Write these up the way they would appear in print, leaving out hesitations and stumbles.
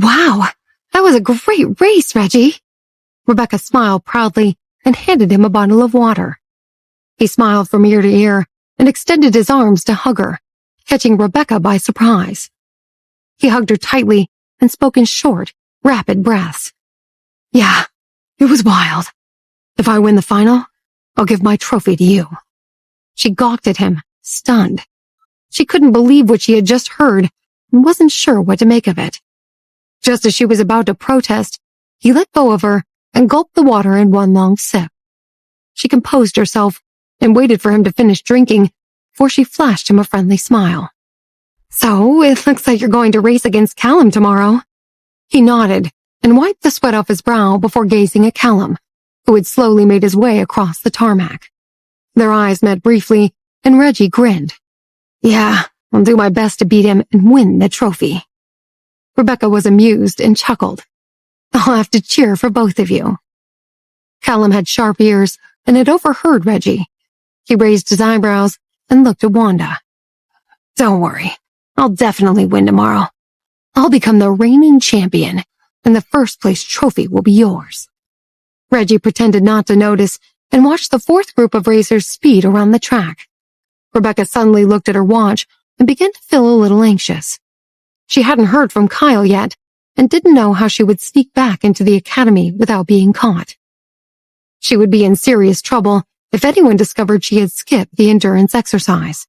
Wow, that was a great race, Reggie. Rebecca smiled proudly and handed him a bottle of water. He smiled from ear to ear and extended his arms to hug her, catching Rebecca by surprise. He hugged her tightly and spoke in short, rapid breaths. Yeah, it was wild. If I win the final, I'll give my trophy to you. She gawked at him, stunned. She couldn't believe what she had just heard and wasn't sure what to make of it. Just as she was about to protest, he let go of her and gulped the water in one long sip. She composed herself and waited for him to finish drinking before she flashed him a friendly smile. So, it looks like you're going to race against Callum tomorrow. He nodded and wiped the sweat off his brow before gazing at Callum, who had slowly made his way across the tarmac. Their eyes met briefly, and Reggie grinned. Yeah, I'll do my best to beat him and win the trophy. Rebecca was amused and chuckled. I'll have to cheer for both of you. Callum had sharp ears and had overheard Reggie. He raised his eyebrows and looked at Wanda. Don't worry, I'll definitely win tomorrow. I'll become the reigning champion, and the first place trophy will be yours. Reggie pretended not to notice and watched the fourth group of racers speed around the track. Rebecca suddenly looked at her watch and began to feel a little anxious. She hadn't heard from Kyle yet and didn't know how she would sneak back into the academy without being caught. She would be in serious trouble if anyone discovered she had skipped the endurance exercise.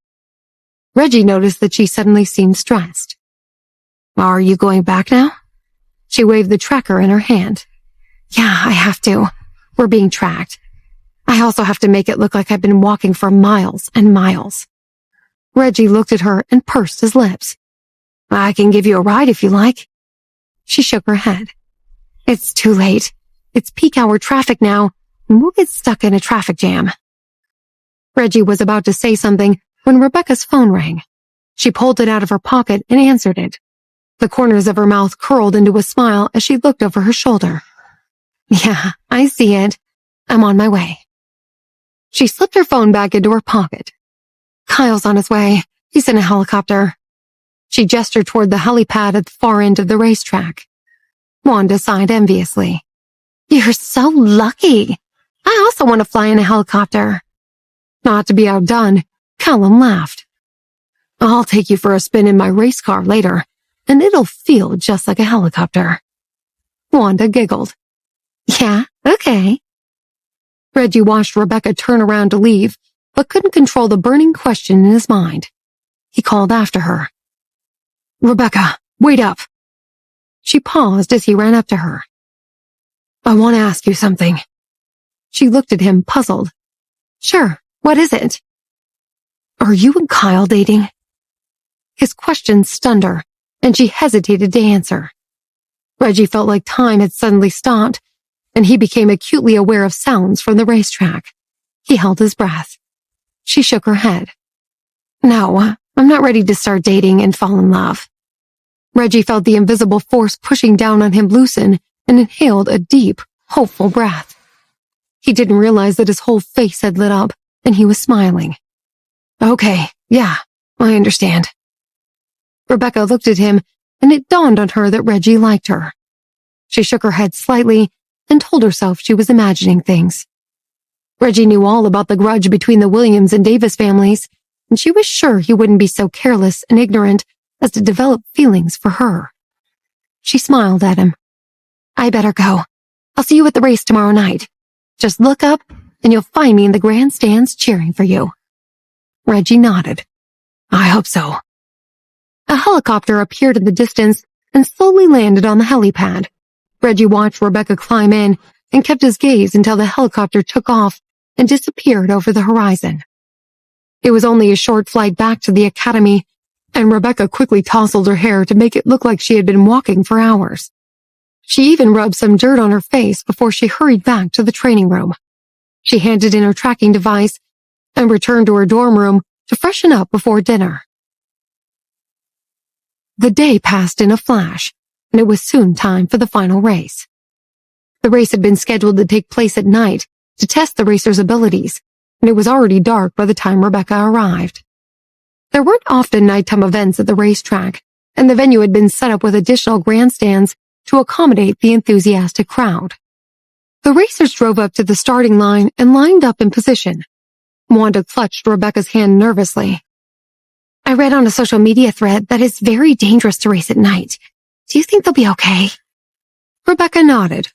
Reggie noticed that she suddenly seemed stressed. Are you going back now? She waved the tracker in her hand. Yeah, I have to. We're being tracked. I also have to make it look like I've been walking for miles and miles. Reggie looked at her and pursed his lips. I can give you a ride if you like. She shook her head. It's too late. It's peak hour traffic now, and we'll get stuck in a traffic jam. Reggie was about to say something when Rebecca's phone rang. She pulled it out of her pocket and answered it. The corners of her mouth curled into a smile as she looked over her shoulder. Yeah, I see it. I'm on my way. She slipped her phone back into her pocket. Kyle's on his way. He's in a helicopter. She gestured toward the helipad at the far end of the racetrack. Wanda sighed enviously. You're so lucky. I also want to fly in a helicopter. Not to be outdone, Callum laughed. I'll take you for a spin in my race car later, and it'll feel just like a helicopter. Wanda giggled. Yeah, okay. Reggie watched Rebecca turn around to leave, but couldn't control the burning question in his mind. He called after her. Rebecca, wait up. She paused as he ran up to her. I want to ask you something. She looked at him, puzzled. Sure, what is it? Are you and Kyle dating? His question stunned her, and she hesitated to answer. Reggie felt like time had suddenly stopped, and he became acutely aware of sounds from the racetrack. He held his breath. She shook her head. No, I'm not ready to start dating and fall in love. Reggie felt the invisible force pushing down on him loosen and inhaled a deep, hopeful breath. He didn't realize that his whole face had lit up, and he was smiling. Okay, yeah, I understand. Rebecca looked at him, and it dawned on her that Reggie liked her. She shook her head slightly and told herself she was imagining things. Reggie knew all about the grudge between the Williams and Davis families, and she was sure he wouldn't be so careless and ignorant as to develop feelings for her. She smiled at him. I better go. I'll see you at the race tomorrow night. Just look up, and you'll find me in the grandstands cheering for you. Reggie nodded. I hope so. A helicopter appeared in the distance and slowly landed on the helipad. Reggie watched Rebecca climb in and kept his gaze until the helicopter took off and disappeared over the horizon. It was only a short flight back to the academy, and Rebecca quickly tousled her hair to make it look like she had been walking for hours. She even rubbed some dirt on her face before she hurried back to the training room. She handed in her tracking device and returned to her dorm room to freshen up before dinner. The day passed in a flash, and it was soon time for the final race. The race had been scheduled to take place at night to test the racers' abilities, and it was already dark by the time Rebecca arrived. There weren't often nighttime events at the racetrack, and the venue had been set up with additional grandstands to accommodate the enthusiastic crowd. The racers drove up to the starting line and lined up in position. Wanda clutched Rebecca's hand nervously. I read on a social media thread that it's very dangerous to race at night. Do you think they'll be okay? Rebecca nodded.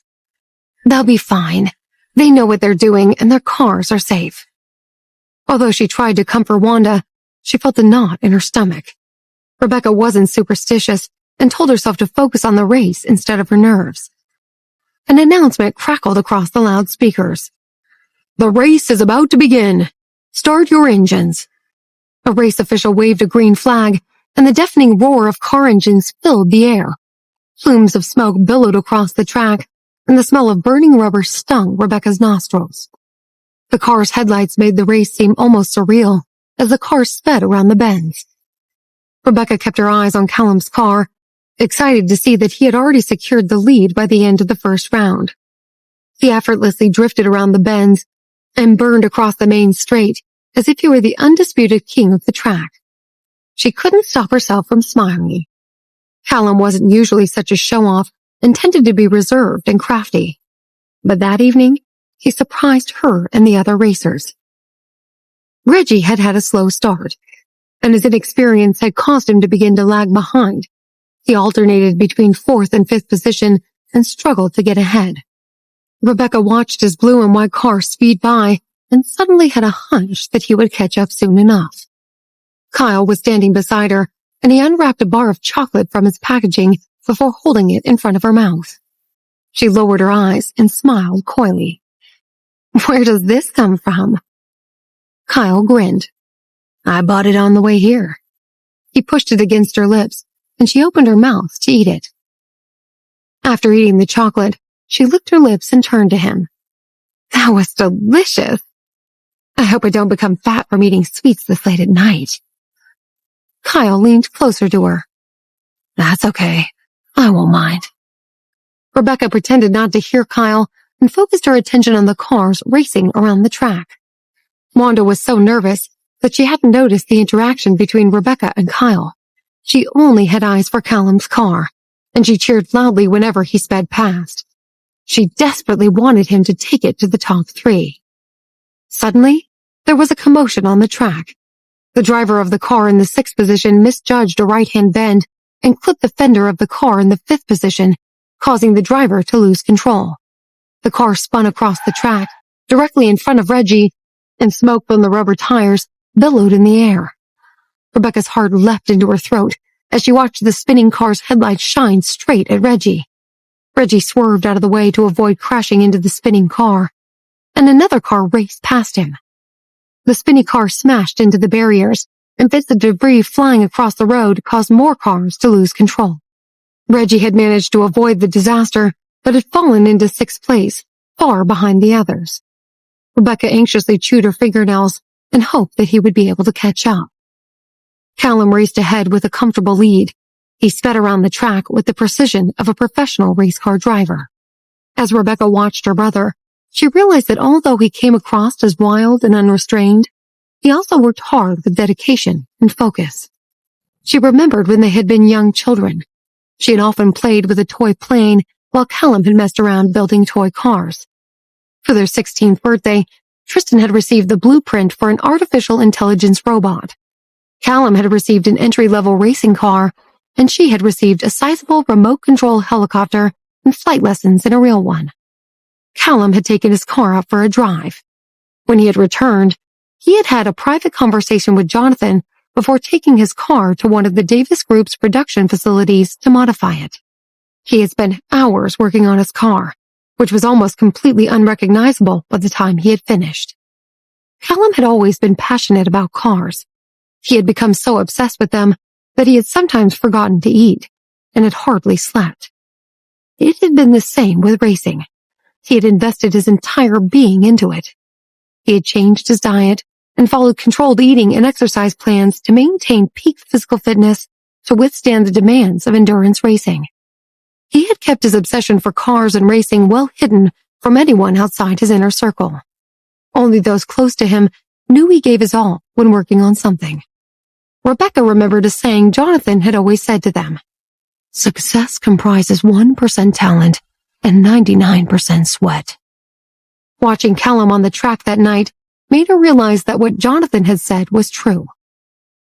They'll be fine. They know what they're doing and their cars are safe. Although she tried to comfort Wanda, she felt a knot in her stomach. Rebecca wasn't superstitious and told herself to focus on the race instead of her nerves. An announcement crackled across the loudspeakers. The race is about to begin. Start your engines. A race official waved a green flag, and the deafening roar of car engines filled the air. Plumes of smoke billowed across the track, and the smell of burning rubber stung Rebecca's nostrils. The car's headlights made the race seem almost surreal as the car sped around the bends. Rebecca kept her eyes on Callum's car, excited to see that he had already secured the lead by the end of the first round. He effortlessly drifted around the bends and burned across the main straight as if he were the undisputed king of the track. She couldn't stop herself from smiling. Callum wasn't usually such a show-off and tended to be reserved and crafty. But that evening, he surprised her and the other racers. Reggie had had a slow start, and his inexperience had caused him to begin to lag behind. He alternated between 4th and 5th position and struggled to get ahead. Rebecca watched his blue and white car speed by and suddenly had a hunch that he would catch up soon enough. Kyle was standing beside her, and he unwrapped a bar of chocolate from its packaging before holding it in front of her mouth. She lowered her eyes and smiled coyly. Where does this come from? Kyle grinned. I bought it on the way here. He pushed it against her lips, and she opened her mouth to eat it. After eating the chocolate, she licked her lips and turned to him. That was delicious. I hope I don't become fat from eating sweets this late at night. Kyle leaned closer to her. That's okay. I won't mind. Rebecca pretended not to hear Kyle and focused her attention on the cars racing around the track. Wanda was so nervous that she hadn't noticed the interaction between Rebecca and Kyle. She only had eyes for Callum's car, and she cheered loudly whenever he sped past. She desperately wanted him to take it to the top 3. Suddenly, there was a commotion on the track. The driver of the car in the 6th position misjudged a right-hand bend and clipped the fender of the car in the 5th position, causing the driver to lose control. The car spun across the track, directly in front of Reggie, and smoke from the rubber tires billowed in the air. Rebecca's heart leapt into her throat as she watched the spinning car's headlights shine straight at Reggie. Reggie swerved out of the way to avoid crashing into the spinning car, and another car raced past him. The spinning car smashed into the barriers, and bits of debris flying across the road caused more cars to lose control. Reggie had managed to avoid the disaster, but had fallen into 6th place, far behind the others. Rebecca anxiously chewed her fingernails and hoped that he would be able to catch up. Callum raced ahead with a comfortable lead. He sped around the track with the precision of a professional race car driver. As Rebecca watched her brother, she realized that although he came across as wild and unrestrained, he also worked hard with dedication and focus. She remembered when they had been young children. She had often played with a toy plane while Callum had messed around building toy cars. For their 16th birthday, Tristan had received the blueprint for an artificial intelligence robot. Callum had received an entry-level racing car, and she had received a sizable remote-control helicopter and flight lessons in a real one. Callum had taken his car out for a drive. When he had returned, he had had a private conversation with Jonathan before taking his car to one of the Davis Group's production facilities to modify it. He had spent hours working on his car, which was almost completely unrecognizable by the time he had finished. Callum had always been passionate about cars. He had become so obsessed with them that he had sometimes forgotten to eat and had hardly slept. It had been the same with racing. He had invested his entire being into it. He had changed his diet and followed controlled eating and exercise plans to maintain peak physical fitness to withstand the demands of endurance racing. He had kept his obsession for cars and racing well hidden from anyone outside his inner circle. Only those close to him knew he gave his all when working on something. Rebecca remembered a saying Jonathan had always said to them. Success comprises 1% talent and 99% sweat. Watching Callum on the track that night made her realize that what Jonathan had said was true.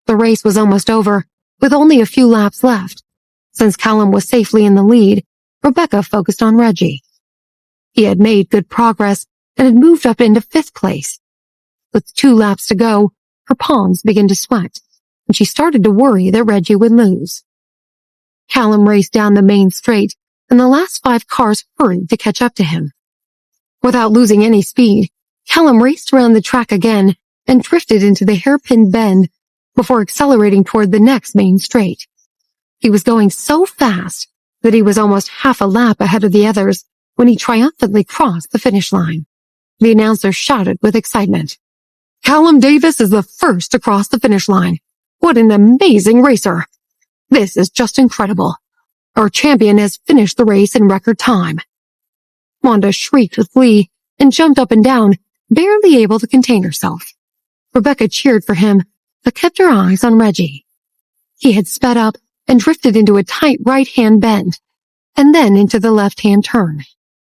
The race was almost over, with only a few laps left. Since Callum was safely in the lead, Rebecca focused on Reggie. He had made good progress and had moved up into 5th place. With 2 laps to go, her palms began to sweat, and she started to worry that Reggie would lose. Callum raced down the main straight, and the last 5 cars hurried to catch up to him. Without losing any speed, Callum raced around the track again and drifted into the hairpin bend before accelerating toward the next main straight. He was going so fast that he was almost half a lap ahead of the others when he triumphantly crossed the finish line. The announcer shouted with excitement, "Callum Davis is the first to cross the finish line. What an amazing racer! This is just incredible. Our champion has finished the race in record time." Wanda shrieked with glee and jumped up and down, barely able to contain herself. Rebecca cheered for him, but kept her eyes on Reggie. He had sped up and drifted into a tight right-hand bend, and then into the left-hand turn.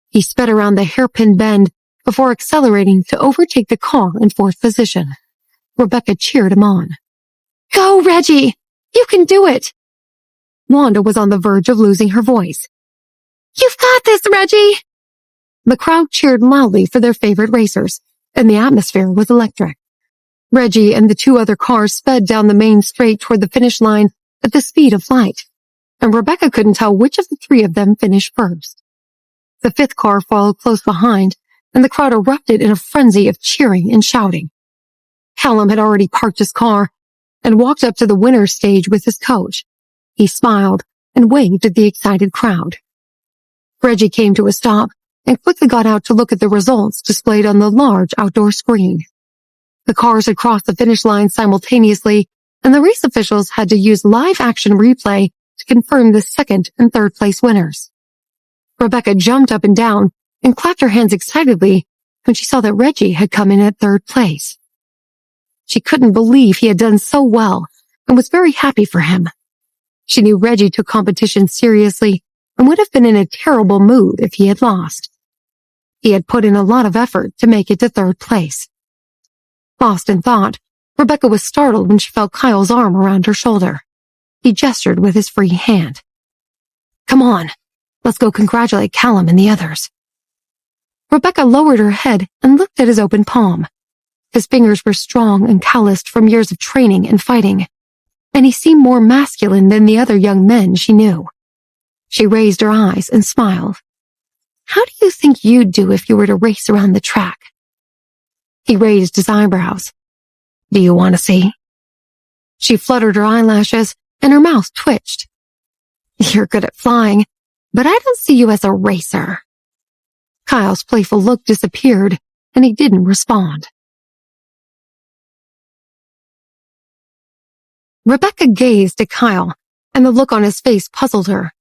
He sped around the hairpin bend before accelerating to overtake the car in 4th position. Rebecca cheered him on. "Go, Reggie! You can do it!" Wanda was on the verge of losing her voice. "You've got this, Reggie!" The crowd cheered loudly for their favorite racers, and the atmosphere was electric. Reggie and the 2 other cars sped down the main straight toward the finish line at the speed of light, and Rebecca couldn't tell which of the 3 of them finished first. The 5th car followed close behind, and the crowd erupted in a frenzy of cheering and shouting. Callum had already parked his car and walked up to the winner's stage with his coach. He smiled and waved at the excited crowd. Reggie came to a stop and quickly got out to look at the results displayed on the large outdoor screen. The cars had crossed the finish line simultaneously, and the race officials had to use live-action replay to confirm the 2nd and 3rd place winners. Rebecca jumped up and down and clapped her hands excitedly when she saw that Reggie had come in at 3rd place. She couldn't believe he had done so well and was very happy for him. She knew Reggie took competition seriously and would have been in a terrible mood if he had lost. He had put in a lot of effort to make it to 3rd place. Lost in thought, Rebecca was startled when she felt Kyle's arm around her shoulder. He gestured with his free hand. "Come on, let's go congratulate Callum and the others." Rebecca lowered her head and looked at his open palm. His fingers were strong and calloused from years of training and fighting, and he seemed more masculine than the other young men she knew. She raised her eyes and smiled. "How do you think you'd do if you were to race around the track?" He raised his eyebrows. "Do you want to see?" She fluttered her eyelashes and her mouth twitched. "You're good at flying, but I don't see you as a racer." Kyle's playful look disappeared, and he didn't respond. Rebecca gazed at Kyle, and the look on his face puzzled her.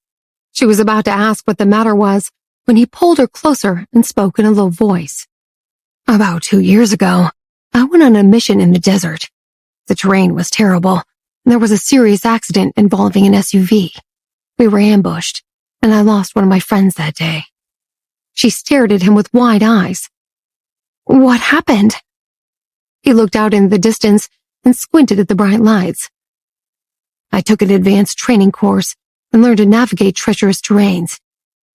She was about to ask what the matter was when he pulled her closer and spoke in a low voice. "About 2 years ago, I went on a mission in the desert. The terrain was terrible, and there was a serious accident involving an SUV. We were ambushed, and I lost one of my friends that day." She stared at him with wide eyes. "What happened?" He looked out into the distance and squinted at the bright lights. "I took an advanced training course and learned to navigate treacherous terrains.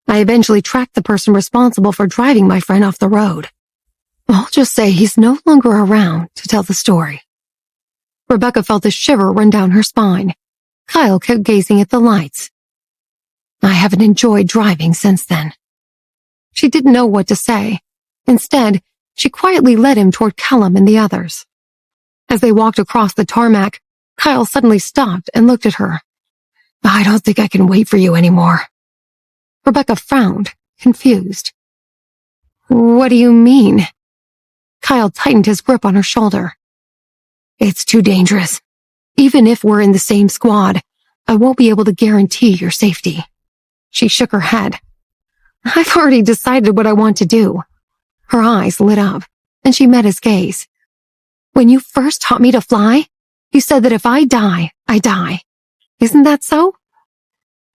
I eventually tracked the person responsible for driving my friend off the road. I'll just say he's no longer around to tell the story." Rebecca felt a shiver run down her spine. Kyle kept gazing at the lights. "I haven't enjoyed driving since then." She didn't know what to say. Instead, she quietly led him toward Callum and the others. As they walked across the tarmac, Kyle suddenly stopped and looked at her. "I don't think I can wait for you anymore." Rebecca frowned, confused. "What do you mean?" Kyle tightened his grip on her shoulder. "It's too dangerous. Even if we're in the same squad, I won't be able to guarantee your safety." She shook her head. "I've already decided what I want to do." Her eyes lit up, and she met his gaze. "When you first taught me to fly, you said that if I die, I die. Isn't that so?"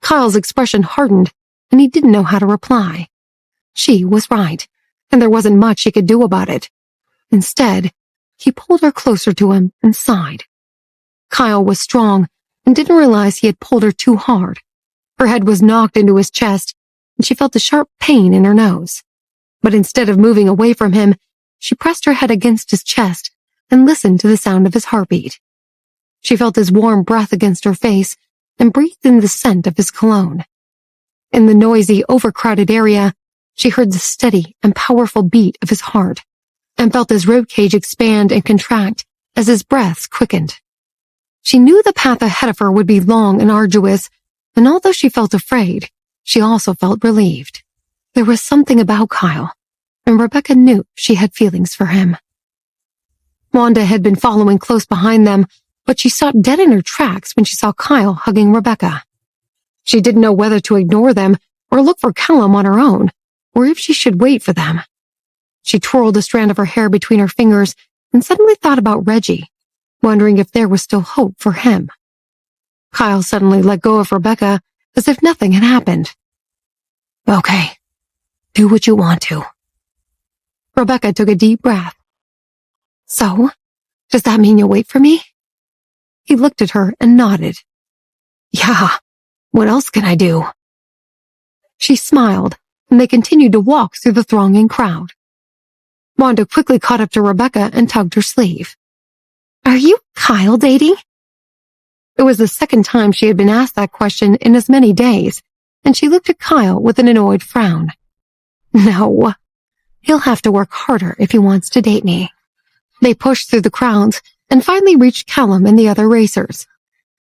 Kyle's expression hardened, and he didn't know how to reply. She was right, and there wasn't much he could do about it. Instead, he pulled her closer to him and sighed. Kyle was strong and didn't realize he had pulled her too hard. Her head was knocked into his chest, and she felt a sharp pain in her nose. But instead of moving away from him, she pressed her head against his chest and listened to the sound of his heartbeat. She felt his warm breath against her face and breathed in the scent of his cologne. In the noisy, overcrowded area, she heard the steady and powerful beat of his heart and felt his ribcage expand and contract as his breaths quickened. She knew the path ahead of her would be long and arduous, and although she felt afraid, she also felt relieved. There was something about Kyle, and Rebecca knew she had feelings for him. Wanda had been following close behind them, but she stopped dead in her tracks when she saw Kyle hugging Rebecca. She didn't know whether to ignore them or look for Callum on her own, or if she should wait for them. She twirled a strand of her hair between her fingers and suddenly thought about Reggie, wondering if there was still hope for him. Kyle suddenly let go of Rebecca as if nothing had happened. Okay, do what you want to. Rebecca took a deep breath. So, does that mean you'll wait for me? He looked at her and nodded. Yeah, what else can I do? She smiled, and they continued to walk through the thronging crowd. Wanda quickly caught up to Rebecca and tugged her sleeve. Are you Kyle dating? It was the second time she had been asked that question in as many days, and she looked at Kyle with an annoyed frown. No, he'll have to work harder if he wants to date me. They pushed through the crowds and finally reached Callum and the other racers.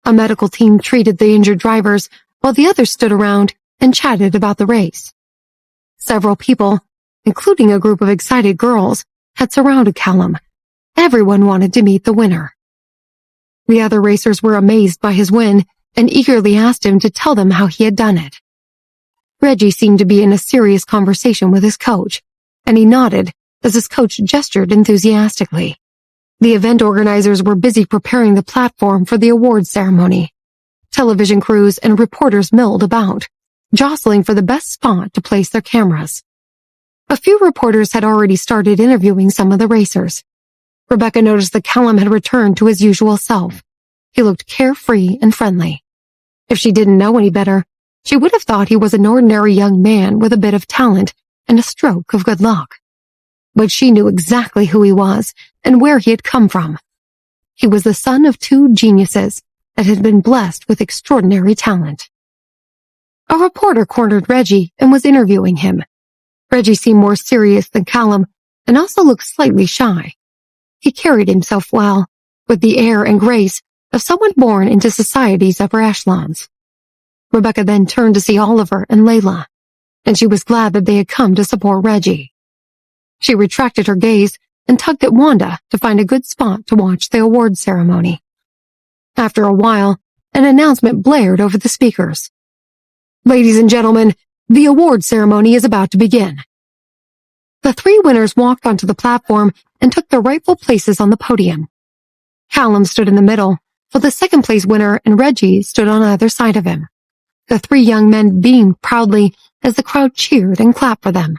A medical team treated the injured drivers while the others stood around and chatted about the race. Several people, including a group of excited girls, had surrounded Callum. Everyone wanted to meet the winner. The other racers were amazed by his win and eagerly asked him to tell them how he had done it. Reggie seemed to be in a serious conversation with his coach, and he nodded as his coach gestured enthusiastically. The event organizers were busy preparing the platform for the awards ceremony. Television crews and reporters milled about, jostling for the best spot to place their cameras. A few reporters had already started interviewing some of the racers. Rebecca noticed that Callum had returned to his usual self. He looked carefree and friendly. If she didn't know any better, she would have thought he was an ordinary young man with a bit of talent and a stroke of good luck. But she knew exactly who he was and where he had come from. He was the son of two geniuses that had been blessed with extraordinary talent. A reporter cornered Reggie and was interviewing him. Reggie seemed more serious than Callum and also looked slightly shy. He carried himself well, with the air and grace of someone born into society's upper echelons. Rebecca then turned to see Oliver and Layla, and she was glad that they had come to support Reggie. She retracted her gaze and tugged at Wanda to find a good spot to watch the awards ceremony. After a while, an announcement blared over the speakers. Ladies and gentlemen, the awards ceremony is about to begin. The three winners walked onto the platform and took their rightful places on the podium. Callum stood in the middle, while the second-place winner and Reggie stood on either side of him. The three young men beamed proudly as the crowd cheered and clapped for them.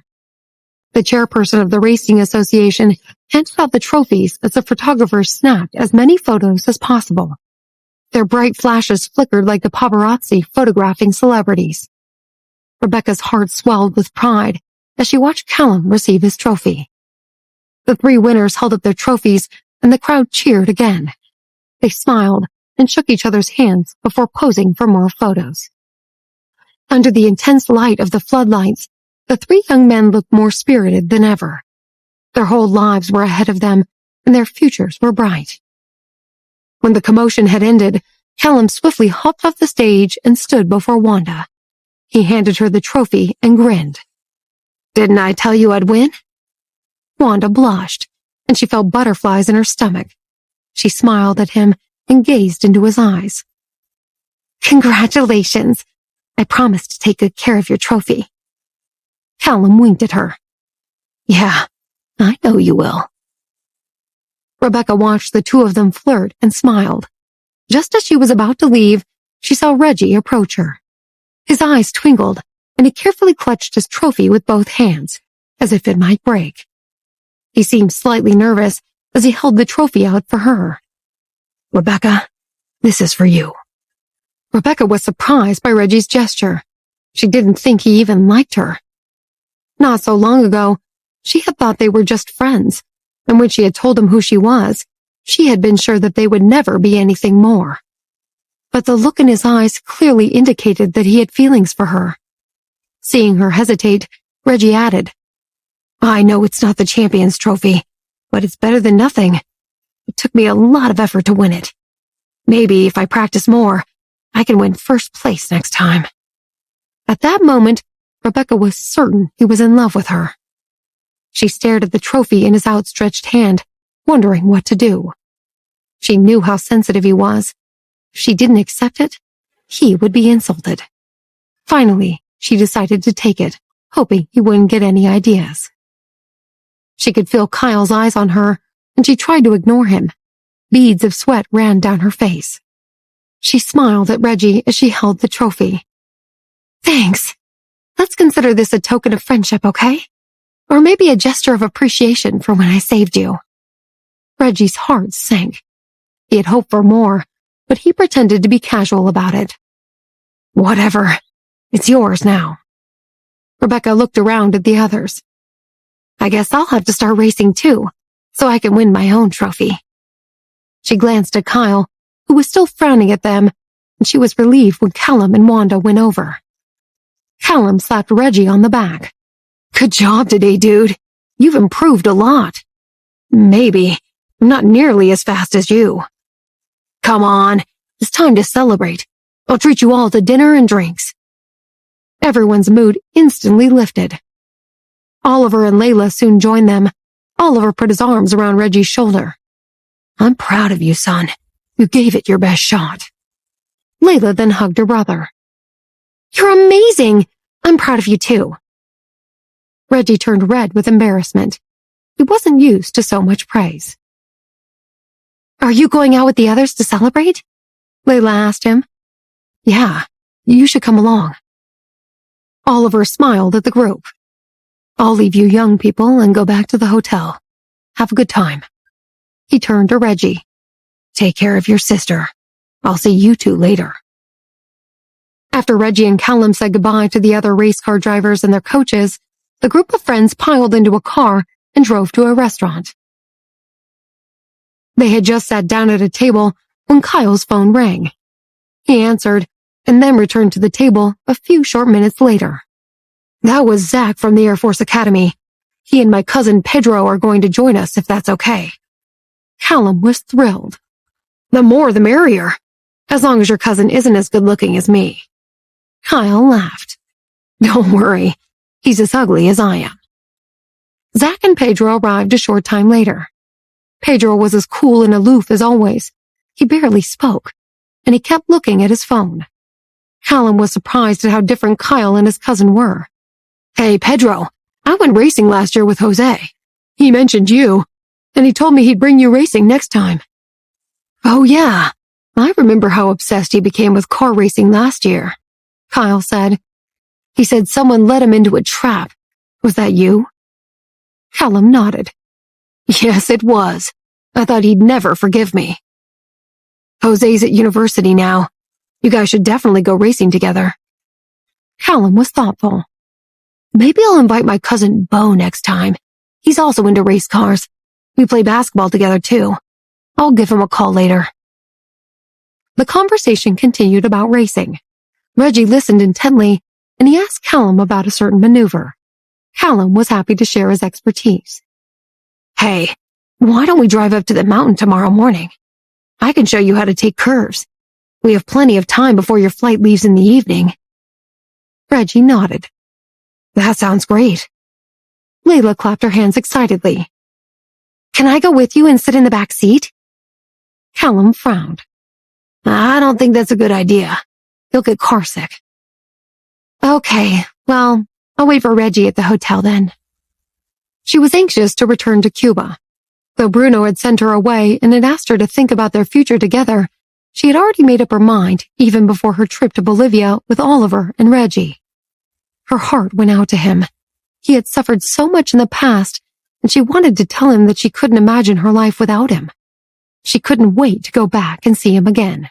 The chairperson of the Racing Association handed out the trophies as the photographers snapped as many photos as possible. Their bright flashes flickered like the paparazzi photographing celebrities. Rebecca's heart swelled with pride as she watched Callum receive his trophy. The three winners held up their trophies and the crowd cheered again. They smiled and shook each other's hands before posing for more photos. Under the intense light of the floodlights, the three young men looked more spirited than ever. Their whole lives were ahead of them, and their futures were bright. When the commotion had ended, Callum swiftly hopped off the stage and stood before Wanda. He handed her the trophy and grinned. Didn't I tell you I'd win? Wanda blushed, and she felt butterflies in her stomach. She smiled at him and gazed into his eyes. Congratulations. I promised to take good care of your trophy. Callum winked at her. Yeah, I know you will. Rebecca watched the two of them flirt and smiled. Just as she was about to leave, she saw Reggie approach her. His eyes twinkled, and he carefully clutched his trophy with both hands, as if it might break. He seemed slightly nervous as he held the trophy out for her. "Rebecca, this is for you." Rebecca was surprised by Reggie's gesture. She didn't think he even liked her. Not so long ago, she had thought they were just friends, and when she had told him who she was, she had been sure that they would never be anything more. But the look in his eyes clearly indicated that he had feelings for her. Seeing her hesitate, Reggie added, "I know it's not the champion's trophy, but it's better than nothing. It took me a lot of effort to win it. Maybe if I practice more, I can win first place next time." At that moment, Rebecca was certain he was in love with her. She stared at the trophy in his outstretched hand, wondering what to do. She knew how sensitive he was. If she didn't accept it, he would be insulted. Finally, she decided to take it, hoping he wouldn't get any ideas. She could feel Kyle's eyes on her, and she tried to ignore him. Beads of sweat ran down her face. She smiled at Reggie as she held the trophy. "Thanks. Let's consider this a token of friendship, okay? Or maybe a gesture of appreciation for when I saved you." Reggie's heart sank. He had hoped for more, but he pretended to be casual about it. "Whatever. It's yours now." Rebecca looked around at the others. "I guess I'll have to start racing too, so I can win my own trophy." She glanced at Kyle, who was still frowning at them, and she was relieved when Callum and Wanda went over. Callum slapped Reggie on the back. "Good job today, dude. You've improved a lot." "Maybe. I'm not nearly as fast as you." "Come on. It's time to celebrate. I'll treat you all to dinner and drinks." Everyone's mood instantly lifted. Oliver and Layla soon joined them. Oliver put his arms around Reggie's shoulder. "I'm proud of you, son. You gave it your best shot." Layla then hugged her brother. "You're amazing! I'm proud of you too." Reggie turned red with embarrassment. He wasn't used to so much praise. "Are you going out with the others to celebrate?" Layla asked him. "Yeah, you should come along." Oliver smiled at the group. "I'll leave you young people and go back to the hotel. Have a good time." He turned to Reggie. "Take care of your sister. I'll see you two later." After Reggie and Callum said goodbye to the other race car drivers and their coaches, the group of friends piled into a car and drove to a restaurant. They had just sat down at a table when Kyle's phone rang. He answered, and then returned to the table a few short minutes later. "That was Zach from the Air Force Academy. He and my cousin Pedro are going to join us if that's okay." Callum was thrilled. "The more the merrier, as long as your cousin isn't as good-looking as me." Kyle laughed. "Don't worry, he's as ugly as I am." Zach and Pedro arrived a short time later. Pedro was as cool and aloof as always. He barely spoke, and he kept looking at his phone. Callum was surprised at how different Kyle and his cousin were. "Hey, Pedro, I went racing last year with Jose. He mentioned you, and he told me he'd bring you racing next time." "Oh yeah, I remember how obsessed he became with car racing last year," Kyle said. "He said someone led him into a trap. Was that you?" Callum nodded. "Yes, it was. I thought he'd never forgive me." "Jose's at university now. You guys should definitely go racing together." Callum was thoughtful. "Maybe I'll invite my cousin Bo next time. He's also into race cars. We play basketball together too. I'll give him a call later." The conversation continued about racing. Reggie listened intently, and he asked Callum about a certain maneuver. Callum was happy to share his expertise. "Hey, why don't we drive up to the mountain tomorrow morning? I can show you how to take curves. We have plenty of time before your flight leaves in the evening." Reggie nodded. "That sounds great." Layla clapped her hands excitedly. "Can I go with you and sit in the back seat?" Callum frowned. "I don't think that's a good idea. You'll get carsick." "Okay, well, I'll wait for Reggie at the hotel then." She was anxious to return to Cuba. Though Bruno had sent her away and had asked her to think about their future together, She had already made up her mind even before her trip to Bolivia with Oliver and Reggie. Her heart went out to him. He had suffered so much in the past, and she wanted to tell him that she couldn't imagine her life without him. She couldn't wait to go back and see him again.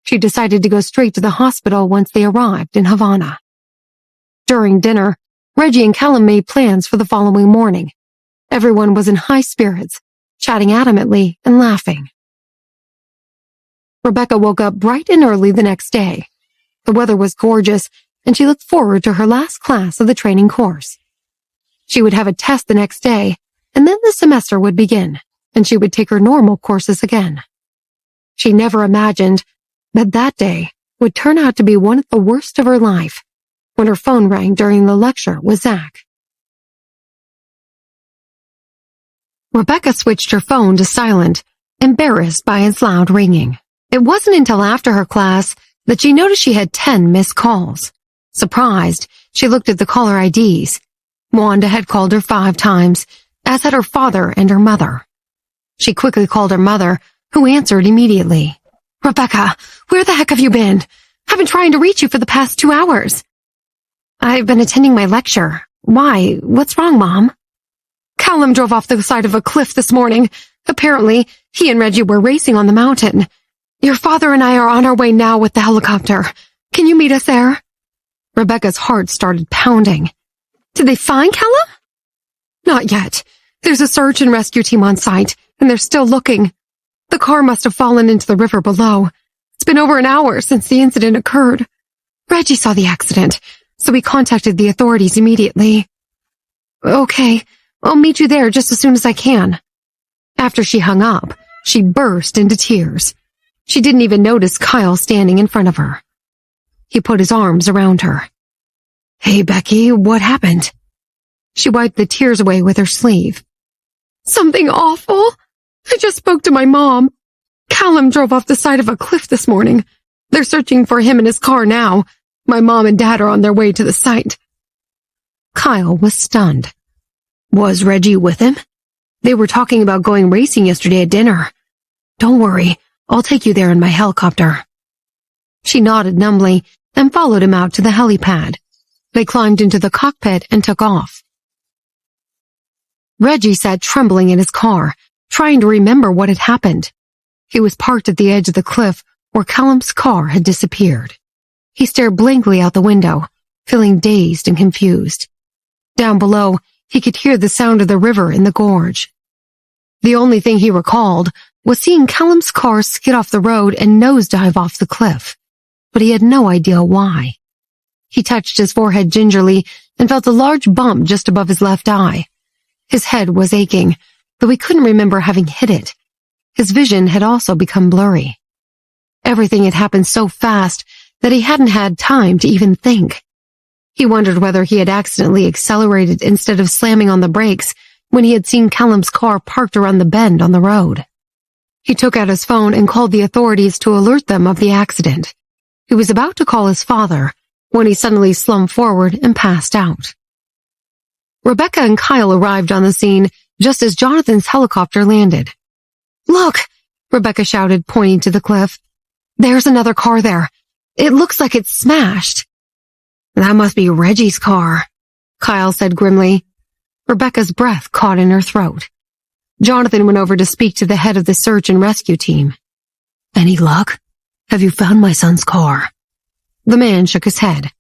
She decided to go straight to the hospital once they arrived in Havana. During dinner, Reggie and Callum made plans for the following morning. Everyone was in high spirits, chatting adamantly and laughing. Rebecca woke up bright and early the next day. The weather was gorgeous, and she looked forward to her last class of the training course. She would have a test the next day, and then the semester would begin, and she would take her normal courses again. She never imagined that day would turn out to be one of the worst of her life when her phone rang during the lecture with Zach. Rebecca switched her phone to silent, embarrassed by its loud ringing. It wasn't until after her class that she noticed she had 10 missed calls. Surprised, she looked at the caller IDs. Wanda had called her 5 times, as had her father and her mother. She quickly called her mother, who answered immediately. "Rebecca, where the heck have you been? I've been trying to reach you for the past 2 hours. I've been attending my lecture. Why? What's wrong, Mom? Callum drove off the side of a cliff this morning. Apparently, he and Reggie were racing on the mountain. Your father and I are on our way now with the helicopter. Can you meet us there?" Rebecca's heart started pounding. "Did they find Callum?" "Not yet. There's a search and rescue team on site, and they're still looking. The car must have fallen into the river below. It's been over an hour since the incident occurred. Reggie saw the accident, so we contacted the authorities immediately." "Okay, I'll meet you there just as soon as I can." After she hung up, she burst into tears. She didn't even notice Kyle standing in front of her. He put his arms around her. "Hey, Becky, what happened?" She wiped the tears away with her sleeve. "Something awful. I just spoke to my mom. Callum drove off the side of a cliff this morning. They're searching for him in his car now. My mom and dad are on their way to the site." Kyle was stunned. "Was Reggie with him? They were talking about going racing yesterday at dinner. Don't worry, I'll take you there in my helicopter." She nodded numbly and followed him out to the helipad. They climbed into the cockpit and took off. Reggie sat trembling in his car, trying to remember what had happened. He was parked at the edge of the cliff where Callum's car had disappeared. He stared blankly out the window, feeling dazed and confused. Down below, he could hear the sound of the river in the gorge. The only thing he recalled was seeing Callum's car skid off the road and nosedive off the cliff, but he had no idea why. He touched his forehead gingerly and felt a large bump just above his left eye. His head was aching, though he couldn't remember having hit it. His vision had also become blurry. Everything had happened so fast that he hadn't had time to even think. He wondered whether he had accidentally accelerated instead of slamming on the brakes when he had seen Callum's car parked around the bend on the road. He took out his phone and called the authorities to alert them of the accident. He was about to call his father when he suddenly slumped forward and passed out. Rebecca and Kyle arrived on the scene just as Jonathan's helicopter landed. "Look!" Rebecca shouted, pointing to the cliff. "There's another car there. It looks like it's smashed." "That must be Reggie's car," Kyle said grimly. Rebecca's breath caught in her throat. Jonathan went over to speak to the head of the search and rescue team. "Any luck? Have you found my son's car?" The man shook his head.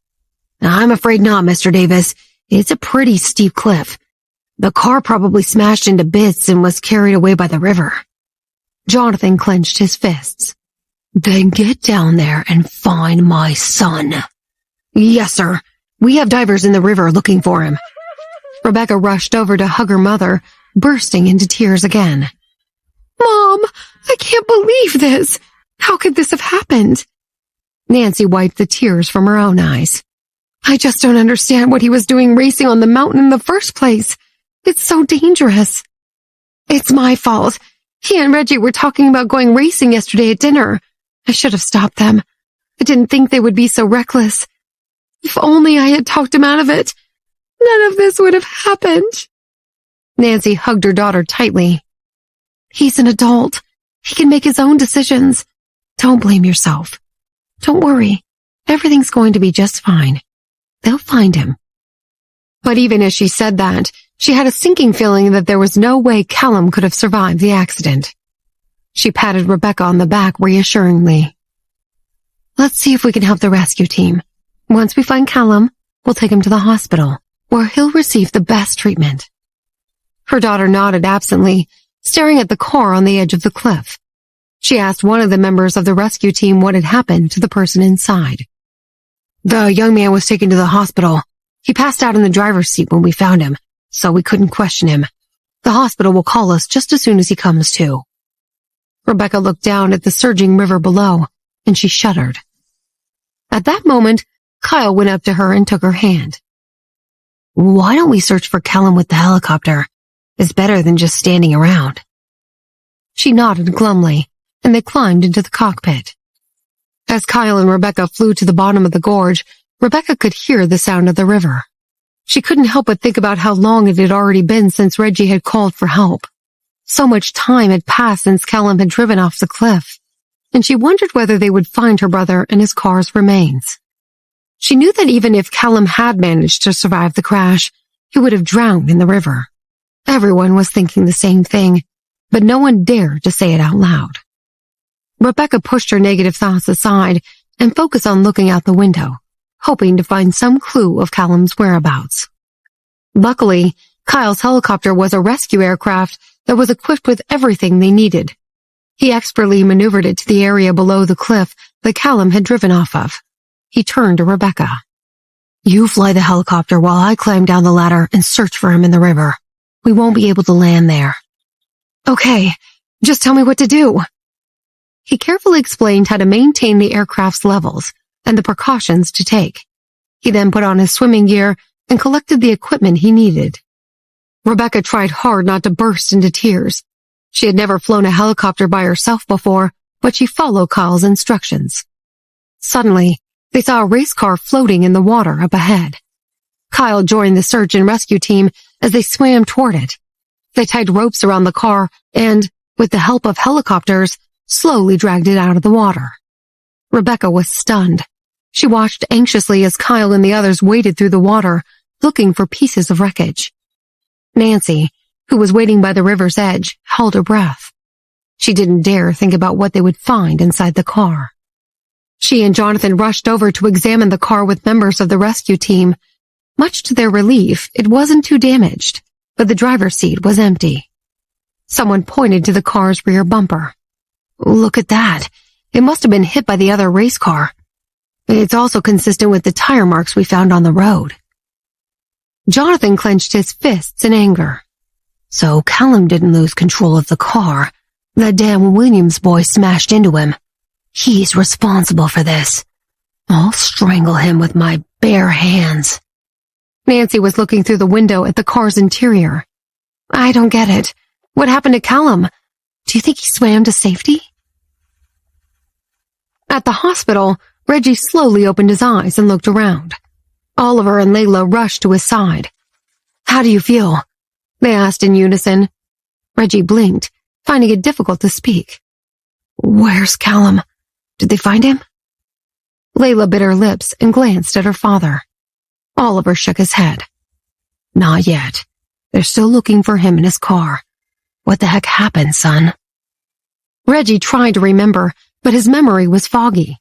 "I'm afraid not, Mr. Davis. It's a pretty steep cliff. The car probably smashed into bits and was carried away by the river." Jonathan clenched his fists. "Then get down there and find my son." "Yes, sir. We have divers in the river looking for him." Rebecca rushed over to hug her mother, bursting into tears again. "Mom, I can't believe this. How could this have happened?" Nancy wiped the tears from her own eyes. "I just don't understand what he was doing racing on the mountain in the first place. It's so dangerous." "It's my fault. He and Reggie were talking about going racing yesterday at dinner. I should have stopped them. I didn't think they would be so reckless. If only I had talked him out of it, none of this would have happened." Nancy hugged her daughter tightly. "He's an adult. He can make his own decisions. Don't blame yourself. Don't worry. Everything's going to be just fine. They'll find him. But even as she said that, she had a sinking feeling that there was no way Callum could have survived the accident. She patted Rebecca on the back reassuringly. Let's see if we can help the rescue team. Once we find Callum, we'll take him to the hospital, where he'll receive the best treatment. Her daughter nodded absently, staring at the car on the edge of the cliff. She asked one of the members of the rescue team what had happened to the person inside. The young man was taken to the hospital. He passed out in the driver's seat when we found him, so we couldn't question him. The hospital will call us just as soon as he comes to. Rebecca looked down at the surging river below, and she shuddered. At that moment, Kyle went up to her and took her hand. Why don't we search for Callum with the helicopter? It's better than just standing around. She nodded glumly, and they climbed into the cockpit. As Kyle and Rebecca flew to the bottom of the gorge, Rebecca could hear the sound of the river. She couldn't help but think about how long it had already been since Reggie had called for help. So much time had passed since Callum had driven off the cliff, and she wondered whether they would find her brother and his car's remains. She knew that even if Callum had managed to survive the crash, he would have drowned in the river. Everyone was thinking the same thing, but no one dared to say it out loud. Rebecca pushed her negative thoughts aside and focused on looking out the window, hoping to find some clue of Callum's whereabouts. Luckily, Kyle's helicopter was a rescue aircraft that was equipped with everything they needed. He expertly maneuvered it to the area below the cliff that Callum had driven off of. He turned to Rebecca. You fly the helicopter while I climb down the ladder and search for him in the river. We won't be able to land there. Okay, just tell me what to do. He carefully explained how to maintain the aircraft's levels and the precautions to take. He then put on his swimming gear and collected the equipment he needed. Rebecca tried hard not to burst into tears. She had never flown a helicopter by herself before, but she followed Kyle's instructions. Suddenly, they saw a race car floating in the water up ahead. Kyle joined the search and rescue team as they swam toward it. They tied ropes around the car and, with the help of helicopters, slowly dragged it out of the water. Rebecca was stunned. She watched anxiously as Kyle and the others waded through the water, looking for pieces of wreckage. Nancy, who was waiting by the river's edge, held her breath. She didn't dare think about what they would find inside the car. She and Jonathan rushed over to examine the car with members of the rescue team. Much to their relief, it wasn't too damaged, but the driver's seat was empty. Someone pointed to the car's rear bumper. Look at that. It must have been hit by the other race car. It's also consistent with the tire marks we found on the road. Jonathan clenched his fists in anger. So Callum didn't lose control of the car. That damn Williams boy smashed into him. He's responsible for this. I'll strangle him with my bare hands. Nancy was looking through the window at the car's interior. I don't get it. What happened to Callum? Do you think he swam to safety? At the hospital, Reggie slowly opened his eyes and looked around. Oliver and Layla rushed to his side. How do you feel? They asked in unison. Reggie blinked, finding it difficult to speak. Where's Callum? Did they find him? Layla bit her lips and glanced at her father. Oliver shook his head. Not yet. They're still looking for him in his car. What the heck happened, son? Reggie tried to remember, but his memory was foggy.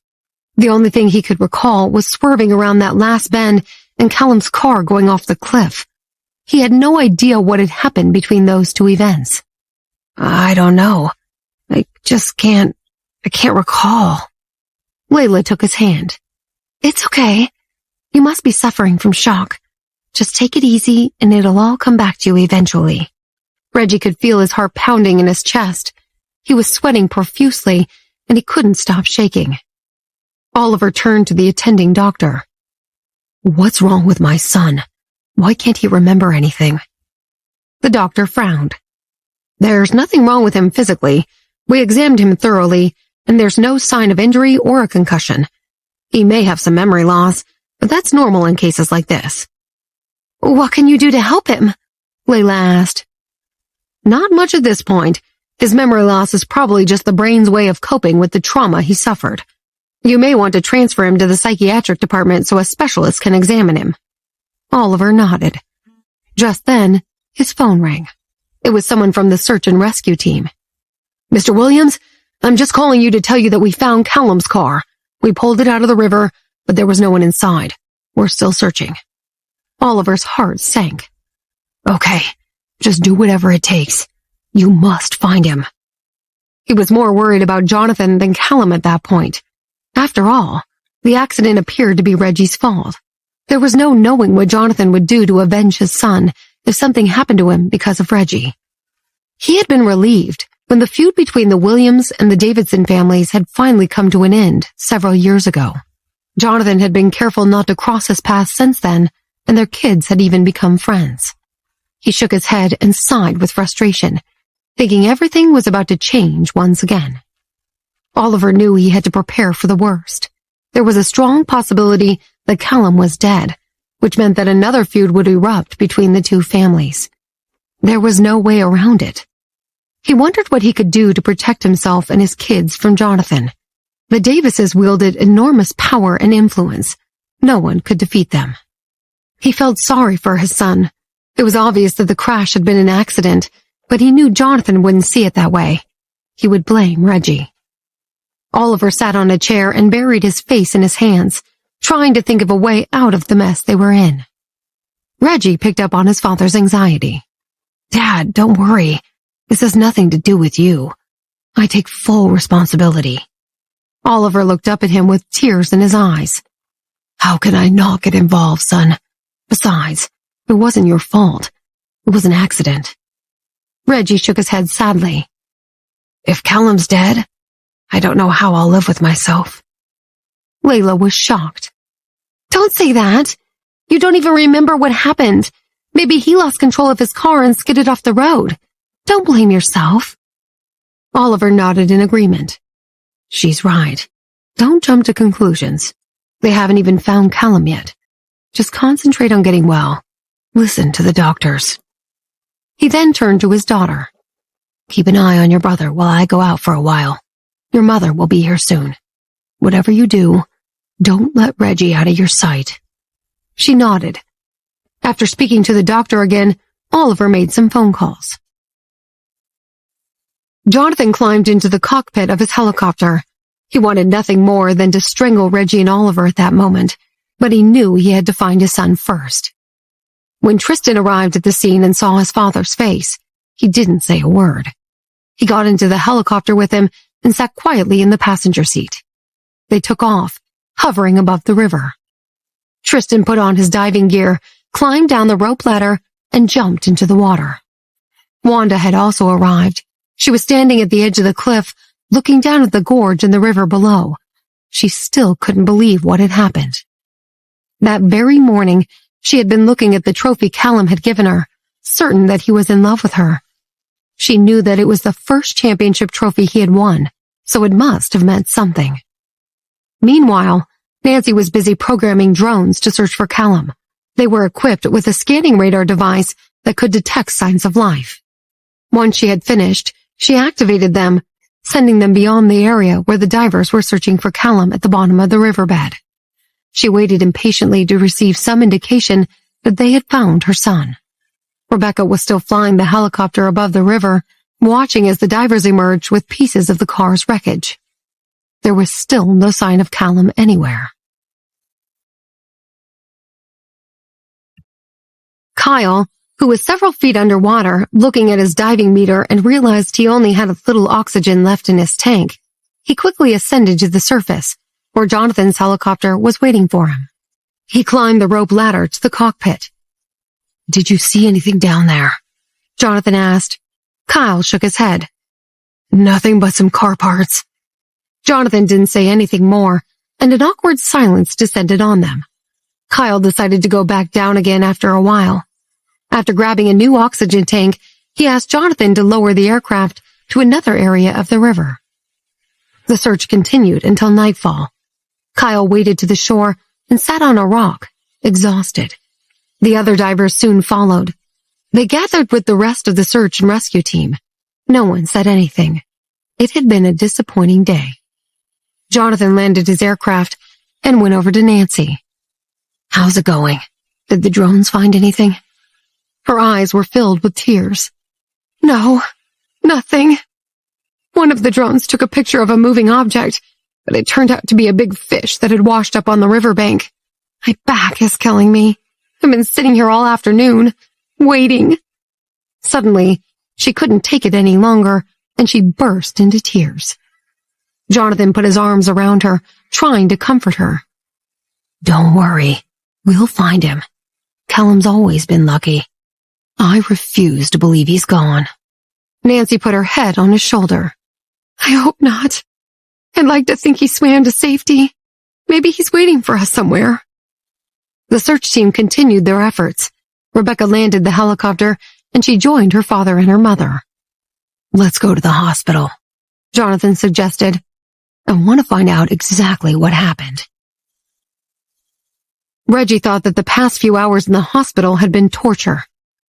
The only thing he could recall was swerving around that last bend and Callum's car going off the cliff. He had no idea what had happened between those two events. I don't know. I can't recall. Layla took his hand. It's okay. You must be suffering from shock. Just take it easy and it'll all come back to you eventually. Reggie could feel his heart pounding in his chest. He was sweating profusely and he couldn't stop shaking. Oliver turned to the attending doctor. What's wrong with my son? Why can't he remember anything? The doctor frowned. There's nothing wrong with him physically. We examined him thoroughly, and there's no sign of injury or a concussion. He may have some memory loss, but that's normal in cases like this. What can you do to help him? Layla asked. Not much at this point. His memory loss is probably just the brain's way of coping with the trauma he suffered. You may want to transfer him to the psychiatric department so a specialist can examine him." Oliver nodded. Just then, his phone rang. It was someone from the search and rescue team. "Mr. Williams, I'm just calling you to tell you that we found Callum's car. We pulled it out of the river, but there was no one inside. We're still searching." Oliver's heart sank. "Okay, just do whatever it takes. You must find him." He was more worried about Jonathan than Callum at that point. After all, the accident appeared to be Reggie's fault. There was no knowing what Jonathan would do to avenge his son if something happened to him because of Reggie. He had been relieved when the feud between the Williams and the Davidson families had finally come to an end several years ago. Jonathan had been careful not to cross his path since then, and their kids had even become friends. He shook his head and sighed with frustration, thinking everything was about to change once again. Oliver knew he had to prepare for the worst. There was a strong possibility that Callum was dead, which meant that another feud would erupt between the two families. There was no way around it. He wondered what he could do to protect himself and his kids from Jonathan. The Davises wielded enormous power and influence. No one could defeat them. He felt sorry for his son. It was obvious that the crash had been an accident, but he knew Jonathan wouldn't see it that way. He would blame Reggie. Oliver sat on a chair and buried his face in his hands, trying to think of a way out of the mess they were in. Reggie picked up on his father's anxiety. "Dad, don't worry. This has nothing to do with you. I take full responsibility." Oliver looked up at him with tears in his eyes. "How can I not get involved, son? Besides, it wasn't your fault. It was an accident." Reggie shook his head sadly. "If Callum's dead, I don't know how I'll live with myself." Layla was shocked. "Don't say that. You don't even remember what happened. Maybe he lost control of his car and skidded off the road. Don't blame yourself." Oliver nodded in agreement. "She's right. Don't jump to conclusions. They haven't even found Callum yet. Just concentrate on getting well. Listen to the doctors." He then turned to his daughter. "Keep an eye on your brother while I go out for a while. Your mother will be here soon. Whatever you do, don't let Reggie out of your sight." She nodded. After speaking to the doctor again, Oliver made some phone calls. Jonathan climbed into the cockpit of his helicopter. He wanted nothing more than to strangle Reggie and Oliver at that moment, but he knew he had to find his son first. When Tristan arrived at the scene and saw his father's face, he didn't say a word. He got into the helicopter with him and sat quietly in the passenger seat. They took off, hovering above the river. Tristan put on his diving gear, climbed down the rope ladder, and jumped into the water. Wanda had also arrived. She was standing at the edge of the cliff, looking down at the gorge and the river below. She still couldn't believe what had happened. That very morning, she had been looking at the trophy Callum had given her, certain that he was in love with her. She knew that it was the first championship trophy he had won, so it must have meant something. Meanwhile, Nancy was busy programming drones to search for Callum. They were equipped with a scanning radar device that could detect signs of life. Once she had finished, she activated them, sending them beyond the area where the divers were searching for Callum at the bottom of the riverbed. She waited impatiently to receive some indication that they had found her son. Rebecca was still flying the helicopter above the river, watching as the divers emerged with pieces of the car's wreckage. There was still no sign of Callum anywhere. Kyle, who was several feet underwater, looking at his diving meter and realized he only had a little oxygen left in his tank, he quickly ascended to the surface, where Jonathan's helicopter was waiting for him. He climbed the rope ladder to the cockpit. "Did you see anything down there?" Jonathan asked. Kyle shook his head. "Nothing but some car parts." Jonathan didn't say anything more, and an awkward silence descended on them. Kyle decided to go back down again after a while. After grabbing a new oxygen tank, he asked Jonathan to lower the aircraft to another area of the river. The search continued until nightfall. Kyle waded to the shore and sat on a rock, exhausted. The other divers soon followed. They gathered with the rest of the search and rescue team. No one said anything. It had been a disappointing day. Jonathan landed his aircraft and went over to Nancy. "How's it going? Did the drones find anything?" Her eyes were filled with tears. "No, nothing. One of the drones took a picture of a moving object, but it turned out to be a big fish that had washed up on the riverbank. My back is killing me. I've been sitting here all afternoon, waiting." Suddenly, she couldn't take it any longer, and she burst into tears. Jonathan put his arms around her, trying to comfort her. "Don't worry. We'll find him. Callum's always been lucky. I refuse to believe he's gone." Nancy put her head on his shoulder. "I hope not. I'd like to think he swam to safety. Maybe he's waiting for us somewhere." The search team continued their efforts. Rebecca landed the helicopter, and she joined her father and her mother. "Let's go to the hospital," Jonathan suggested. "I want to find out exactly what happened." Reggie thought that the past few hours in the hospital had been torture.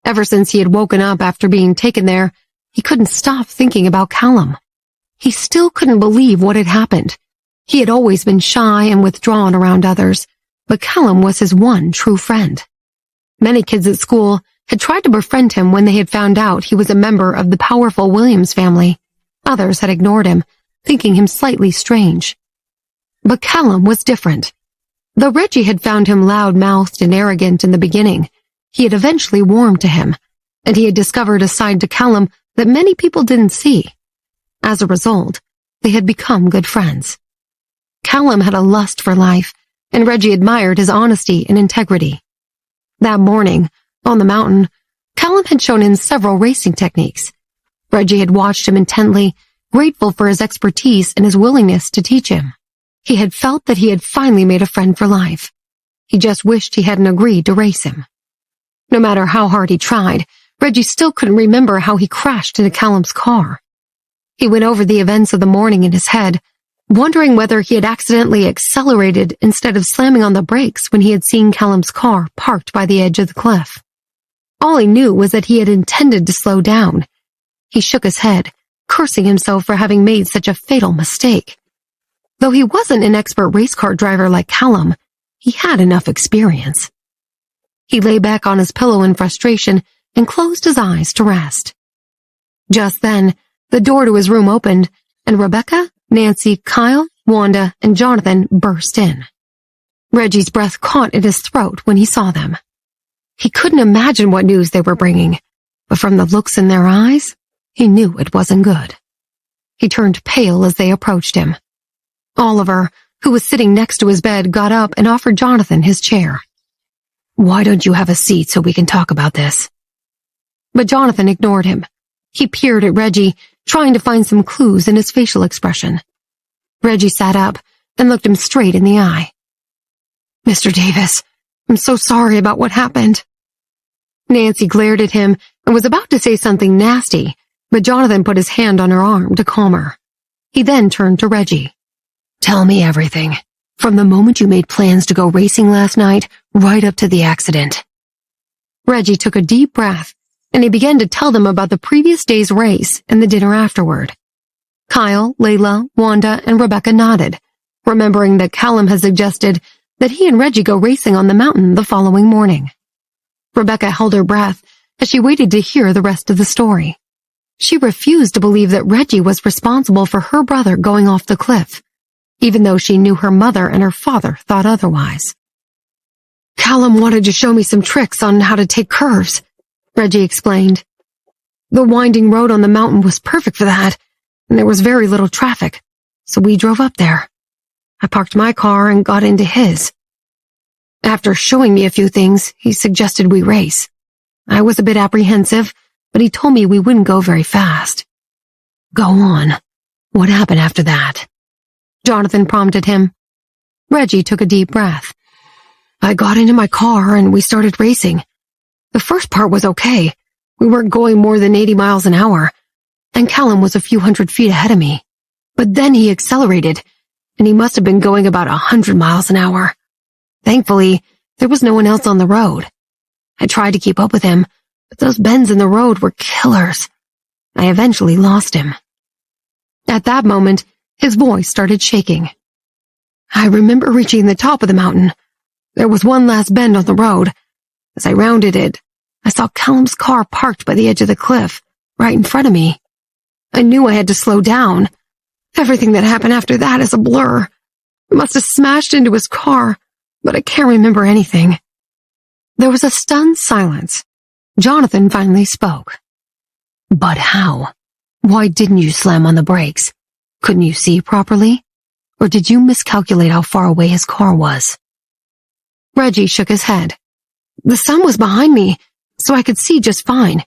Ever since he had woken up after being taken there, he couldn't stop thinking about Callum. He still couldn't believe what had happened. He had always been shy and withdrawn around others, but Callum was his one true friend. Many kids at school had tried to befriend him when they had found out he was a member of the powerful Williams family. Others had ignored him, thinking him slightly strange. But Callum was different. Though Reggie had found him loud-mouthed and arrogant in the beginning, he had eventually warmed to him, and he had discovered a side to Callum that many people didn't see. As a result, they had become good friends. Callum had a lust for life, and Reggie admired his honesty and integrity. That morning, on the mountain, Callum had shown him several racing techniques. Reggie had watched him intently, grateful for his expertise and his willingness to teach him. He had felt that he had finally made a friend for life. He just wished he hadn't agreed to race him. No matter how hard he tried, Reggie still couldn't remember how he crashed into Callum's car. He went over the events of the morning in his head, wondering whether he had accidentally accelerated instead of slamming on the brakes when he had seen Callum's car parked by the edge of the cliff. All he knew was that he had intended to slow down. He shook his head, cursing himself for having made such a fatal mistake. Though he wasn't an expert race car driver like Callum, he had enough experience. He lay back on his pillow in frustration and closed his eyes to rest. Just then, the door to his room opened, and Rebecca, Nancy, Kyle, Wanda, and Jonathan burst in. Reggie's breath caught in his throat when he saw them. He couldn't imagine what news they were bringing, but from the looks in their eyes, he knew it wasn't good. He turned pale as they approached him. Oliver, who was sitting next to his bed, got up and offered Jonathan his chair. "Why don't you have a seat so we can talk about this?" But Jonathan ignored him. He peered at Reggie, trying to find some clues in his facial expression. Reggie sat up and looked him straight in the eye. "Mr. Davis, I'm so sorry about what happened." Nancy glared at him and was about to say something nasty, but Jonathan put his hand on her arm to calm her. He then turned to Reggie. "Tell me everything, from the moment you made plans to go racing last night, right up to the accident." Reggie took a deep breath, and he began to tell them about the previous day's race and the dinner afterward. Kyle, Layla, Wanda, and Rebecca nodded, remembering that Callum had suggested that he and Reggie go racing on the mountain the following morning. Rebecca held her breath as she waited to hear the rest of the story. She refused to believe that Reggie was responsible for her brother going off the cliff, even though she knew her mother and her father thought otherwise. "Callum wanted to show me some tricks on how to take curves," Reggie explained. "The winding road on the mountain was perfect for that, and there was very little traffic, so we drove up there. I parked my car and got into his. After showing me a few things, he suggested we race. I was a bit apprehensive, but he told me we wouldn't go very fast." "Go on. What happened after that?" Jonathan prompted him. Reggie took a deep breath. "I got into my car and we started racing. The first part was okay. We weren't going more than 80 miles an hour, and Callum was a few hundred feet ahead of me. But then he accelerated, and he must have been going about 100 miles an hour. Thankfully, there was no one else on the road. I tried to keep up with him, but those bends in the road were killers. I eventually lost him. At that moment, his voice started shaking. I remember reaching the top of the mountain. There was one last bend on the road. As I rounded it, I saw Callum's car parked by the edge of the cliff, right in front of me. I knew I had to slow down. Everything that happened after that is a blur. I must have smashed into his car, but I can't remember anything. There was a stunned silence. Jonathan finally spoke. But how? Why didn't you slam on the brakes? Couldn't you see properly? Or did you miscalculate how far away his car was? Reggie shook his head. The sun was behind me, so I could see just fine.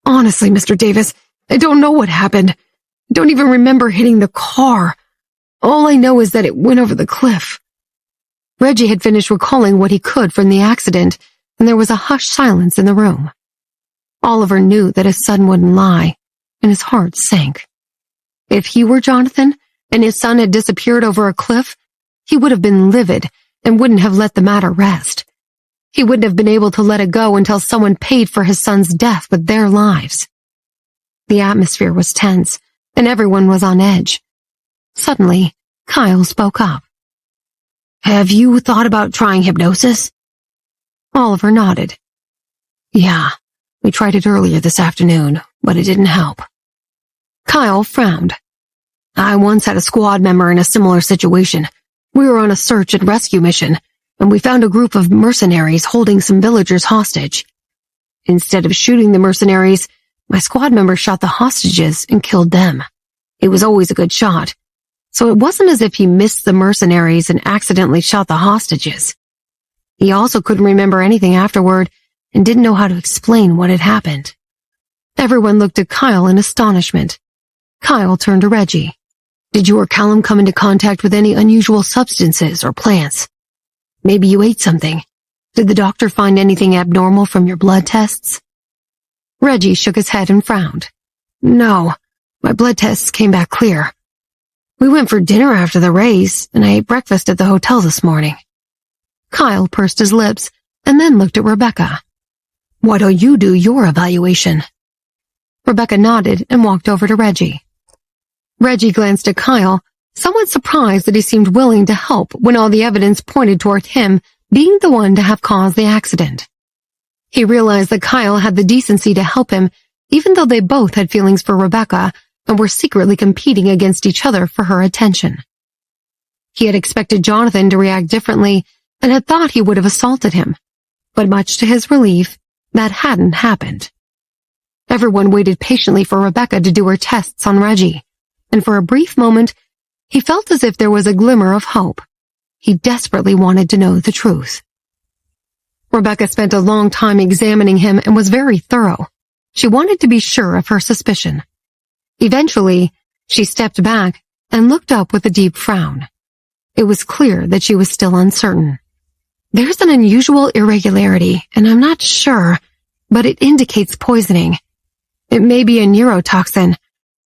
Honestly, Mr. Davis, I don't know what happened. I don't even remember hitting the car. All I know is that it went over the cliff. Reggie had finished recalling what he could from the accident, and there was a hushed silence in the room. Oliver knew that his son wouldn't lie, and his heart sank. If he were Jonathan, and his son had disappeared over a cliff, he would have been livid and wouldn't have let the matter rest. He wouldn't have been able to let it go until someone paid for his son's death with their lives. The atmosphere was tense, and everyone was on edge. Suddenly, Kyle spoke up. Have you thought about trying hypnosis? Oliver nodded. Yeah, we tried it earlier this afternoon, but it didn't help. Kyle frowned. I once had a squad member in a similar situation. We were on a search and rescue mission, and we found a group of mercenaries holding some villagers hostage. Instead of shooting the mercenaries, my squad member shot the hostages and killed them. It was always a good shot, so it wasn't as if he missed the mercenaries and accidentally shot the hostages. He also couldn't remember anything afterward and didn't know how to explain what had happened. Everyone looked at Kyle in astonishment. Kyle turned to Reggie. Did you or Callum come into contact with any unusual substances or plants? Maybe you ate something. Did the doctor find anything abnormal from your blood tests? Reggie shook his head and frowned. No, my blood tests came back clear. We went for dinner after the race, and I ate breakfast at the hotel this morning. Kyle pursed his lips and then looked at Rebecca. Why don't you do your evaluation? Rebecca nodded and walked over to Reggie. Reggie glanced at Kyle, somewhat surprised that he seemed willing to help when all the evidence pointed toward him being the one to have caused the accident. He realized that Kyle had the decency to help him, even though they both had feelings for Rebecca and were secretly competing against each other for her attention. He had expected Jonathan to react differently and had thought he would have assaulted him, but much to his relief, that hadn't happened. Everyone waited patiently for Rebecca to do her tests on Reggie, and for a brief moment, he felt as if there was a glimmer of hope. He desperately wanted to know the truth. Rebecca spent a long time examining him and was very thorough. She wanted to be sure of her suspicion. Eventually, she stepped back and looked up with a deep frown. It was clear that she was still uncertain. There's an unusual irregularity, and I'm not sure, but it indicates poisoning. It may be a neurotoxin,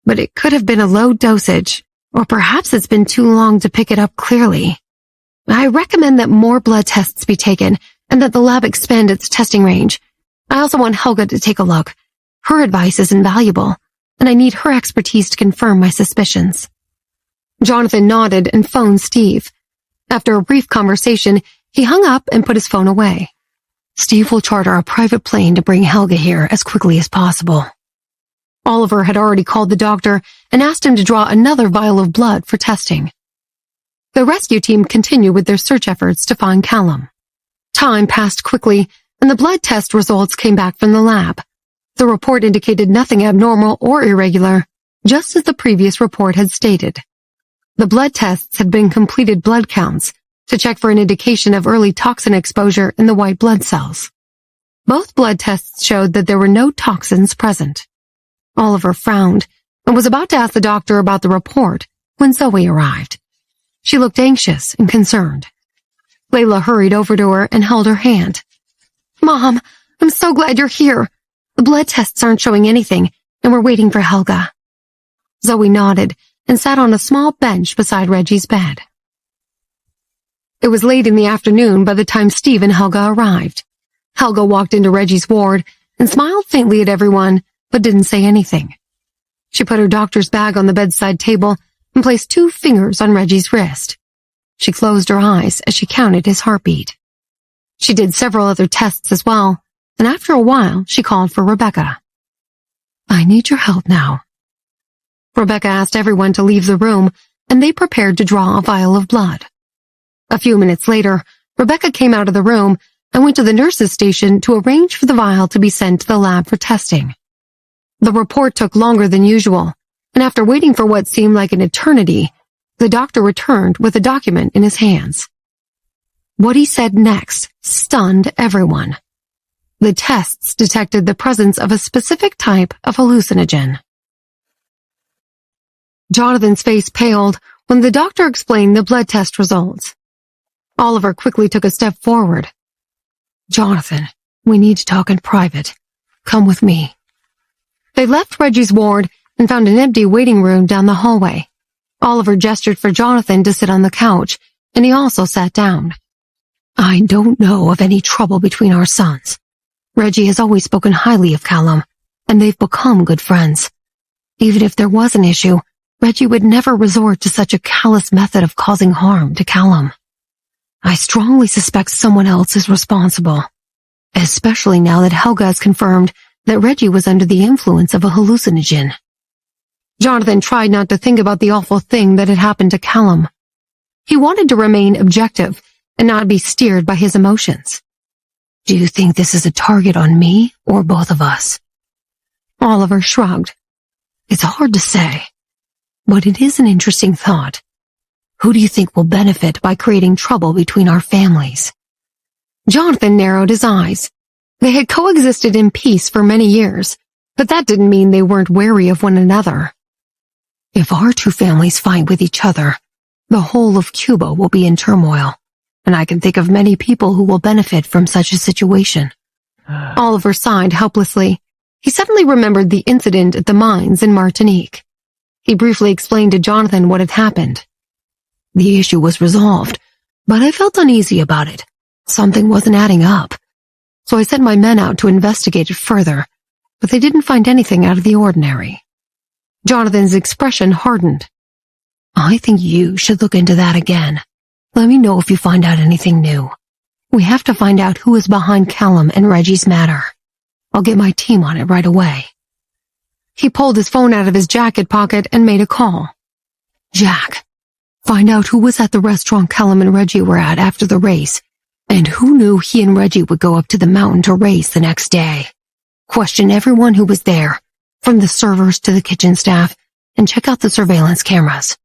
but it could have been a low dosage, or perhaps it's been too long to pick it up clearly. I recommend that more blood tests be taken and that the lab expand its testing range. I also want Helga to take a look. Her advice is invaluable, and I need her expertise to confirm my suspicions. Jonathan nodded and phoned Steve. After a brief conversation, he hung up and put his phone away. Steve will charter a private plane to bring Helga here as quickly as possible. Oliver had already called the doctor and asked him to draw another vial of blood for testing. The rescue team continued with their search efforts to find Callum. Time passed quickly, and the blood test results came back from the lab. The report indicated nothing abnormal or irregular, just as the previous report had stated. The blood tests had been completed blood counts to check for an indication of early toxin exposure in the white blood cells. Both blood tests showed that there were no toxins present. Oliver frowned and was about to ask the doctor about the report when Zoe arrived. She looked anxious and concerned. Layla hurried over to her and held her hand. Mom, I'm so glad you're here. The blood tests aren't showing anything, and we're waiting for Helga. Zoe nodded and sat on a small bench beside Reggie's bed. It was late in the afternoon by the time Steve and Helga arrived. Helga walked into Reggie's ward and smiled faintly at everyone, but didn't say anything. She put her doctor's bag on the bedside table and placed 2 fingers on Reggie's wrist. She closed her eyes as she counted his heartbeat. She did several other tests as well, and after a while, she called for Rebecca. "I need your help now." Rebecca asked everyone to leave the room, and they prepared to draw a vial of blood. A few minutes later, Rebecca came out of the room and went to the nurse's station to arrange for the vial to be sent to the lab for testing. The report took longer than usual, and after waiting for what seemed like an eternity, the doctor returned with a document in his hands. What he said next stunned everyone. The tests detected the presence of a specific type of hallucinogen. Jonathan's face paled when the doctor explained the blood test results. Oliver quickly took a step forward. "Jonathan, we need to talk in private. Come with me." They left Reggie's ward and found an empty waiting room down the hallway. Oliver gestured for Jonathan to sit on the couch, and he also sat down. "I don't know of any trouble between our sons. Reggie has always spoken highly of Callum, and they've become good friends. Even if there was an issue, Reggie would never resort to such a callous method of causing harm to Callum. I strongly suspect someone else is responsible, especially now that Helga has confirmed that Reggie was under the influence of a hallucinogen." Jonathan tried not to think about the awful thing that had happened to Callum. He wanted to remain objective and not be steered by his emotions. "Do you think this is a target on me or both of us?" Oliver shrugged. "It's hard to say, but it is an interesting thought. Who do you think will benefit by creating trouble between our families?" Jonathan narrowed his eyes. They had coexisted in peace for many years, but that didn't mean they weren't wary of one another. "If our 2 families fight with each other, the whole of Cuba will be in turmoil, and I can think of many people who will benefit from such a situation." Oliver sighed helplessly. He suddenly remembered the incident at the mines in Martinique. He briefly explained to Jonathan what had happened. "The issue was resolved, but I felt uneasy about it. Something wasn't adding up. So I sent my men out to investigate it further, but they didn't find anything out of the ordinary." Jonathan's expression hardened. "I think you should look into that again. Let me know if you find out anything new. We have to find out who is behind Callum and Reggie's matter. I'll get my team on it right away." He pulled his phone out of his jacket pocket and made a call. "Jack, find out who was at the restaurant Callum and Reggie were at after the race, and who knew he and Reggie would go up to the mountain to race the next day. Question everyone who was there, from the servers to the kitchen staff, and check out the surveillance cameras.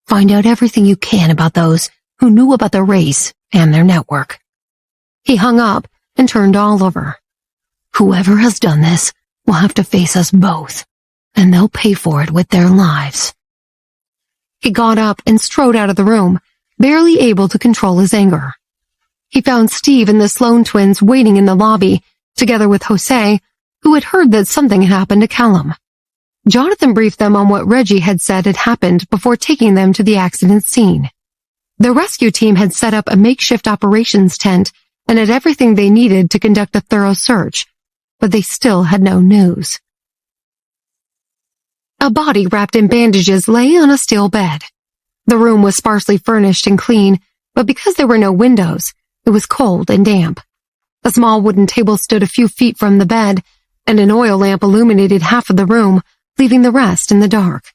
Find out everything you can about those who knew about the race and their network." He hung up and turned to Oliver. "Whoever has done this will have to face us both, and they'll pay for it with their lives." He got up and strode out of the room, barely able to control his anger. He found Steve and the Sloan twins waiting in the lobby, together with Jose, who had heard that something had happened to Callum. Jonathan briefed them on what Reggie had said had happened before taking them to the accident scene. The rescue team had set up a makeshift operations tent and had everything they needed to conduct a thorough search, but they still had no news. A body wrapped in bandages lay on a steel bed. The room was sparsely furnished and clean, but because there were no windows, it was cold and damp. A small wooden table stood a few feet from the bed, and an oil lamp illuminated half of the room, leaving the rest in the dark.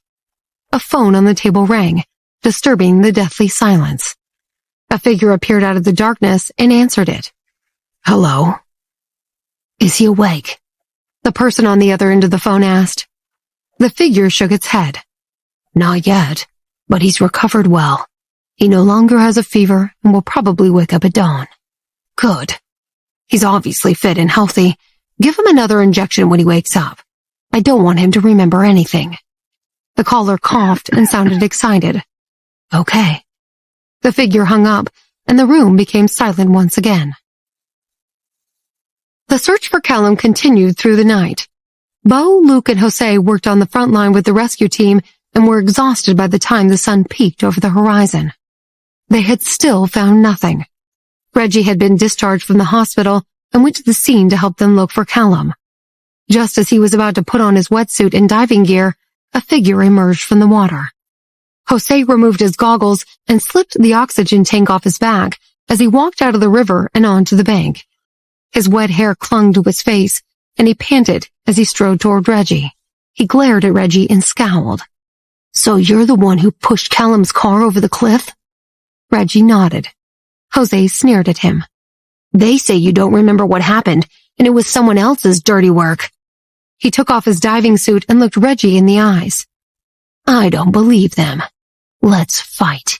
A phone on the table rang, disturbing the deathly silence. A figure appeared out of the darkness and answered it. "Hello?" "Is he awake?" the person on the other end of the phone asked. The figure shook its head. "Not yet, but he's recovered well. He no longer has a fever and will probably wake up at dawn." "Good. He's obviously fit and healthy. Give him another injection when he wakes up. I don't want him to remember anything." The caller coughed and sounded excited. "Okay." The figure hung up, and the room became silent once again. The search for Callum continued through the night. Bo, Luke, and Jose worked on the front line with the rescue team and were exhausted by the time the sun peaked over the horizon. They had still found nothing. Reggie had been discharged from the hospital and went to the scene to help them look for Callum. Just as he was about to put on his wetsuit and diving gear, a figure emerged from the water. Jose removed his goggles and slipped the oxygen tank off his back as he walked out of the river and onto the bank. His wet hair clung to his face, and he panted as he strode toward Reggie. He glared at Reggie and scowled. "So you're the one who pushed Callum's car over the cliff?" Reggie nodded. Jose sneered at him. "They say you don't remember what happened, and it was someone else's dirty work." He took off his diving suit and looked Reggie in the eyes. "I don't believe them. Let's fight."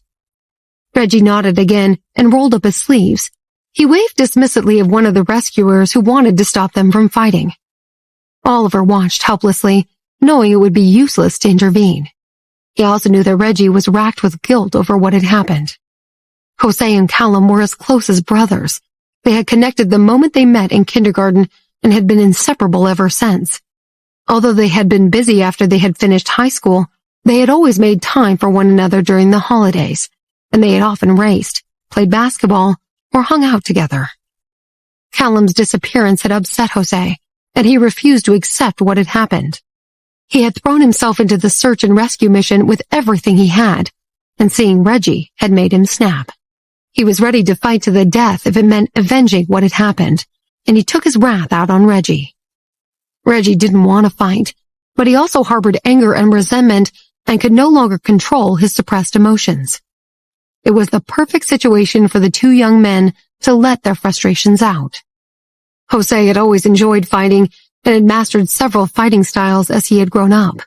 Reggie nodded again and rolled up his sleeves. He waved dismissively at one of the rescuers who wanted to stop them from fighting. Oliver watched helplessly, knowing it would be useless to intervene. He also knew that Reggie was racked with guilt over what had happened. Jose and Callum were as close as brothers. They had connected the moment they met in kindergarten and had been inseparable ever since. Although they had been busy after they had finished high school, they had always made time for one another during the holidays, and they had often raced, played basketball, or hung out together. Callum's disappearance had upset Jose, and he refused to accept what had happened. He had thrown himself into the search and rescue mission with everything he had, and seeing Reggie had made him snap. He was ready to fight to the death if it meant avenging what had happened, and he took his wrath out on Reggie. Reggie didn't want to fight, but he also harbored anger and resentment and could no longer control his suppressed emotions. It was the perfect situation for the two young men to let their frustrations out. Jose had always enjoyed fighting and had mastered several fighting styles as he had grown up,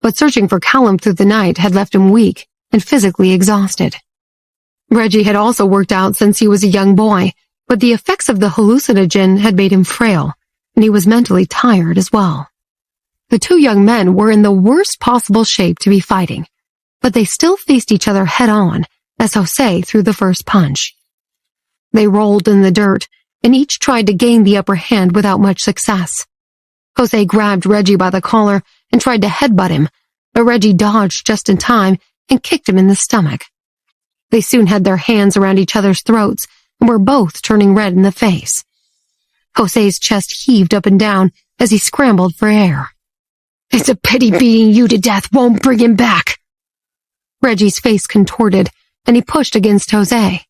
but searching for Callum through the night had left him weak and physically exhausted. Reggie had also worked out since he was a young boy, but the effects of the hallucinogen had made him frail, and he was mentally tired as well. The two young men were in the worst possible shape to be fighting, but they still faced each other head-on as Jose threw the first punch. They rolled in the dirt, and each tried to gain the upper hand without much success. Jose grabbed Reggie by the collar and tried to headbutt him, but Reggie dodged just in time and kicked him in the stomach. They soon had their hands around each other's throats and were both turning red in the face. Jose's chest heaved up and down as he scrambled for air. "It's a pity beating you to death won't bring him back." Reggie's face contorted, and he pushed against Jose.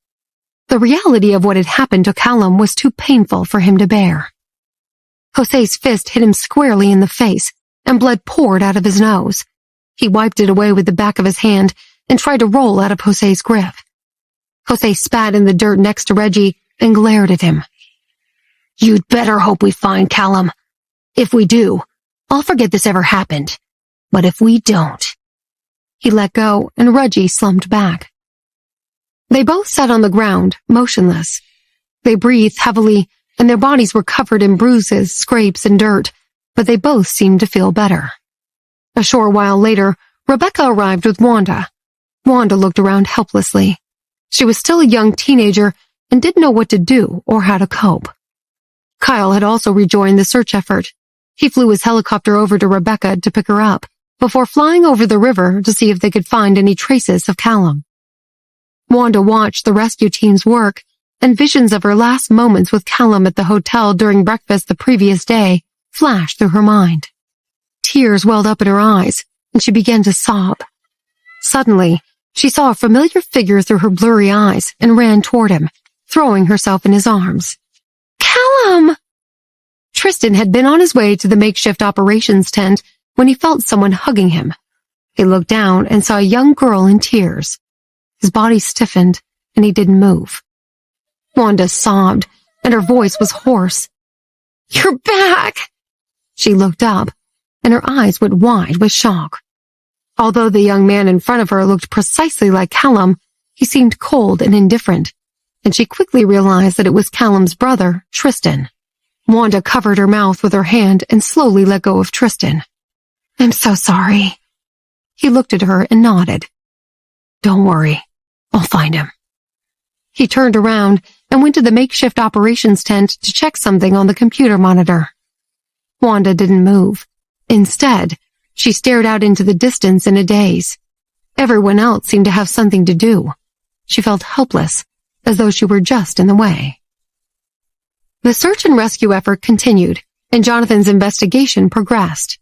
The reality of what had happened to Callum was too painful for him to bear. Jose's fist hit him squarely in the face, and blood poured out of his nose. He wiped it away with the back of his hand and tried to roll out of Jose's grip. Jose spat in the dirt next to Reggie and glared at him. "You'd better hope we find Callum. If we do, I'll forget this ever happened. But if we don't..." He let go, and Reggie slumped back. They both sat on the ground, motionless. They breathed heavily, and their bodies were covered in bruises, scrapes, and dirt, but they both seemed to feel better. A short while later, Rebecca arrived with Wanda. Wanda looked around helplessly. She was still a young teenager and didn't know what to do or how to cope. Kyle had also rejoined the search effort. He flew his helicopter over to Rebecca to pick her up, before flying over the river to see if they could find any traces of Callum. Wanda watched the rescue team's work, and visions of her last moments with Callum at the hotel during breakfast the previous day flashed through her mind. Tears welled up in her eyes, and she began to sob. Suddenly, she saw a familiar figure through her blurry eyes and ran toward him, throwing herself in his arms. "Callum!" Tristan had been on his way to the makeshift operations tent when he felt someone hugging him. He looked down and saw a young girl in tears. His body stiffened, and he didn't move. Wanda sobbed, and her voice was hoarse. "You're back!" She looked up, and her eyes went wide with shock. Although the young man in front of her looked precisely like Callum, he seemed cold and indifferent, and she quickly realized that it was Callum's brother, Tristan. Wanda covered her mouth with her hand and slowly let go of Tristan. "I'm so sorry." He looked at her and nodded. "Don't worry, I'll find him." He turned around and went to the makeshift operations tent to check something on the computer monitor. Wanda didn't move. Instead, she stared out into the distance in a daze. Everyone else seemed to have something to do. She felt helpless, as though she were just in the way. The search and rescue effort continued, and Jonathan's investigation progressed.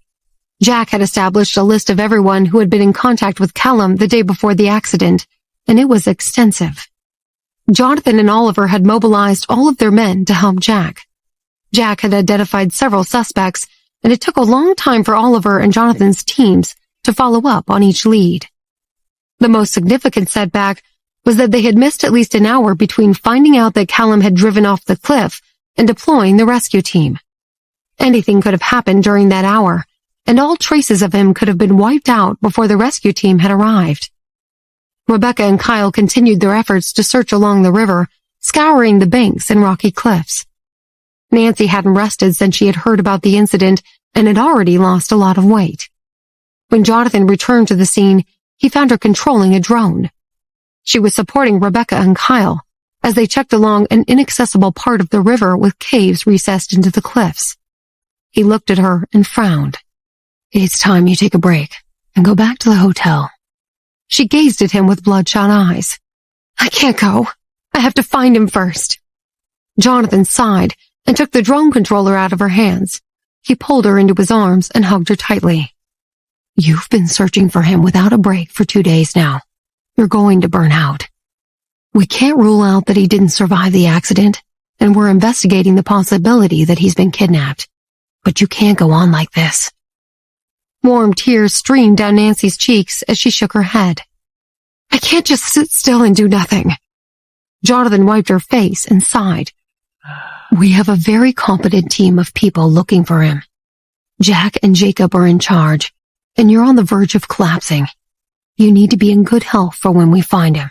Jack had established a list of everyone who had been in contact with Callum the day before the accident, and it was extensive. Jonathan and Oliver had mobilized all of their men to help Jack. Jack had identified several suspects, and it took a long time for Oliver and Jonathan's teams to follow up on each lead. The most significant setback was that they had missed at least an hour between finding out that Callum had driven off the cliff and deploying the rescue team. Anything could have happened during that hour, and all traces of him could have been wiped out before the rescue team had arrived. Rebecca and Kyle continued their efforts to search along the river, scouring the banks and rocky cliffs. Nancy hadn't rested since she had heard about the incident and had already lost a lot of weight. When Jonathan returned to the scene, he found her controlling a drone. She was supporting Rebecca and Kyle as they checked along an inaccessible part of the river with caves recessed into the cliffs. He looked at her and frowned. "It's time you take a break and go back to the hotel." She gazed at him with bloodshot eyes. "I can't go. I have to find him first." Jonathan sighed and took the drone controller out of her hands. He pulled her into his arms and hugged her tightly. "You've been searching for him without a break for 2 days now. You're going to burn out. We can't rule out that he didn't survive the accident, and we're investigating the possibility that he's been kidnapped. But you can't go on like this." Warm tears streamed down Nancy's cheeks as she shook her head. "I can't just sit still and do nothing." Jonathan wiped her face and sighed. "We have a very competent team of people looking for him. Jack and Jacob are in charge, and you're on the verge of collapsing. You need to be in good health for when we find him."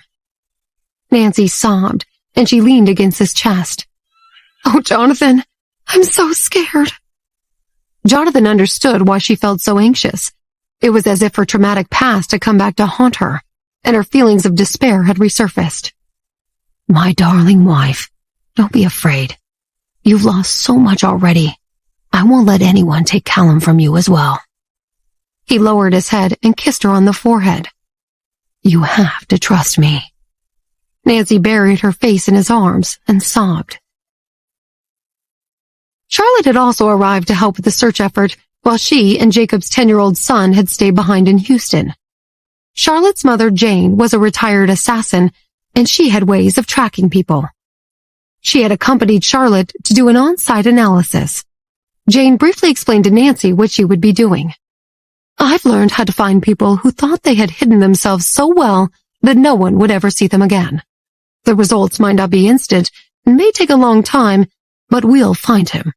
Nancy sobbed, and she leaned against his chest. "Oh, Jonathan, I'm so scared." Jonathan understood why she felt so anxious. It was as if her traumatic past had come back to haunt her, and her feelings of despair had resurfaced. "My darling wife, don't be afraid. You've lost so much already. I won't let anyone take Callum from you as well." He lowered his head and kissed her on the forehead. "You have to trust me." Nancy buried her face in his arms and sobbed. Charlotte had also arrived to help with the search effort, while she and Jacob's 10-year-old son had stayed behind in Houston. Charlotte's mother, Jane, was a retired assassin, and she had ways of tracking people. She had accompanied Charlotte to do an on-site analysis. Jane briefly explained to Nancy what she would be doing. "I've learned how to find people who thought they had hidden themselves so well that no one would ever see them again. The results might not be instant and may take a long time, but we'll find him."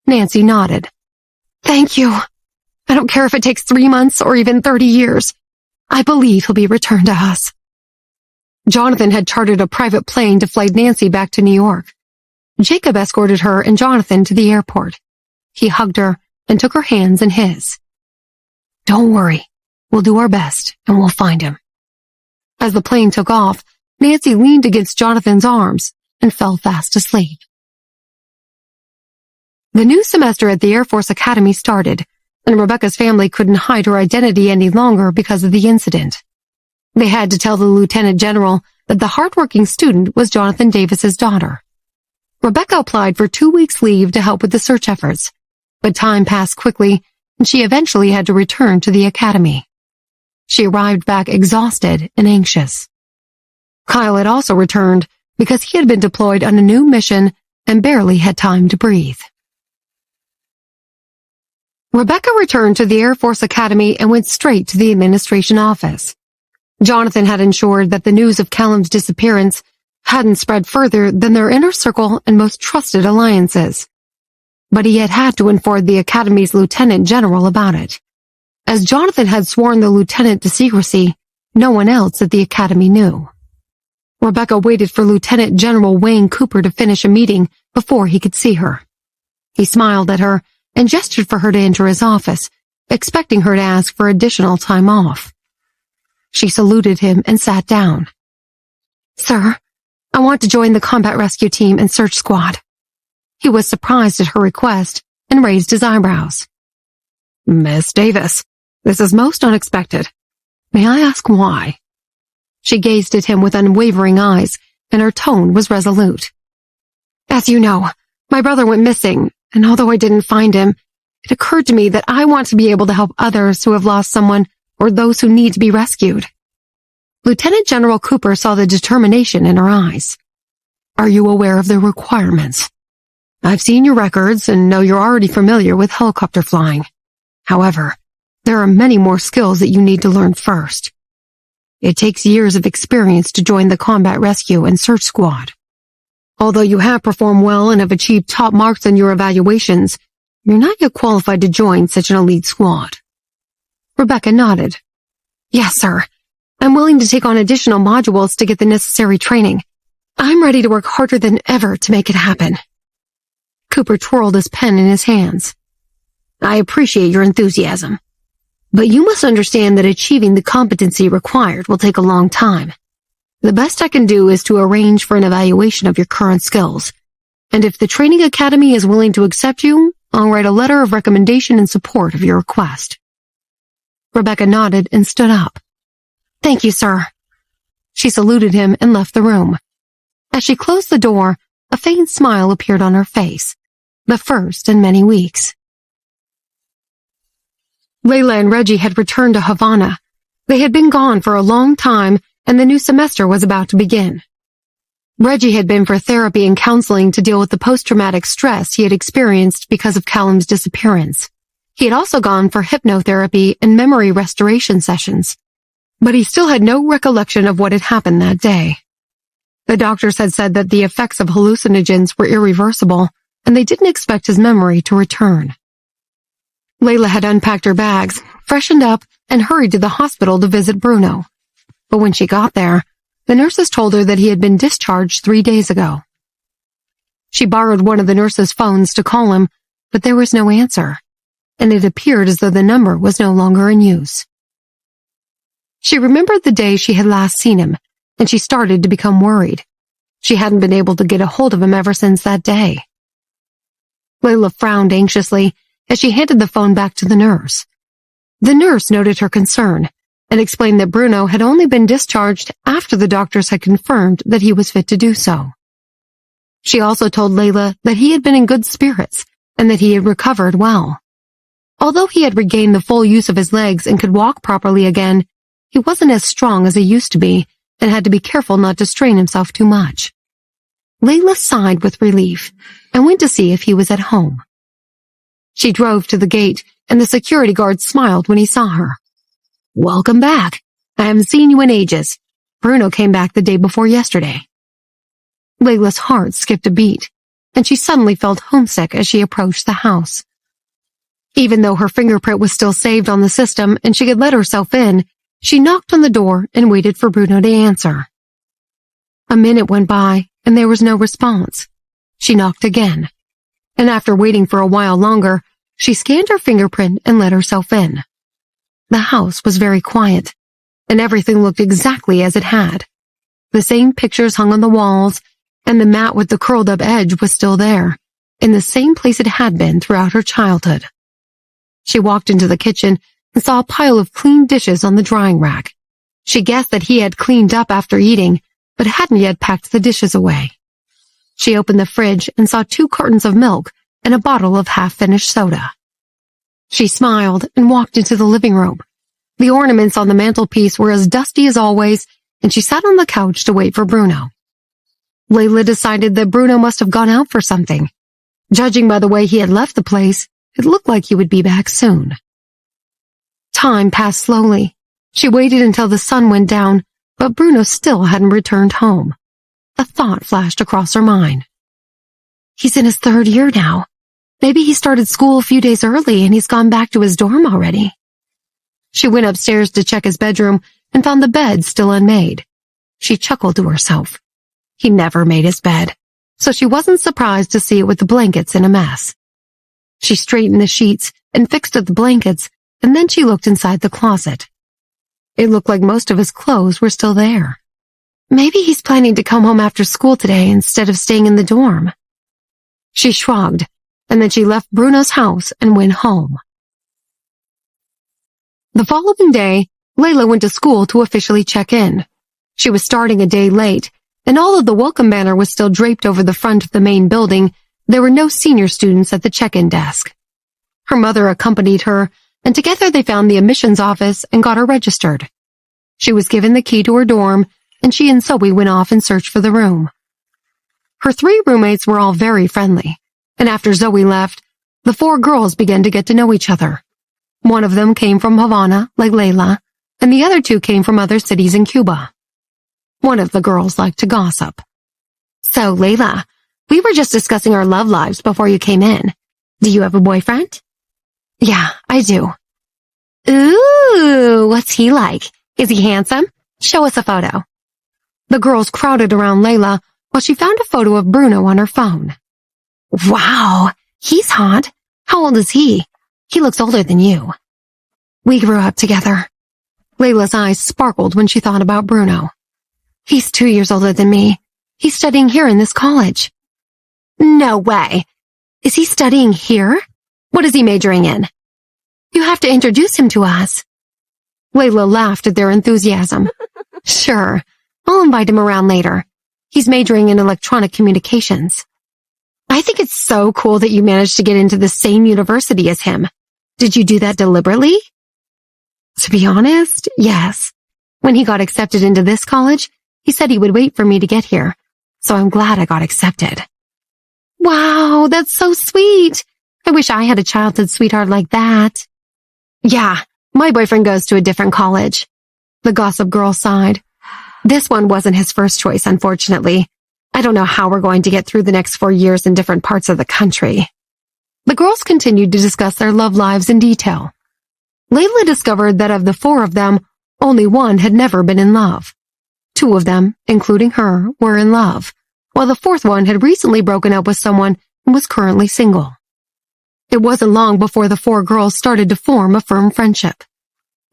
Nancy nodded. "Thank you. I don't care if it takes 3 months or even 30 years. I believe he'll be returned to us." Jonathan had chartered a private plane to fly Nancy back to New York. Jacob escorted her and Jonathan to the airport. He hugged her and took her hands in his. "Don't worry. We'll do our best and we'll find him." As the plane took off, Nancy leaned against Jonathan's arms and fell fast asleep. The new semester at the Air Force Academy started, and Rebecca's family couldn't hide her identity any longer because of the incident. They had to tell the Lieutenant General that the hardworking student was Jonathan Davis's daughter. Rebecca applied for 2 weeks' leave to help with the search efforts, but time passed quickly, and she eventually had to return to the academy. She arrived back exhausted and anxious. Kyle had also returned because he had been deployed on a new mission and barely had time to breathe. Rebecca returned to the Air Force Academy and went straight to the administration office. Jonathan had ensured that the news of Callum's disappearance hadn't spread further than their inner circle and most trusted alliances. But he had had to inform the Academy's Lieutenant General about it. As Jonathan had sworn the lieutenant to secrecy, no one else at the Academy knew. Rebecca waited for Lieutenant General Wayne Cooper to finish a meeting before he could see her. He smiled at her and gestured for her to enter his office, expecting her to ask for additional time off. She saluted him and sat down. "Sir, I want to join the combat rescue team and search squad." He was surprised at her request and raised his eyebrows. "Miss Davis, this is most unexpected. May I ask why?" She gazed at him with unwavering eyes, and her tone was resolute. "As you know, my brother went missing, and although I didn't find him, it occurred to me that I want to be able to help others who have lost someone or those who need to be rescued. Lieutenant General Cooper saw the determination in her eyes. Are you aware of the requirements? I've seen your records and know you're already familiar with helicopter flying. However, there are many more skills that you need to learn first. It takes years of experience to join the Combat Rescue and Search Squad. Although you have performed well and have achieved top marks on your evaluations, you're not yet qualified to join such an elite squad. Rebecca nodded. Yes, sir. I'm willing to take on additional modules to get the necessary training. I'm ready to work harder than ever to make it happen. Cooper twirled his pen in his hands. I appreciate your enthusiasm, but you must understand that achieving the competency required will take a long time. The best I can do is to arrange for an evaluation of your current skills, and if the training academy is willing to accept you, I'll write a letter of recommendation in support of your request. Rebecca nodded and stood up. Thank you, sir. She saluted him and left the room. As she closed the door, a faint smile appeared on her face, the first in many weeks. Layla and Reggie had returned to Havana. They had been gone for a long time, and the new semester was about to begin. Reggie had been for therapy and counseling to deal with the post-traumatic stress he had experienced because of Callum's disappearance. He had also gone for hypnotherapy and memory restoration sessions. But he still had no recollection of what had happened that day. The doctors had said that the effects of hallucinogens were irreversible, and they didn't expect his memory to return. Layla had unpacked her bags, freshened up, and hurried to the hospital to visit Bruno. But when she got there, the nurses told her that he had been discharged 3 days ago. She borrowed one of the nurses' phones to call him, but there was no answer, and it appeared as though the number was no longer in use. She remembered the day she had last seen him, and she started to become worried. She hadn't been able to get a hold of him ever since that day. Layla frowned anxiously as she handed the phone back to the nurse. The nurse noted her concern and explained that Bruno had only been discharged after the doctors had confirmed that he was fit to do so. She also told Layla that he had been in good spirits and that he had recovered well. Although he had regained the full use of his legs and could walk properly again, he wasn't as strong as he used to be and had to be careful not to strain himself too much. Layla sighed with relief and went to see if he was at home. She drove to the gate, and the security guard smiled when he saw her. Welcome back. I haven't seen you in ages. Bruno came back the day before yesterday. Layla's heart skipped a beat, and she suddenly felt homesick as she approached the house. Even though her fingerprint was still saved on the system and she could let herself in, she knocked on the door and waited for Bruno to answer. A minute went by, and there was no response. She knocked again, and after waiting for a while longer, she scanned her fingerprint and let herself in. The house was very quiet, and everything looked exactly as it had. The same pictures hung on the walls, and the mat with the curled-up edge was still there, in the same place it had been throughout her childhood. She walked into the kitchen and saw a pile of clean dishes on the drying rack. She guessed that he had cleaned up after eating, but hadn't yet packed the dishes away. She opened the fridge and saw 2 cartons of milk and a bottle of half-finished soda. She smiled and walked into the living room. The ornaments on the mantelpiece were as dusty as always, and she sat on the couch to wait for Bruno. Layla decided that Bruno must have gone out for something. Judging by the way he had left the place, it looked like he would be back soon. Time passed slowly. She waited until the sun went down, but Bruno still hadn't returned home. A thought flashed across her mind. He's in his 3rd year now. Maybe he started school a few days early and he's gone back to his dorm already. She went upstairs to check his bedroom and found the bed still unmade. She chuckled to herself. He never made his bed, so she wasn't surprised to see it with the blankets in a mess. She straightened the sheets and fixed up the blankets, and then she looked inside the closet. It looked like most of his clothes were still there. Maybe he's planning to come home after school today instead of staying in the dorm. She shrugged, and then she left Bruno's house and went home. The following day, Layla went to school to officially check in. She was starting a day late, and although the welcome banner was still draped over the front of the main building, there were no senior students at the check-in desk. Her mother accompanied her, and together they found the admissions office and got her registered. She was given the key to her dorm, and she and Zoe went off and searched for the room. Her 3 roommates were all very friendly, and after Zoe left, the 4 girls began to get to know each other. One of them came from Havana, like Layla, and the other 2 came from other cities in Cuba. One of the girls liked to gossip. So, Layla, we were just discussing our love lives before you came in. Do you have a boyfriend? Yeah, I do. Ooh, what's he like? Is he handsome? Show us a photo. The girls crowded around Layla while she found a photo of Bruno on her phone. Wow, he's hot. How old is he? He looks older than you. We grew up together. Layla's eyes sparkled when she thought about Bruno. He's 2 years older than me. He's studying here in this college. No way. Is he studying here? What is he majoring in? You have to introduce him to us. Layla laughed at their enthusiasm. Sure, I'll invite him around later. He's majoring in electronic communications. I think it's so cool that you managed to get into the same university as him. Did you do that deliberately? To be honest, yes. When he got accepted into this college, he said he would wait for me to get here, so I'm glad I got accepted. Wow, that's so sweet. I wish I had a childhood sweetheart like that. Yeah, my boyfriend goes to a different college. The gossip girl sighed. This one wasn't his first choice, unfortunately. I don't know how we're going to get through the next 4 years in different parts of the country. The girls continued to discuss their love lives in detail. Layla discovered that of the 4 of them, only one had never been in love. 2 of them, including her, were in love, while the 4th one had recently broken up with someone and was currently single. It wasn't long before the 4 girls started to form a firm friendship.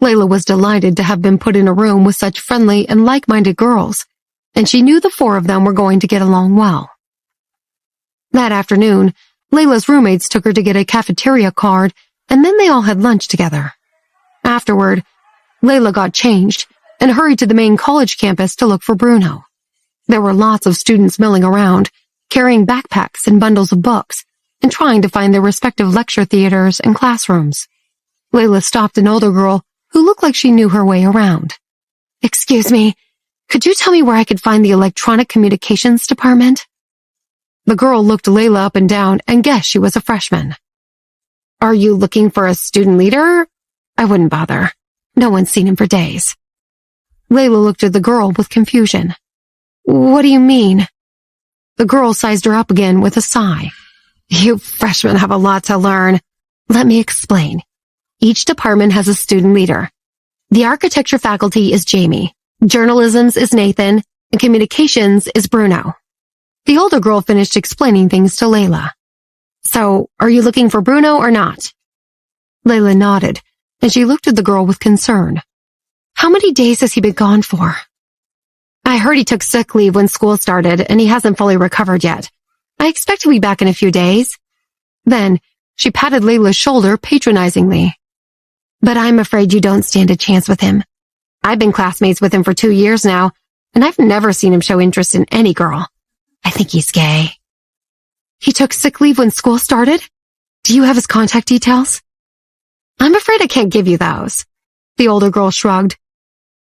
Layla was delighted to have been put in a room with such friendly and like-minded girls, and she knew the 4 of them were going to get along well. That afternoon, Layla's roommates took her to get a cafeteria card, and then they all had lunch together. Afterward, Layla got changed and hurried to the main college campus to look for Bruno. There were lots of students milling around, carrying backpacks and bundles of books, and trying to find their respective lecture theaters and classrooms. Layla stopped an older girl who looked like she knew her way around. Excuse me, could you tell me where I could find the electronic communications department? The girl looked Layla up and down and guessed she was a freshman. Are you looking for a student leader? I wouldn't bother. No one's seen him for days. Layla looked at the girl with confusion. What do you mean? The girl sized her up again with a sigh. You freshmen have a lot to learn. Let me explain. Each department has a student leader. The architecture faculty is Jamie, journalism's is Nathan, and communications is Bruno. The older girl finished explaining things to Layla. So, are you looking for Bruno or not? Layla nodded, and she looked at the girl with concern. How many days has he been gone for? I heard he took sick leave when school started, and he hasn't fully recovered yet. I expect he'll be back in a few days. Then, she patted Layla's shoulder patronizingly. But I'm afraid you don't stand a chance with him. I've been classmates with him for 2 years now, and I've never seen him show interest in any girl. I think he's gay. He took sick leave when school started? Do you have his contact details? I'm afraid I can't give you those. The older girl shrugged.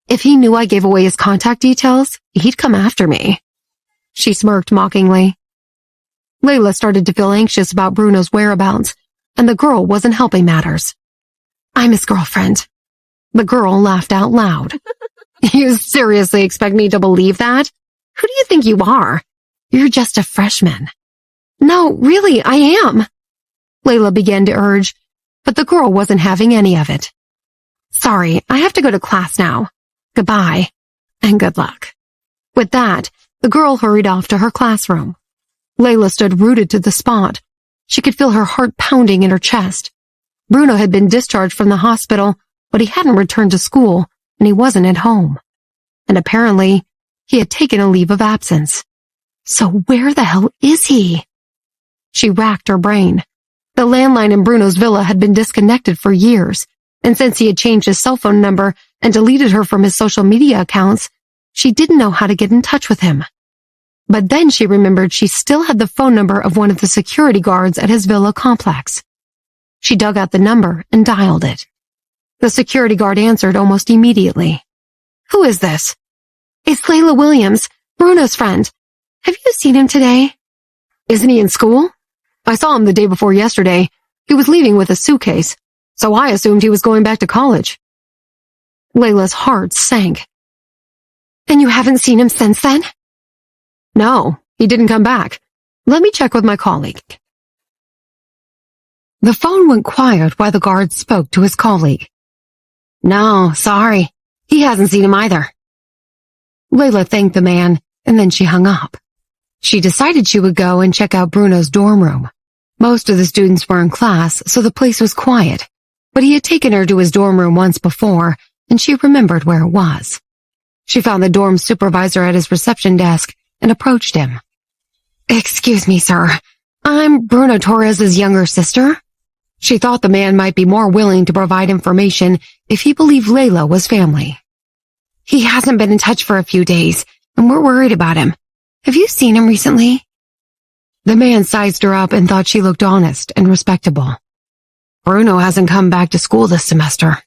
If he knew I gave away his contact details, he'd come after me. She smirked mockingly. Layla started to feel anxious about Bruno's whereabouts, and the girl wasn't helping matters. I'm his girlfriend. The girl laughed out loud. You seriously expect me to believe that? Who do you think you are? You're just a freshman. No, really, I am. Layla began to urge, but the girl wasn't having any of it. Sorry, I have to go to class now. Goodbye, and good luck. With that, the girl hurried off to her classroom. Layla stood rooted to the spot. She could feel her heart pounding in her chest. Bruno had been discharged from the hospital, but he hadn't returned to school, and he wasn't at home. And apparently, he had taken a leave of absence. So where the hell is he? She racked her brain. The landline in Bruno's villa had been disconnected for years, and since he had changed his cell phone number and deleted her from his social media accounts, she didn't know how to get in touch with him. But then she remembered she still had the phone number of one of the security guards at his villa complex. She dug out the number and dialed it. The security guard answered almost immediately. "Who is this?" "It's Layla Williams, Bruno's friend. Have you seen him today?" "Isn't he in school? I saw him the day before yesterday. He was leaving with a suitcase, so I assumed he was going back to college." Layla's heart sank. "And you haven't seen him since then?" "No, he didn't come back. Let me check with my colleague." The phone went quiet while the guard spoke to his colleague. "No, sorry. He hasn't seen him either." Layla thanked the man, and then she hung up. She decided she would go and check out Bruno's dorm room. Most of the students were in class, so the place was quiet, but he had taken her to his dorm room once before, and she remembered where it was. She found the dorm supervisor at his reception desk and approached him. "Excuse me, sir. I'm Bruno Torres's younger sister." She thought the man might be more willing to provide information if he believed Layla was family. "He hasn't been in touch for a few days, and we're worried about him. Have you seen him recently?" The man sized her up and thought she looked honest and respectable. "Bruno hasn't come back to school this semester."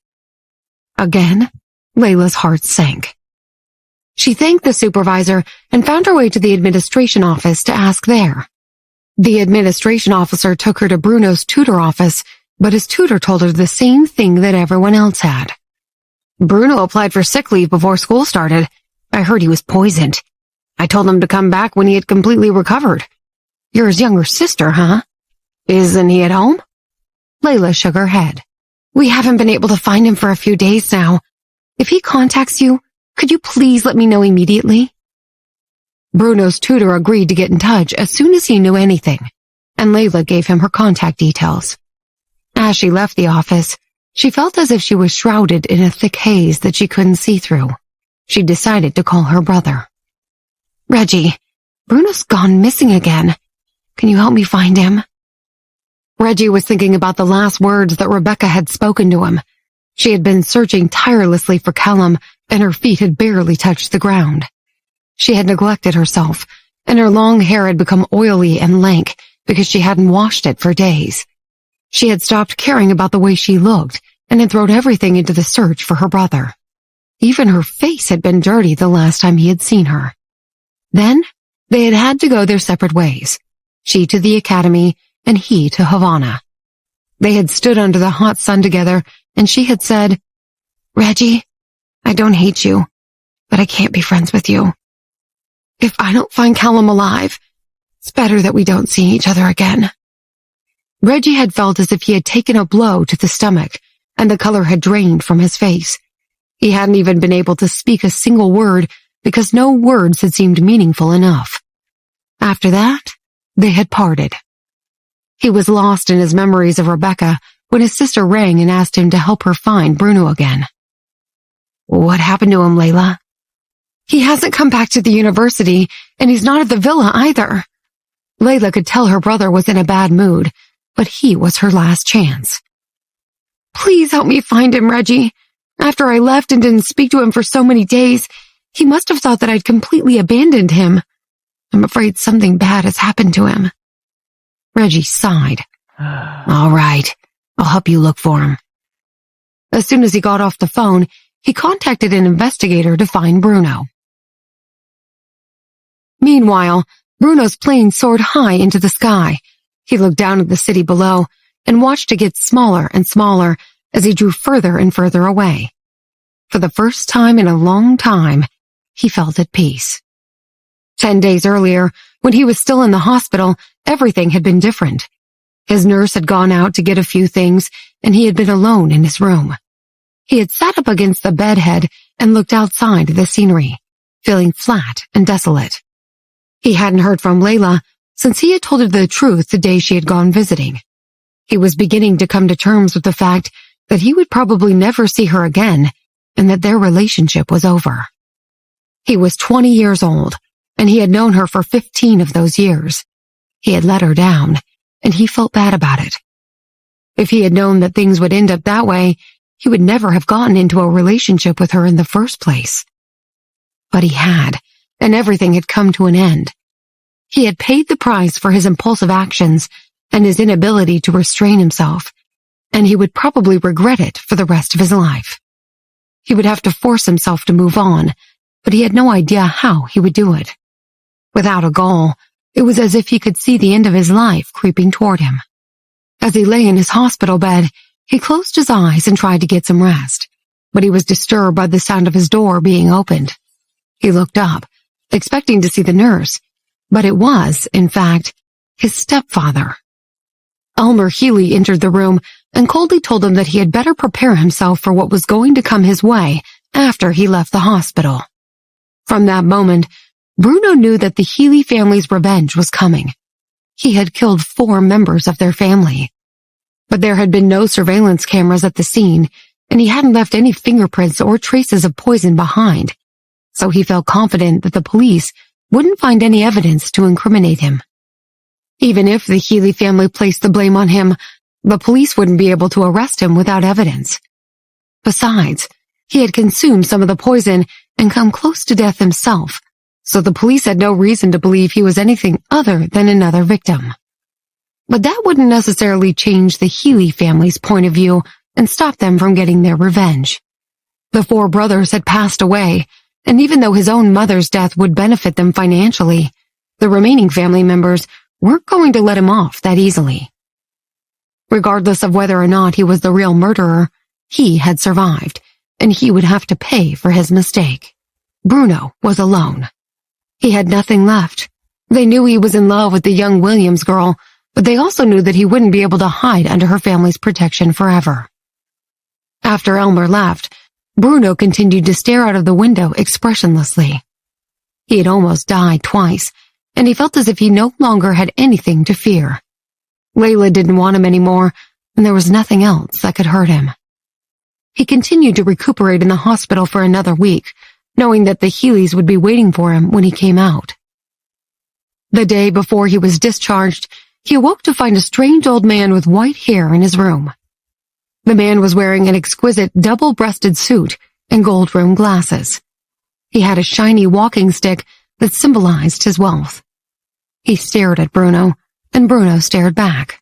Again, Layla's heart sank. She thanked the supervisor and found her way to the administration office to ask there. The administration officer took her to Bruno's tutor office, but his tutor told her the same thing that everyone else had. "Bruno applied for sick leave before school started. I heard he was poisoned. I told him to come back when he had completely recovered. You're his younger sister, huh? Isn't he at home?" Layla shook her head. "We haven't been able to find him for a few days now. If he contacts you, could you please let me know immediately?" Bruno's tutor agreed to get in touch as soon as he knew anything, and Layla gave him her contact details. As she left the office, she felt as if she was shrouded in a thick haze that she couldn't see through. She decided to call her brother. "Reggie, Bruno's gone missing again. Can you help me find him?" Reggie was thinking about the last words that Rebecca had spoken to him. She had been searching tirelessly for Callum, and her feet had barely touched the ground. She had neglected herself, and her long hair had become oily and lank because she hadn't washed it for days. She had stopped caring about the way she looked and had thrown everything into the search for her brother. Even her face had been dirty the last time he had seen her. Then, they had had to go their separate ways, she to the academy and he to Havana. They had stood under the hot sun together, and she had said, "Reggie, I don't hate you, but I can't be friends with you. If I don't find Callum alive, it's better that we don't see each other again." Reggie had felt as if he had taken a blow to the stomach, and the color had drained from his face. He hadn't even been able to speak a single word because no words had seemed meaningful enough. After that, they had parted. He was lost in his memories of Rebecca when his sister rang and asked him to help her find Bruno again. "What happened to him, Layla?" "He hasn't come back to the university, and he's not at the villa either." Layla could tell her brother was in a bad mood, but he was her last chance. "Please help me find him, Reggie. After I left and didn't speak to him for so many days, he must have thought that I'd completely abandoned him. I'm afraid something bad has happened to him." Reggie sighed. "All right, I'll help you look for him." As soon as he got off the phone, he contacted an investigator to find Bruno. Meanwhile, Bruno's plane soared high into the sky. He looked down at the city below and watched it get smaller and smaller as he drew further and further away. For the first time in a long time, he felt at peace. 10 days earlier, when he was still in the hospital, everything had been different. His nurse had gone out to get a few things, and he had been alone in his room. He had sat up against the bedhead and looked outside at the scenery, feeling flat and desolate. He hadn't heard from Layla since he had told her the truth the day she had gone visiting. He was beginning to come to terms with the fact that he would probably never see her again and that their relationship was over. He was 20 years old, and he had known her for 15 of those years. He had let her down, and he felt bad about it. If he had known that things would end up that way, he would never have gotten into a relationship with her in the first place. But he had, and everything had come to an end. He had paid the price for his impulsive actions and his inability to restrain himself, and he would probably regret it for the rest of his life. He would have to force himself to move on, but he had no idea how he would do it. Without a goal, it was as if he could see the end of his life creeping toward him. As he lay in his hospital bed, he closed his eyes and tried to get some rest, but he was disturbed by the sound of his door being opened. He looked up, expecting to see the nurse, but it was, in fact, his stepfather. Elmer Healy entered the room and coldly told him that he had better prepare himself for what was going to come his way after he left the hospital. From that moment, Bruno knew that the Healy family's revenge was coming. He had killed 4 members of their family. But there had been no surveillance cameras at the scene, and he hadn't left any fingerprints or traces of poison behind, so he felt confident that the police wouldn't find any evidence to incriminate him. Even if the Healy family placed the blame on him, the police wouldn't be able to arrest him without evidence. Besides, he had consumed some of the poison and come close to death himself, so the police had no reason to believe he was anything other than another victim. But that wouldn't necessarily change the Healy family's point of view and stop them from getting their revenge. The 4 brothers had passed away, and even though his own mother's death would benefit them financially, the remaining family members weren't going to let him off that easily. Regardless of whether or not he was the real murderer, he had survived, and he would have to pay for his mistake. Bruno was alone. He had nothing left. They knew he was in love with the young Williams girl, but they also knew that he wouldn't be able to hide under her family's protection forever. After Elmer left, Bruno continued to stare out of the window expressionlessly. He had almost died twice, and he felt as if he no longer had anything to fear. Layla didn't want him anymore, and there was nothing else that could hurt him. He continued to recuperate in the hospital for another week, knowing that the Healys would be waiting for him when he came out. The day before he was discharged, he awoke to find a strange old man with white hair in his room. The man was wearing an exquisite double-breasted suit and gold-rimmed glasses. He had a shiny walking stick that symbolized his wealth. He stared at Bruno, and Bruno stared back.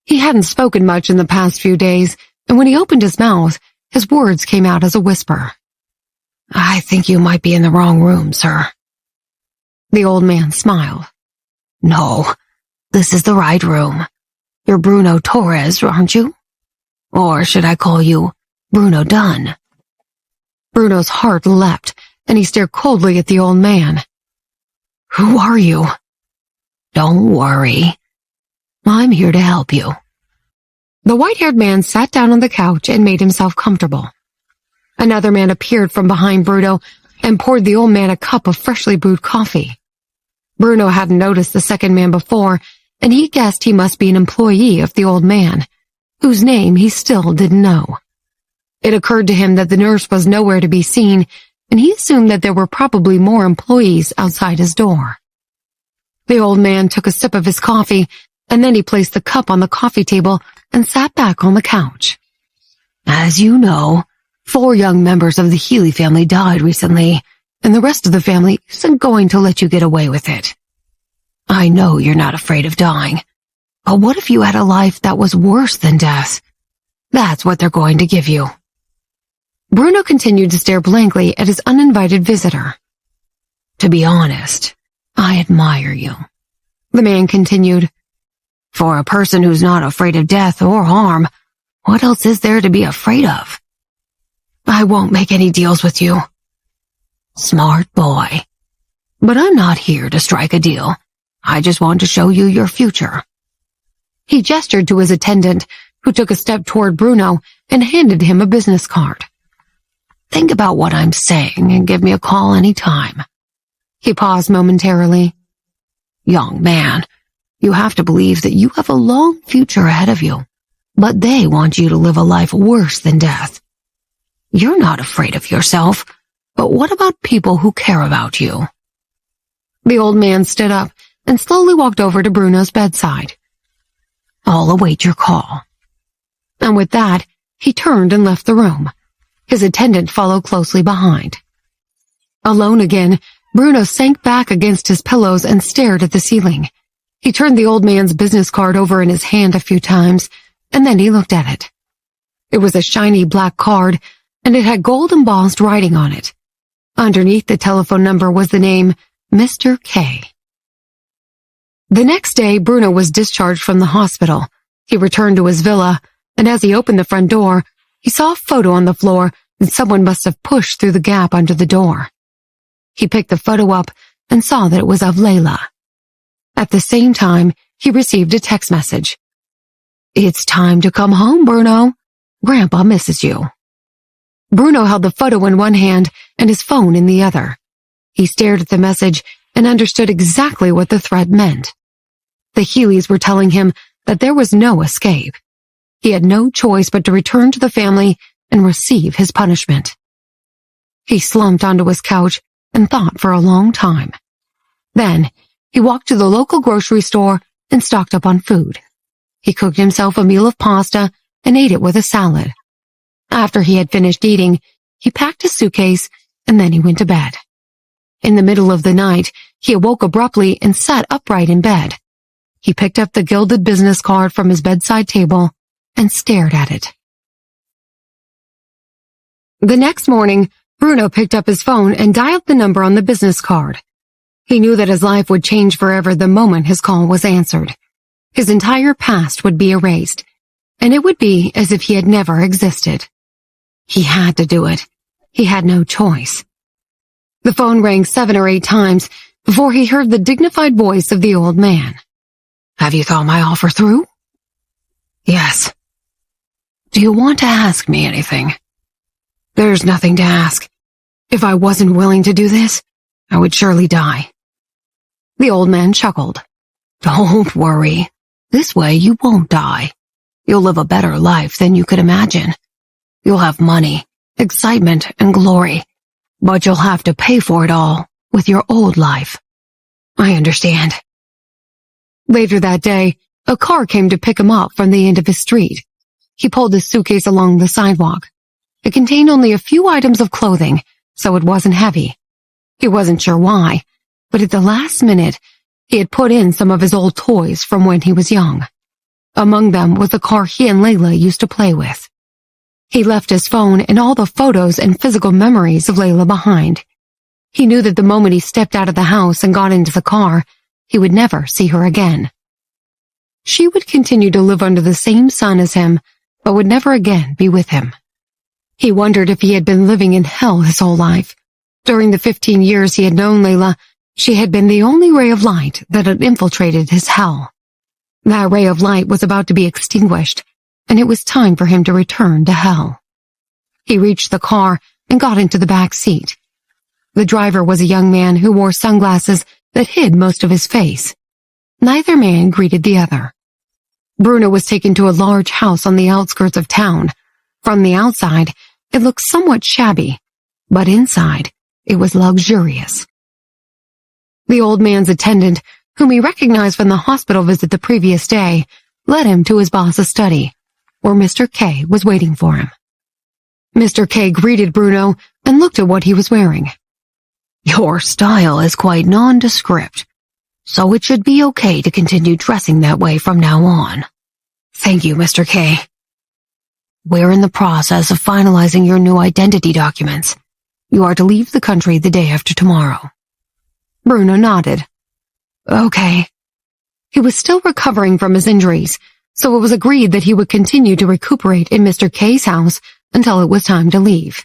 He hadn't spoken much in the past few days, and when he opened his mouth, his words came out as a whisper. "I think you might be in the wrong room, sir." The old man smiled. "No, this is the right room. You're Bruno Torres, aren't you? Or should I call you Bruno Dunn?" Bruno's heart leapt, and he stared coldly at the old man. "Who are you?" "Don't worry. I'm here to help you." The white-haired man sat down on the couch and made himself comfortable. Another man appeared from behind Bruno and poured the old man a cup of freshly brewed coffee. Bruno hadn't noticed the second man before, and he guessed he must be an employee of the old man, whose name he still didn't know. It occurred to him that the nurse was nowhere to be seen, and he assumed that there were probably more employees outside his door. The old man took a sip of his coffee, and then he placed the cup on the coffee table and sat back on the couch. "As you know, 4 young members of the Healy family died recently, and the rest of the family isn't going to let you get away with it. I know you're not afraid of dying, but what if you had a life that was worse than death? That's what they're going to give you." Bruno continued to stare blankly at his uninvited visitor. "To be honest, I admire you," the man continued. "For a person who's not afraid of death or harm, what else is there to be afraid of?" "I won't make any deals with you." "Smart boy. But I'm not here to strike a deal. I just want to show you your future." He gestured to his attendant, who took a step toward Bruno and handed him a business card. "Think about what I'm saying and give me a call any time." He paused momentarily. "Young man, you have to believe that you have a long future ahead of you, but they want you to live a life worse than death. You're not afraid of yourself, but what about people who care about you?" The old man stood up and slowly walked over to Bruno's bedside. "I'll await your call." And with that, he turned and left the room. His attendant followed closely behind. Alone again, Bruno sank back against his pillows and stared at the ceiling. He turned the old man's business card over in his hand a few times, and then he looked at it. It was a shiny black card, and it had gold embossed writing on it. Underneath the telephone number was the name Mr. K. The next day, Bruno was discharged from the hospital. He returned to his villa, and as he opened the front door, he saw a photo on the floor that someone must have pushed through the gap under the door. He picked the photo up and saw that it was of Layla. At the same time, he received a text message. "It's time to come home, Bruno. Grandpa misses you." Bruno held the photo in one hand and his phone in the other. He stared at the message and understood exactly what the threat meant. The Healy's were telling him that there was no escape. He had no choice but to return to the family and receive his punishment. He slumped onto his couch and thought for a long time. Then, he walked to the local grocery store and stocked up on food. He cooked himself a meal of pasta and ate it with a salad. After he had finished eating, he packed his suitcase and then he went to bed. In the middle of the night, he awoke abruptly and sat upright in bed. He picked up the gilded business card from his bedside table and stared at it. The next morning, Bruno picked up his phone and dialed the number on the business card. He knew that his life would change forever the moment his call was answered. His entire past would be erased, and it would be as if he had never existed. He had to do it. He had no choice. The phone rang 7 or 8 times before he heard the dignified voice of the old man. "Have you thought my offer through?" "Yes." "Do you want to ask me anything?" "There's nothing to ask. If I wasn't willing to do this, I would surely die." The old man chuckled. "Don't worry. This way you won't die. You'll live a better life than you could imagine. You'll have money, excitement, and glory, but you'll have to pay for it all with your old life." "I understand." Later that day, a car came to pick him up from the end of his street. He pulled his suitcase along the sidewalk. It contained only a few items of clothing, so it wasn't heavy. He wasn't sure why, but at the last minute, he had put in some of his old toys from when he was young. Among them was the car he and Layla used to play with. He left his phone and all the photos and physical memories of Layla behind. He knew that the moment he stepped out of the house and got into the car, he would never see her again. She would continue to live under the same sun as him, but would never again be with him. He wondered if he had been living in hell his whole life. During the 15 years he had known Layla, she had been the only ray of light that had infiltrated his hell. That ray of light was about to be extinguished, and it was time for him to return to hell. He reached the car and got into the back seat. The driver was a young man who wore sunglasses that hid most of his face. Neither man greeted the other. Bruno was taken to a large house on the outskirts of town. From the outside, it looked somewhat shabby, but inside, it was luxurious. The old man's attendant, whom he recognized from the hospital visit the previous day, led him to his boss's study, where Mr. K was waiting for him. Mr. K greeted Bruno and looked at what he was wearing. "Your style is quite nondescript, so it should be okay to continue dressing that way from now on." "Thank you, Mr. K." "We're in the process of finalizing your new identity documents. You are to leave the country the day after tomorrow." Bruno nodded. "Okay." He was still recovering from his injuries, so it was agreed that he would continue to recuperate in Mr. K's house until it was time to leave.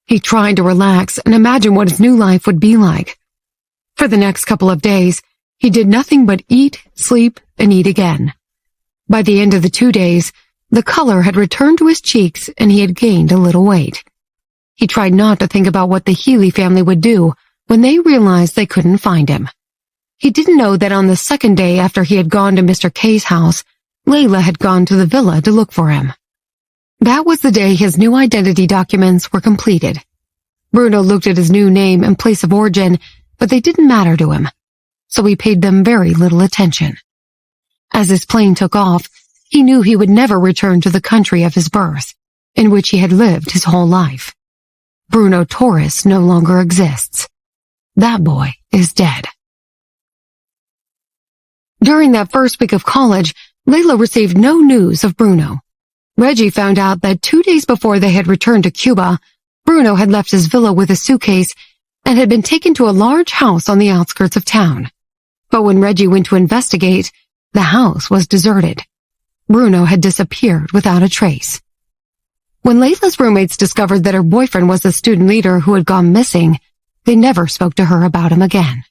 He tried to relax and imagine what his new life would be like. For the next couple of days, he did nothing but eat, sleep, and eat again. By the end of the 2 days, the color had returned to his cheeks and he had gained a little weight. He tried not to think about what the Healy family would do when they realized they couldn't find him. He didn't know that on the second day after he had gone to Mr. K's house, Layla had gone to the villa to look for him. That was the day his new identity documents were completed. Bruno looked at his new name and place of origin, but they didn't matter to him, so he paid them very little attention. As his plane took off, he knew he would never return to the country of his birth, in which he had lived his whole life. Bruno Torres no longer exists. That boy is dead. During that first week of college, Layla received no news of Bruno. Reggie found out that 2 days before they had returned to Cuba, Bruno had left his villa with a suitcase and had been taken to a large house on the outskirts of town. But when Reggie went to investigate, the house was deserted. Bruno had disappeared without a trace. When Layla's roommates discovered that her boyfriend was the student leader who had gone missing, they never spoke to her about him again.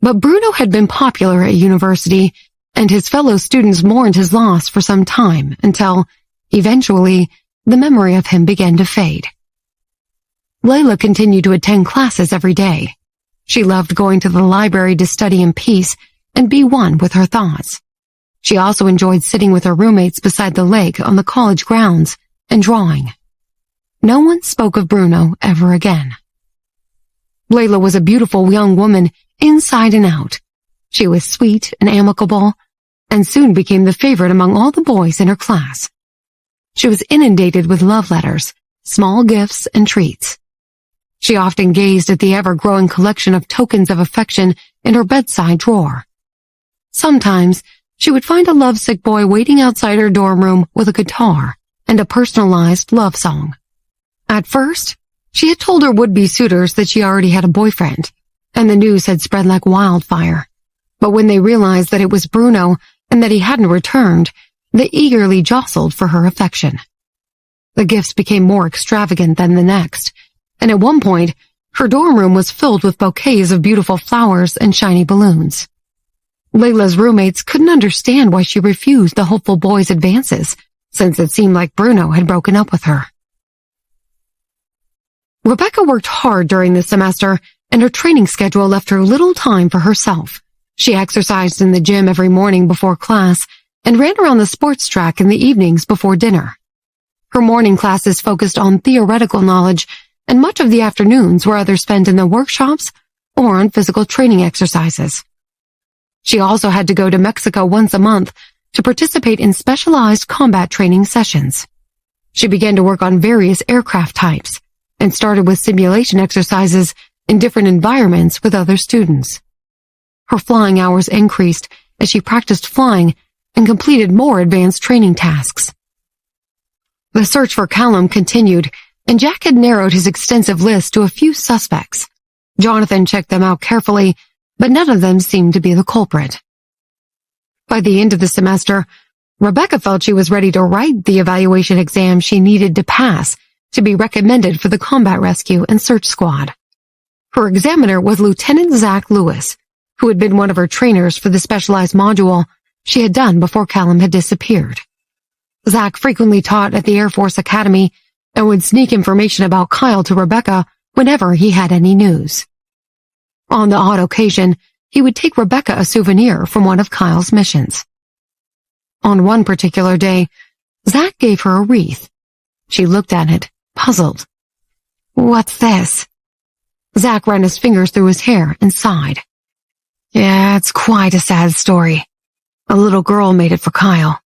But Bruno had been popular at university, and his fellow students mourned his loss for some time until, eventually, the memory of him began to fade. Layla continued to attend classes every day. She loved going to the library to study in peace and be one with her thoughts. She also enjoyed sitting with her roommates beside the lake on the college grounds and drawing. No one spoke of Bruno ever again. Layla was a beautiful young woman inside and out. She was sweet and amicable, and soon became the favorite among all the boys in her class. She was inundated with love letters, small gifts, and treats. She often gazed at the ever-growing collection of tokens of affection in her bedside drawer. Sometimes, she would find a lovesick boy waiting outside her dorm room with a guitar and a personalized love song. At first, she had told her would-be suitors that she already had a boyfriend, and the news had spread like wildfire. But when they realized that it was Bruno and that he hadn't returned, they eagerly jostled for her affection. The gifts became more extravagant than the next, and at one point, her dorm room was filled with bouquets of beautiful flowers and shiny balloons. Layla's roommates couldn't understand why she refused the hopeful boy's advances, since it seemed like Bruno had broken up with her. Rebecca worked hard during the semester, and her training schedule left her little time for herself. She exercised in the gym every morning before class and ran around the sports track in the evenings before dinner. Her morning classes focused on theoretical knowledge, and much of the afternoons were either spent in the workshops or on physical training exercises. She also had to go to Mexico once a month to participate in specialized combat training sessions. She began to work on various aircraft types and started with simulation exercises in different environments with other students. Her flying hours increased as she practiced flying and completed more advanced training tasks. The search for Callum continued, and Jack had narrowed his extensive list to a few suspects. Jonathan checked them out carefully, but none of them seemed to be the culprit. By the end of the semester, Rebecca felt she was ready to write the evaluation exam she needed to pass to be recommended for the combat rescue and search squad. Her examiner was Lieutenant Zach Lewis, who had been one of her trainers for the specialized module she had done before Callum had disappeared. Zach frequently taught at the Air Force Academy and would sneak information about Kyle to Rebecca whenever he had any news. On the odd occasion, he would take Rebecca a souvenir from one of Kyle's missions. On one particular day, Zach gave her a wreath. She looked at it, puzzled. "What's this?" Zach ran his fingers through his hair and sighed. "Yeah, it's quite a sad story. A little girl made it for Kyle.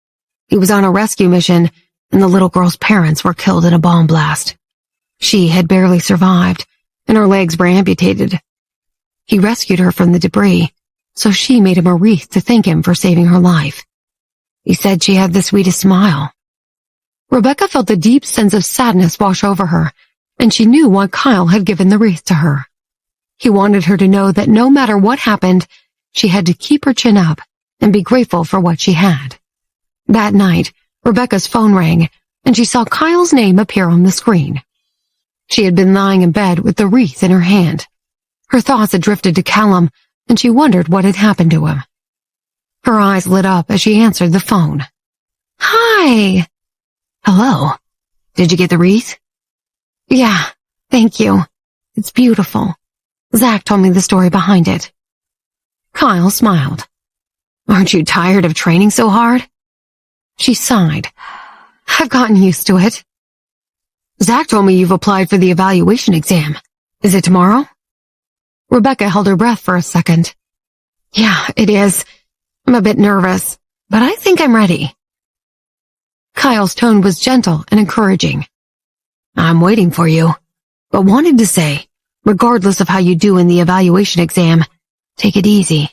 He was on a rescue mission, and the little girl's parents were killed in a bomb blast. She had barely survived, and her legs were amputated. He rescued her from the debris, so she made him a wreath to thank him for saving her life. He said she had the sweetest smile." Rebecca felt a deep sense of sadness wash over her, and she knew why Kyle had given the wreath to her. He wanted her to know that no matter what happened, she had to keep her chin up and be grateful for what she had. That night, Rebecca's phone rang, and she saw Kyle's name appear on the screen. She had been lying in bed with the wreath in her hand. Her thoughts had drifted to Callum, and she wondered what had happened to him. Her eyes lit up as she answered the phone. "Hi!" "Hello. Did you get the wreath?" "Yeah, thank you. It's beautiful. Zach told me the story behind it." Kyle smiled. "Aren't you tired of training so hard?" She sighed. "I've gotten used to it." "Zach told me you've applied for the evaluation exam. Is it tomorrow?" Rebecca held her breath for a second. "Yeah, it is. I'm a bit nervous, but I think I'm ready." Kyle's tone was gentle and encouraging. "I'm waiting for you, but wanted to say, regardless of how you do in the evaluation exam, take it easy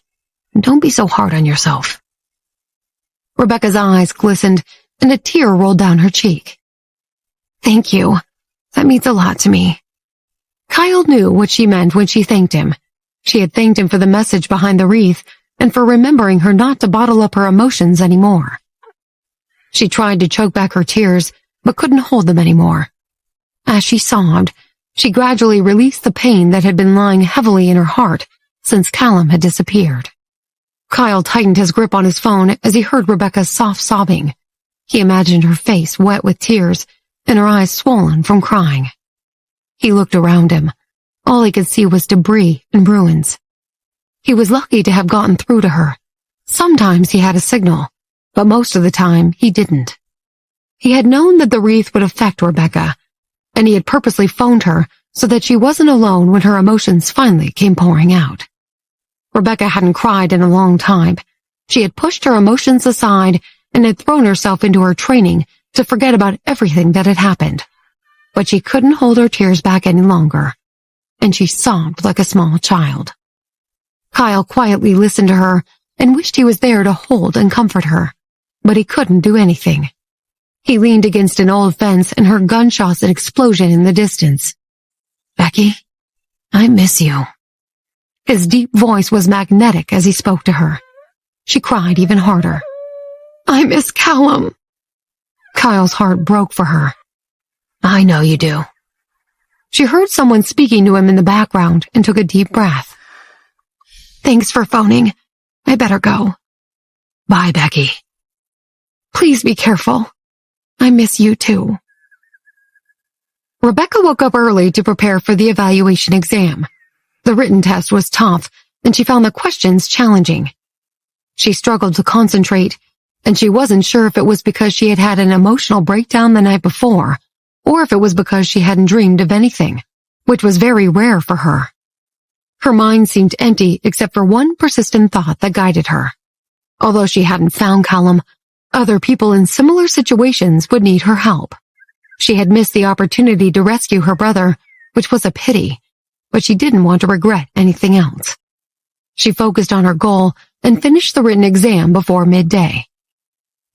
and don't be so hard on yourself." Rebecca's eyes glistened and a tear rolled down her cheek. "Thank you. That means a lot to me." Kyle knew what she meant when she thanked him. She had thanked him for the message behind the wreath and for remembering her not to bottle up her emotions anymore. She tried to choke back her tears, but couldn't hold them anymore. As she sobbed, she gradually released the pain that had been lying heavily in her heart since Callum had disappeared. Kyle tightened his grip on his phone as he heard Rebecca's soft sobbing. He imagined her face wet with tears and her eyes swollen from crying. He looked around him. All he could see was debris and ruins. He was lucky to have gotten through to her. Sometimes he had a signal, but most of the time he didn't. He had known that the wreath would affect Rebecca, and he had purposely phoned her so that she wasn't alone when her emotions finally came pouring out. Rebecca hadn't cried in a long time. She had pushed her emotions aside and had thrown herself into her training to forget about everything that had happened. But she couldn't hold her tears back any longer, and she sobbed like a small child. Kyle quietly listened to her and wished he was there to hold and comfort her, but he couldn't do anything. He leaned against an old fence and heard gunshots and explosion in the distance. "Becky, I miss you." His deep voice was magnetic as he spoke to her. She cried even harder. "I miss Callum." Kyle's heart broke for her. "I know you do." She heard someone speaking to him in the background and took a deep breath. "Thanks for phoning. I better go." "Bye, Becky." "Please be careful. I miss you too." Rebecca woke up early to prepare for the evaluation exam. The written test was tough, and she found the questions challenging. She struggled to concentrate, and she wasn't sure if it was because she had had an emotional breakdown the night before, or if it was because she hadn't dreamed of anything, which was very rare for her. Her mind seemed empty except for one persistent thought that guided her. Although she hadn't found Callum, other people in similar situations would need her help. She had missed the opportunity to rescue her brother, which was a pity, but she didn't want to regret anything else. She focused on her goal and finished the written exam before midday.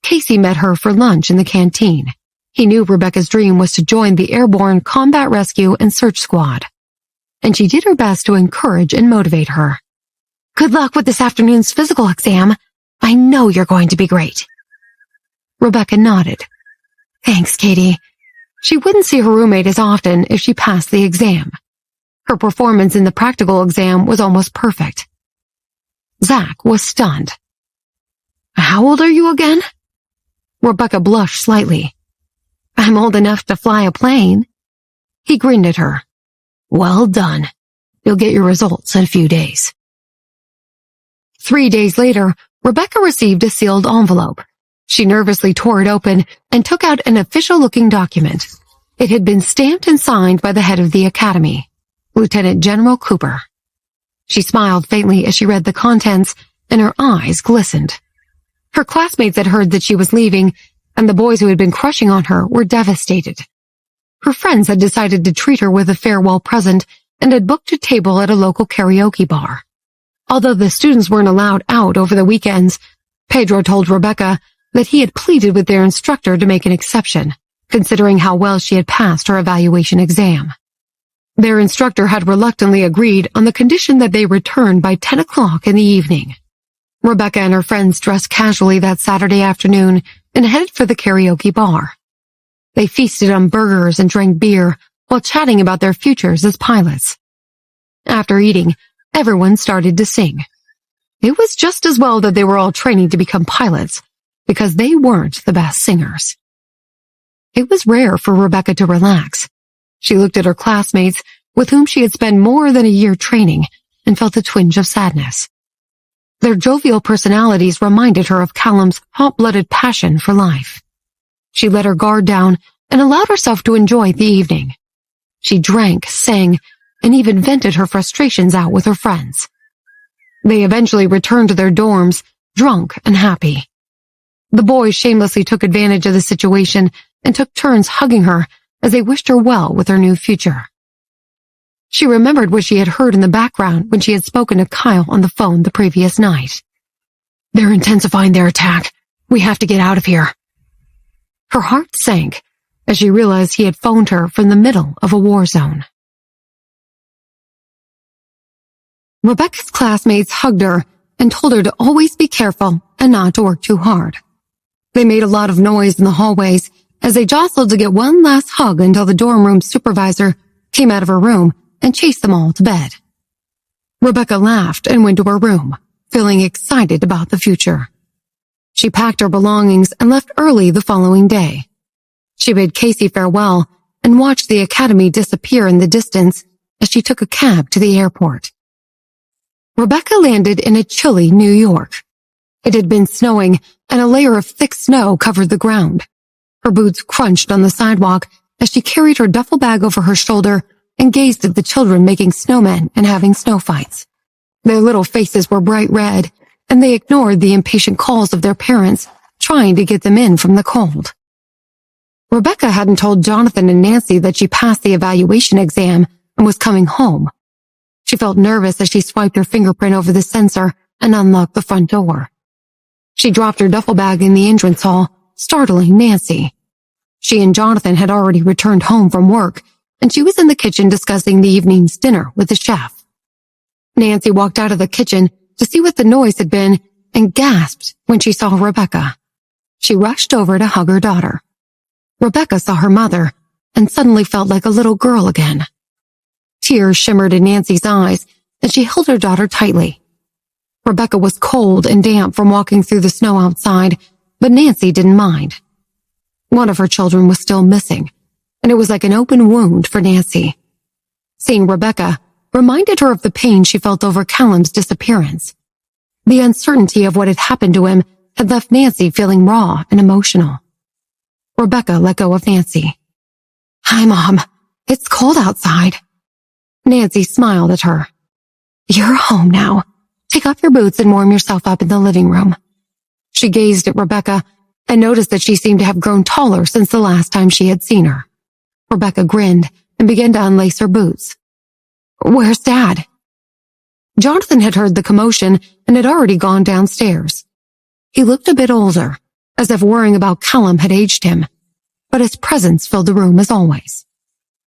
Casey met her for lunch in the canteen. He knew Rebecca's dream was to join the Airborne Combat Rescue and Search Squad, and she did her best to encourage and motivate her. "Good luck with this afternoon's physical exam. I know you're going to be great." Rebecca nodded. "Thanks, Katie." She wouldn't see her roommate as often if she passed the exam. Her performance in the practical exam was almost perfect. Zach was stunned. "How old are you again?" Rebecca blushed slightly. "I'm old enough to fly a plane." He grinned at her. "Well done. You'll get your results in a few days." 3 days later, Rebecca received a sealed envelope. She nervously tore it open and took out an official-looking document. It had been stamped and signed by the head of the academy, Lieutenant General Cooper. She smiled faintly as she read the contents, and her eyes glistened. Her classmates had heard that she was leaving, and the boys who had been crushing on her were devastated. Her friends had decided to treat her with a farewell present and had booked a table at a local karaoke bar. Although the students weren't allowed out over the weekends, Pedro told Rebecca that he had pleaded with their instructor to make an exception, considering how well she had passed her evaluation exam. Their instructor had reluctantly agreed on the condition that they return by 10 o'clock in the evening. Rebecca and her friends dressed casually that Saturday afternoon and headed for the karaoke bar. They feasted on burgers and drank beer while chatting about their futures as pilots. After eating, everyone started to sing. It was just as well that they were all training to become pilots, because they weren't the best singers. It was rare for Rebecca to relax. She looked at her classmates, with whom she had spent more than a year training, and felt a twinge of sadness. Their jovial personalities reminded her of Callum's hot-blooded passion for life. She let her guard down and allowed herself to enjoy the evening. She drank, sang, and even vented her frustrations out with her friends. They eventually returned to their dorms, drunk and happy. The boys shamelessly took advantage of the situation and took turns hugging her as they wished her well with her new future. She remembered what she had heard in the background when she had spoken to Kyle on the phone the previous night. "They're intensifying their attack. We have to get out of here." Her heart sank as she realized he had phoned her from the middle of a war zone. Rebecca's classmates hugged her and told her to always be careful and not to work too hard. They made a lot of noise in the hallways as they jostled to get one last hug until the dorm room supervisor came out of her room and chased them all to bed. Rebecca laughed and went to her room, feeling excited about the future. She packed her belongings and left early the following day. She bid Casey farewell and watched the academy disappear in the distance as she took a cab to the airport. Rebecca landed in a chilly New York. It had been snowing and a layer of thick snow covered the ground. Her boots crunched on the sidewalk as she carried her duffel bag over her shoulder and gazed at the children making snowmen and having snow fights. Their little faces were bright red, and they ignored the impatient calls of their parents trying to get them in from the cold. Rebecca hadn't told Jonathan and Nancy that she passed the evaluation exam and was coming home. She felt nervous as she swiped her fingerprint over the sensor and unlocked the front door. She dropped her duffel bag in the entrance hall, startling Nancy. She and Jonathan had already returned home from work, and she was in the kitchen discussing the evening's dinner with the chef. Nancy walked out of the kitchen to see what the noise had been and gasped when she saw Rebecca. She rushed over to hug her daughter. Rebecca saw her mother and suddenly felt like a little girl again. Tears shimmered in Nancy's eyes as she held her daughter tightly. Rebecca was cold and damp from walking through the snow outside, but Nancy didn't mind. One of her children was still missing, and it was like an open wound for Nancy. Seeing Rebecca reminded her of the pain she felt over Callum's disappearance. The uncertainty of what had happened to him had left Nancy feeling raw and emotional. Rebecca let go of Nancy. "Hi, Mom. It's cold outside." Nancy smiled at her. "You're home now. Take off your boots and warm yourself up in the living room." She gazed at Rebecca and noticed that she seemed to have grown taller since the last time she had seen her. Rebecca grinned and began to unlace her boots. "Where's Dad?" Jonathan had heard the commotion and had already gone downstairs. He looked a bit older, as if worrying about Callum had aged him, but his presence filled the room as always.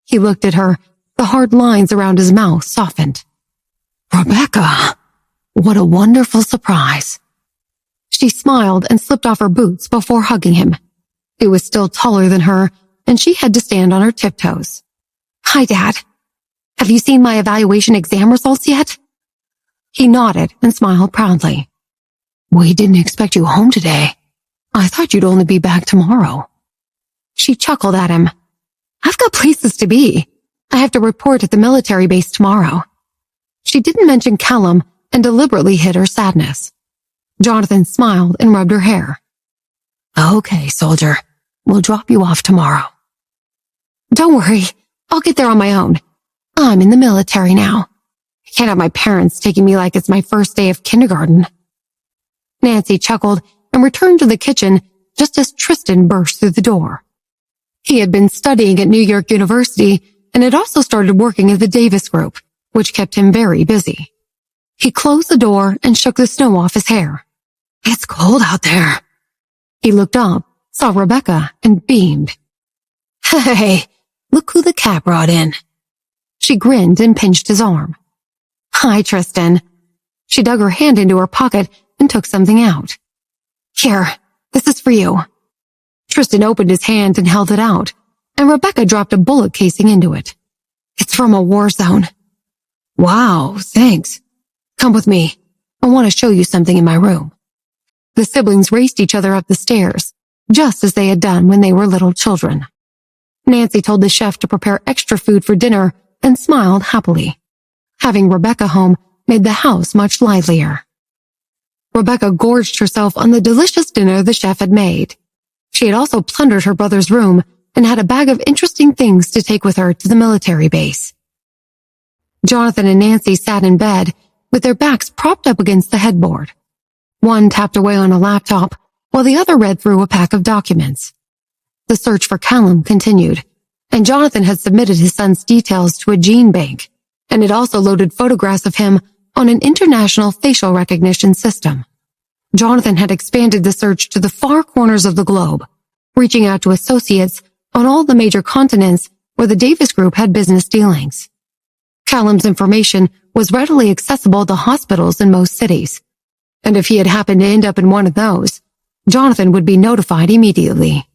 He looked at her, the hard lines around his mouth softened. "Rebecca, what a wonderful surprise." She smiled and slipped off her boots before hugging him. He was still taller than her, and she had to stand on her tiptoes. "Hi, Dad. Have you seen my evaluation exam results yet?" He nodded and smiled proudly. "We didn't expect you home today. I thought you'd only be back tomorrow." She chuckled at him. "I've got places to be. I have to report at the military base tomorrow." She didn't mention Callum and deliberately hid her sadness. Jonathan smiled and rubbed her hair. "Okay, soldier. We'll drop you off tomorrow." "Don't worry. I'll get there on my own. I'm in the military now. I can't have my parents taking me like it's my first day of kindergarten." Nancy chuckled and returned to the kitchen just as Tristan burst through the door. He had been studying at New York University and had also started working at the Davis Group, which kept him very busy. He closed the door and shook the snow off his hair. "It's cold out there." He looked up, saw Rebecca, and beamed. "Hey, look who the cat brought in." She grinned and pinched his arm. "Hi, Tristan." She dug her hand into her pocket and took something out. "Here, this is for you." Tristan opened his hand and held it out, and Rebecca dropped a bullet casing into it. "It's from a war zone." "Wow, thanks. Come with me. I want to show you something in my room." The siblings raced each other up the stairs, just as they had done when they were little children. Nancy told the chef to prepare extra food for dinner and smiled happily. Having Rebecca home made the house much livelier. Rebecca gorged herself on the delicious dinner the chef had made. She had also plundered her brother's room and had a bag of interesting things to take with her to the military base. Jonathan and Nancy sat in bed with their backs propped up against the headboard. One tapped away on a laptop while the other read through a pack of documents. The search for Callum continued, and Jonathan had submitted his son's details to a gene bank, and it also loaded photographs of him on an international facial recognition system. Jonathan had expanded the search to the far corners of the globe, reaching out to associates on all the major continents where the Davis Group had business dealings. Callum's information was readily accessible to hospitals in most cities, and if he had happened to end up in one of those, Jonathan would be notified immediately.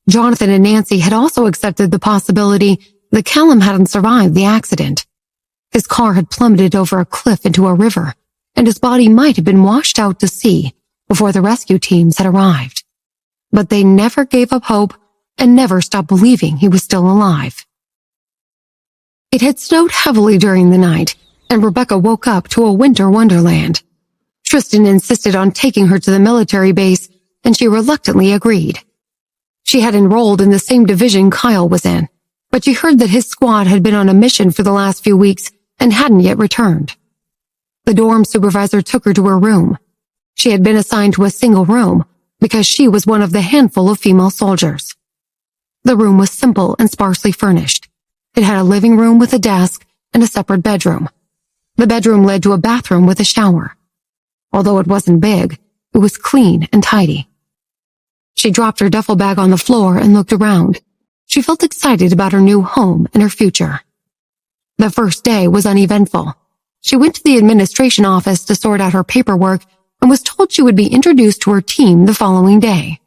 Jonathan and Nancy had also accepted the possibility that Callum hadn't survived the accident. His car had plummeted over a cliff into a river, and his body might have been washed out to sea before the rescue teams had arrived. But they never gave up hope and never stopped believing he was still alive. It had snowed heavily during the night, and Rebecca woke up to a winter wonderland. Tristan insisted on taking her to the military base, and she reluctantly agreed. She had enrolled in the same division Kyle was in, but she heard that his squad had been on a mission for the last few weeks and hadn't yet returned. The dorm supervisor took her to her room. She had been assigned to a single room because she was one of the handful of female soldiers. The room was simple and sparsely furnished. It had a living room with a desk and a separate bedroom. The bedroom led to a bathroom with a shower. Although it wasn't big, it was clean and tidy. She dropped her duffel bag on the floor and looked around. She felt excited about her new home and her future. The first day was uneventful. She went to the administration office to sort out her paperwork and was told she would be introduced to her team the following day.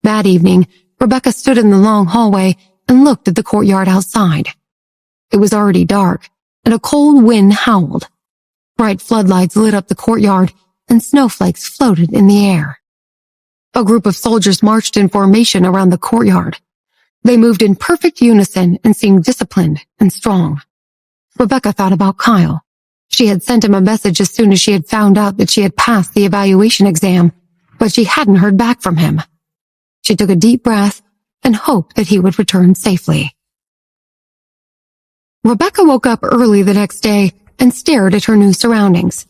That evening, Rebecca stood in the long hallway and looked at the courtyard outside. It was already dark, and a cold wind howled. Bright floodlights lit up the courtyard, and snowflakes floated in the air. A group of soldiers marched in formation around the courtyard. They moved in perfect unison and seemed disciplined and strong. Rebecca thought about Kyle. She had sent him a message as soon as she had found out that she had passed the evaluation exam, but she hadn't heard back from him. She took a deep breath and hoped that he would return safely. Rebecca woke up early the next day and stared at her new surroundings.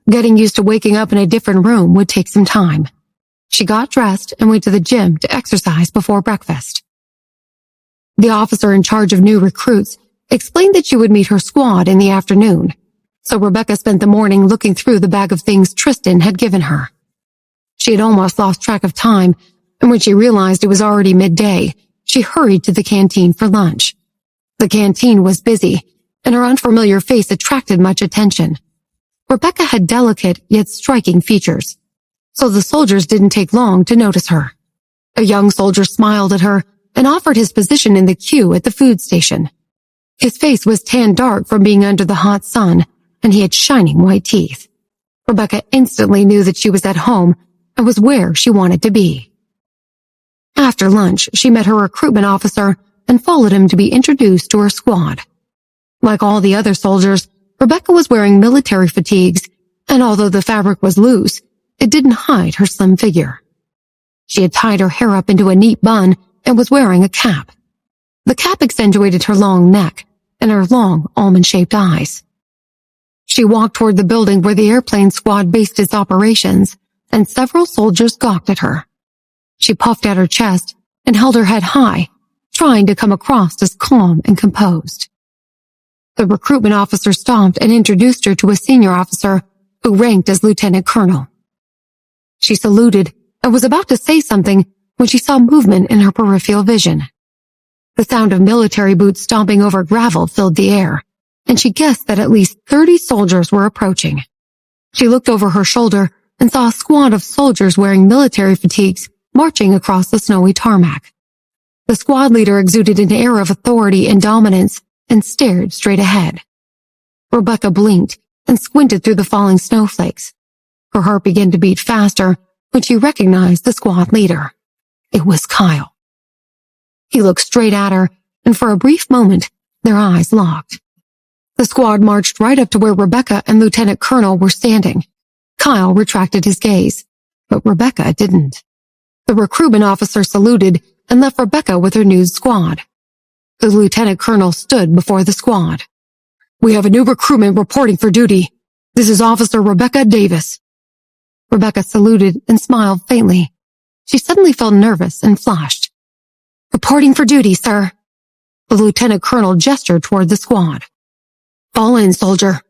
Getting used to waking up in a different room would take some time. She got dressed and went to the gym to exercise before breakfast. The officer in charge of new recruits explained that she would meet her squad in the afternoon, so Rebecca spent the morning looking through the bag of things Tristan had given her. She had almost lost track of time, and when she realized it was already midday, she hurried to the canteen for lunch. The canteen was busy, and her unfamiliar face attracted much attention. Rebecca had delicate yet striking features, so the soldiers didn't take long to notice her. A young soldier smiled at her and offered his position in the queue at the food station. His face was tanned dark from being under the hot sun, and he had shining white teeth. Rebecca instantly knew that she was at home and was where she wanted to be. After lunch, she met her recruitment officer and followed him to be introduced to her squad. Like all the other soldiers, Rebecca was wearing military fatigues, and although the fabric was loose, it didn't hide her slim figure. She had tied her hair up into a neat bun and was wearing a cap. The cap accentuated her long neck and her long almond-shaped eyes. She walked toward the building where the airplane squad based its operations, and several soldiers gawked at her. She puffed out her chest and held her head high, trying to come across as calm and composed. The recruitment officer stopped and introduced her to a senior officer who ranked as lieutenant colonel. She saluted and was about to say something when she saw movement in her peripheral vision. The sound of military boots stomping over gravel filled the air, and she guessed that at least 30 soldiers were approaching. She looked over her shoulder and saw a squad of soldiers wearing military fatigues marching across the snowy tarmac. The squad leader exuded an air of authority and dominance and stared straight ahead. Rebecca blinked and squinted through the falling snowflakes. Her heart began to beat faster when she recognized the squad leader. It was Kyle. He looked straight at her, and for a brief moment, their eyes locked. The squad marched right up to where Rebecca and Lieutenant Colonel were standing. Kyle retracted his gaze, but Rebecca didn't. The recruitment officer saluted and left Rebecca with her new squad. The Lieutenant Colonel stood before the squad. "We have a new recruitment reporting for duty. This is Officer Rebecca Davis." Rebecca saluted and smiled faintly. She suddenly felt nervous and flushed. "Reporting for duty, sir." The Lieutenant Colonel gestured toward the squad. "Fall in, soldier."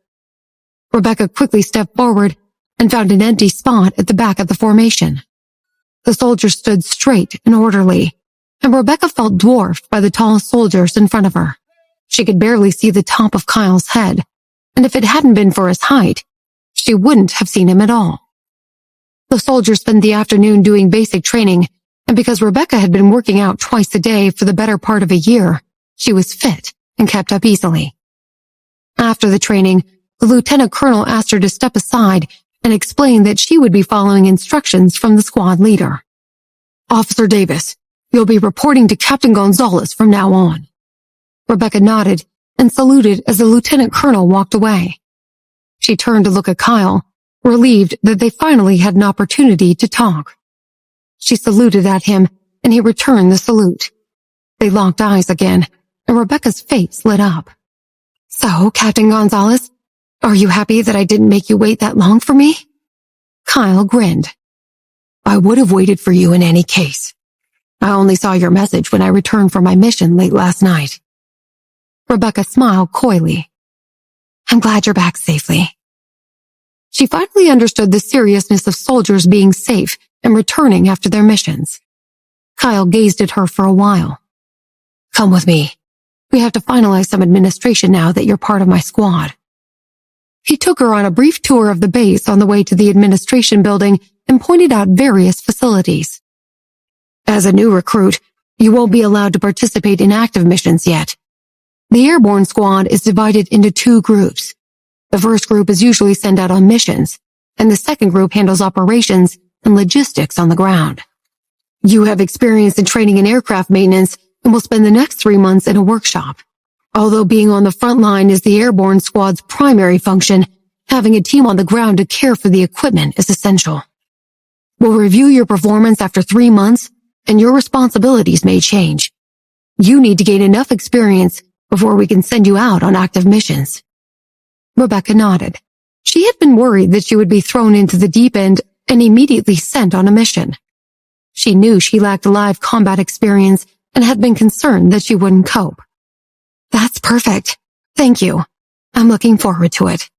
Rebecca quickly stepped forward and found an empty spot at the back of the formation. The soldiers stood straight and orderly, and Rebecca felt dwarfed by the tall soldiers in front of her. She could barely see the top of Kyle's head, and if it hadn't been for his height, she wouldn't have seen him at all. The soldiers spent the afternoon doing basic training, and because Rebecca had been working out twice a day for the better part of a year, she was fit and kept up easily. After the training, the lieutenant colonel asked her to step aside and explain that she would be following instructions from the squad leader. "Officer Davis, you'll be reporting to Captain Gonzalez from now on." Rebecca nodded and saluted as the lieutenant colonel walked away. She turned to look at Kyle, relieved that they finally had an opportunity to talk. She saluted at him, and he returned the salute. They locked eyes again, and Rebecca's face lit up. "So, Captain Gonzalez, are you happy that I didn't make you wait that long for me?" Kyle grinned. "I would have waited for you in any case. I only saw your message when I returned from my mission late last night." Rebecca smiled coyly. "I'm glad you're back safely." She finally understood the seriousness of soldiers being safe and returning after their missions. Kyle gazed at her for a while. "Come with me. We have to finalize some administration now that you're part of my squad." He took her on a brief tour of the base on the way to the administration building and pointed out various facilities. "As a new recruit, you won't be allowed to participate in active missions yet. The airborne squad is divided into 2 groups. The first group is usually sent out on missions, and the second group handles operations and logistics on the ground. You have experience in training in aircraft maintenance and will spend the next 3 months in a workshop. Although being on the front line is the airborne squad's primary function, having a team on the ground to care for the equipment is essential. We'll review your performance after 3 months, and your responsibilities may change. You need to gain enough experience before we can send you out on active missions." Rebecca nodded. She had been worried that she would be thrown into the deep end and immediately sent on a mission. She knew she lacked live combat experience and had been concerned that she wouldn't cope. "That's perfect. Thank you. I'm looking forward to it."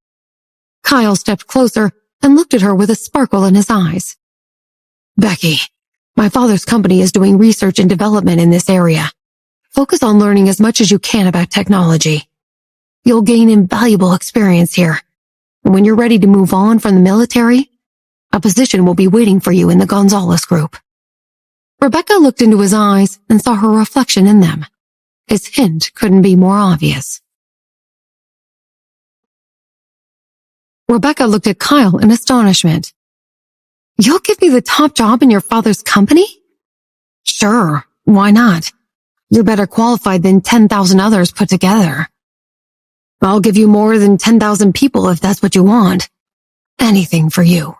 Kyle stepped closer and looked at her with a sparkle in his eyes. "Becky, my father's company is doing research and development in this area. Focus on learning as much as you can about technology. You'll gain invaluable experience here. And when you're ready to move on from the military, a position will be waiting for you in the Gonzalez group." Rebecca looked into his eyes and saw her reflection in them. His hint couldn't be more obvious. Rebecca looked at Kyle in astonishment. "You'll give me the top job in your father's company?" "Sure, why not? You're better qualified than 10,000 others put together. I'll give you more than 10,000 people if that's what you want. Anything for you."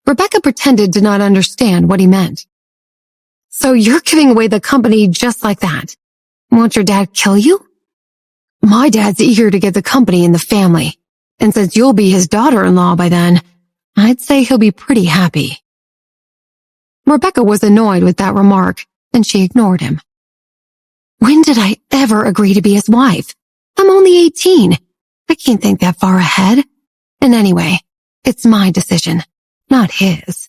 Rebecca pretended to not understand what he meant. "So you're giving away the company just like that? Won't your dad kill you?" "My dad's eager to get the company in the family, and since you'll be his daughter-in-law by then, I'd say he'll be pretty happy." Rebecca was annoyed with that remark, and she ignored him. "When did I ever agree to be his wife? I'm only 18. I can't think that far ahead. And anyway, it's my decision, not his."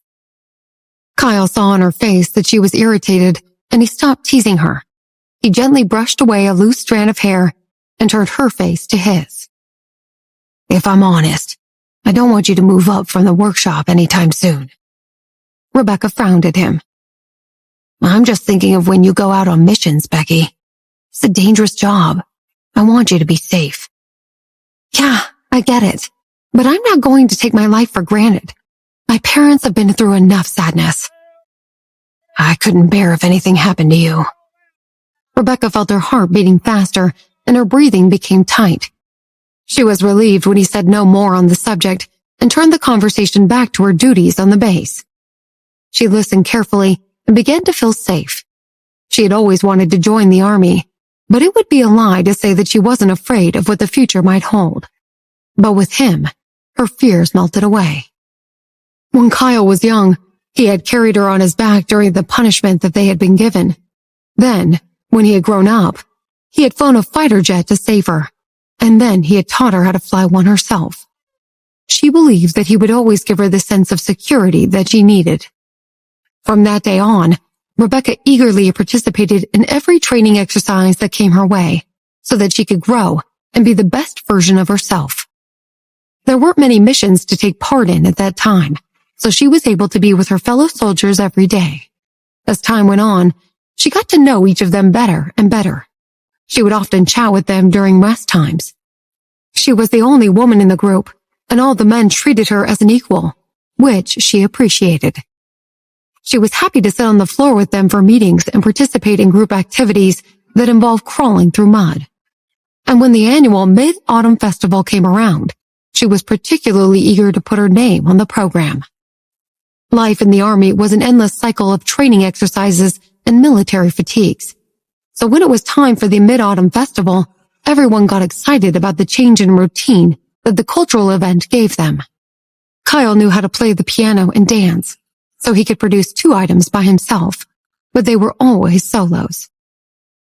Kyle saw on her face that she was irritated, and he stopped teasing her. He gently brushed away a loose strand of hair and turned her face to his. "If I'm honest, I don't want you to move up from the workshop anytime soon." Rebecca frowned at him. "I'm just thinking of when you go out on missions, Becky. It's a dangerous job. I want you to be safe." "Yeah, I get it. But I'm not going to take my life for granted. My parents have been through enough sadness." "I couldn't bear if anything happened to you." Rebecca felt her heart beating faster, and her breathing became tight. She was relieved when he said no more on the subject and turned the conversation back to her duties on the base. She listened carefully and began to feel safe. She had always wanted to join the army, but it would be a lie to say that she wasn't afraid of what the future might hold. But with him, her fears melted away. When Kyle was young, he had carried her on his back during the punishment that they had been given. Then, when he had grown up, he had flown a fighter jet to save her, and then he had taught her how to fly one herself. She believed that he would always give her the sense of security that she needed. From that day on, Rebecca eagerly participated in every training exercise that came her way, so that she could grow and be the best version of herself. There weren't many missions to take part in at that time, so she was able to be with her fellow soldiers every day. As time went on, she got to know each of them better and better. She would often chat with them during rest times. She was the only woman in the group, and all the men treated her as an equal, which she appreciated. She was happy to sit on the floor with them for meetings and participate in group activities that involved crawling through mud. And when the annual Mid-Autumn Festival came around, she was particularly eager to put her name on the program. Life in the army was an endless cycle of training exercises and military fatigues. So when it was time for the Mid-Autumn Festival, everyone got excited about the change in routine that the cultural event gave them. Kyle knew how to play the piano and dance, so he could produce 2 items by himself, but they were always solos.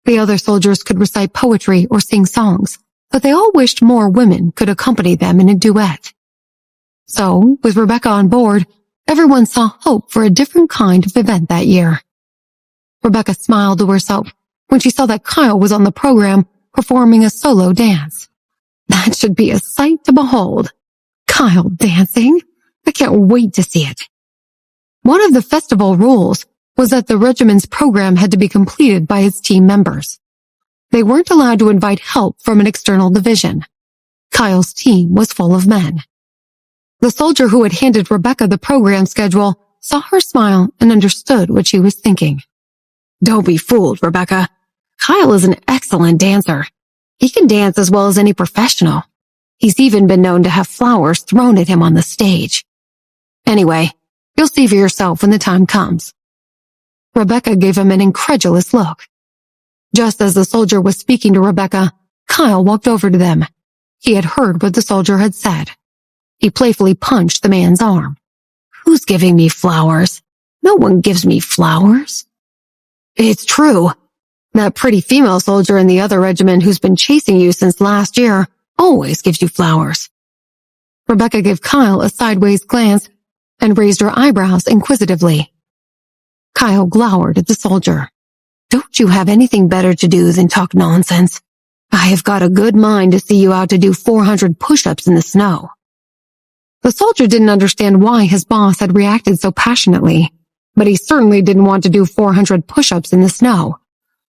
The other soldiers could recite poetry or sing songs, but they all wished more women could accompany them in a duet. So, with Rebecca on board, everyone saw hope for a different kind of event that year. Rebecca smiled to herself when she saw that Kyle was on the program performing a solo dance. That should be a sight to behold. Kyle dancing? I can't wait to see it. One of the festival rules was that the regiment's program had to be completed by its team members. They weren't allowed to invite help from an external division. Kyle's team was full of men. The soldier who had handed Rebecca the program schedule saw her smile and understood what she was thinking. Don't be fooled, Rebecca. Kyle is an excellent dancer. He can dance as well as any professional. He's even been known to have flowers thrown at him on the stage. Anyway, you'll see for yourself when the time comes. Rebecca gave him an incredulous look. Just as the soldier was speaking to Rebecca, Kyle walked over to them. He had heard what the soldier had said. He playfully punched the man's arm. Who's giving me flowers? No one gives me flowers. It's true. That pretty female soldier in the other regiment who's been chasing you since last year always gives you flowers. Rebecca gave Kyle a sideways glance and raised her eyebrows inquisitively. Kyle glowered at the soldier. Don't you have anything better to do than talk nonsense? I have got a good mind to see you out to do 400 push-ups in the snow. The soldier didn't understand why his boss had reacted so passionately, but he certainly didn't want to do 400 push-ups in the snow.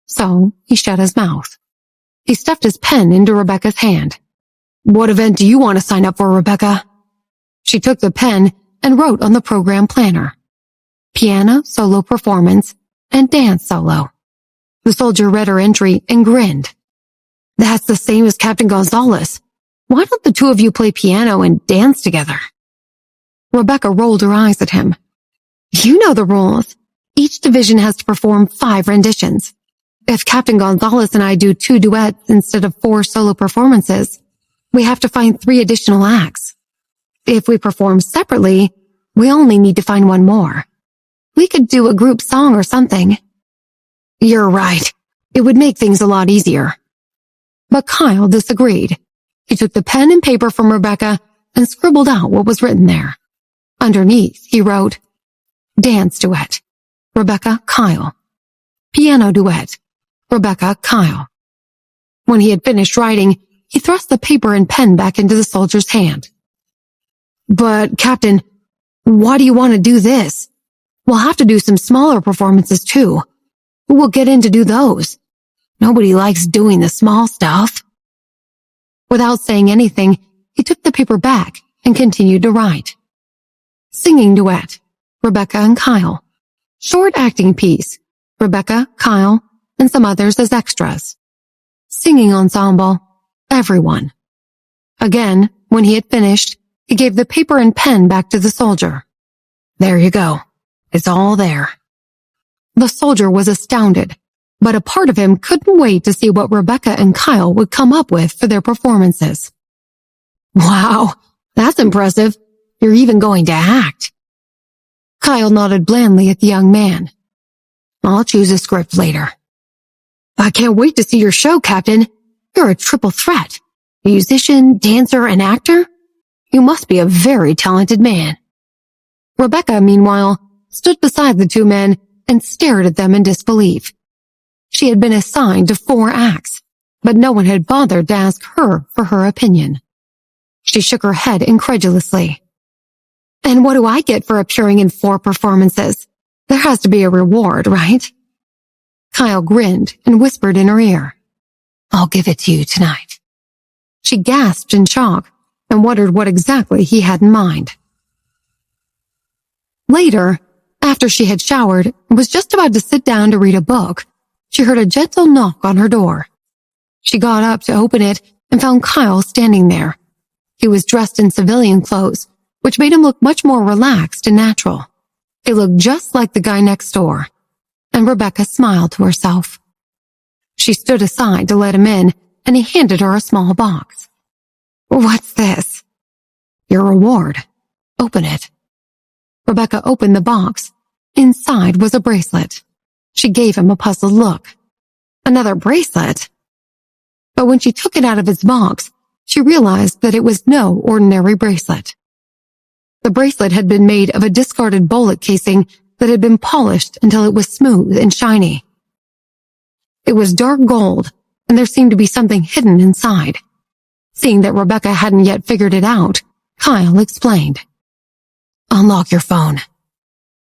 So he shut his mouth. He stuffed his pen into Rebecca's hand. What event do you want to sign up for, Rebecca? She took the pen and wrote on the program planner. Piano solo performance and dance solo. The soldier read her entry and grinned. That's the same as Captain Gonzalez. Why don't the 2 of you play piano and dance together? Rebecca rolled her eyes at him. You know the rules. Each division has to perform 5 renditions. If Captain Gonzalez and I do 2 duets instead of 4 solo performances, we have to find 3 additional acts. If we perform separately, we only need to find 1 more. We could do a group song or something. You're right. It would make things a lot easier. But Kyle disagreed. He took the pen and paper from Rebecca and scribbled out what was written there. Underneath, he wrote, Dance duet, Rebecca, Kyle. Piano duet, Rebecca, Kyle. When he had finished writing, he thrust the paper and pen back into the soldier's hand. But, Captain, why do you want to do this? We'll have to do some smaller performances too. Who will get in to do those? Nobody likes doing the small stuff. Without saying anything, he took the paper back and continued to write. Singing duet, Rebecca and Kyle. Short acting piece, Rebecca, Kyle, and some others as extras. Singing ensemble, everyone. Again, when he had finished, he gave the paper and pen back to the soldier. There you go. It's all there. The soldier was astounded, but a part of him couldn't wait to see what Rebecca and Kyle would come up with for their performances. Wow, that's impressive. You're even going to act. Kyle nodded blandly at the young man. I'll choose a script later. I can't wait to see your show, Captain. You're a triple threat. Musician, dancer, and actor? You must be a very talented man. Rebecca, meanwhile, stood beside the two men and stared at them in disbelief. She had been assigned to 4 acts, but no one had bothered to ask her for her opinion. She shook her head incredulously. And what do I get for appearing in 4 performances? There has to be a reward, right? Kyle grinned and whispered in her ear. I'll give it to you tonight. She gasped in shock and wondered what exactly he had in mind. Later, after she had showered and was just about to sit down to read a book, she heard a gentle knock on her door. She got up to open it and found Kyle standing there. He was dressed in civilian clothes, which made him look much more relaxed and natural. He looked just like the guy next door, and Rebecca smiled to herself. She stood aside to let him in, and he handed her a small box. What's this? Your reward. Open it. Rebecca opened the box. Inside was a bracelet. She gave him a puzzled look. Another bracelet? But when she took it out of his box, she realized that it was no ordinary bracelet. The bracelet had been made of a discarded bullet casing that had been polished until it was smooth and shiny. It was dark gold, and there seemed to be something hidden inside. Seeing that Rebecca hadn't yet figured it out, Kyle explained. Unlock your phone.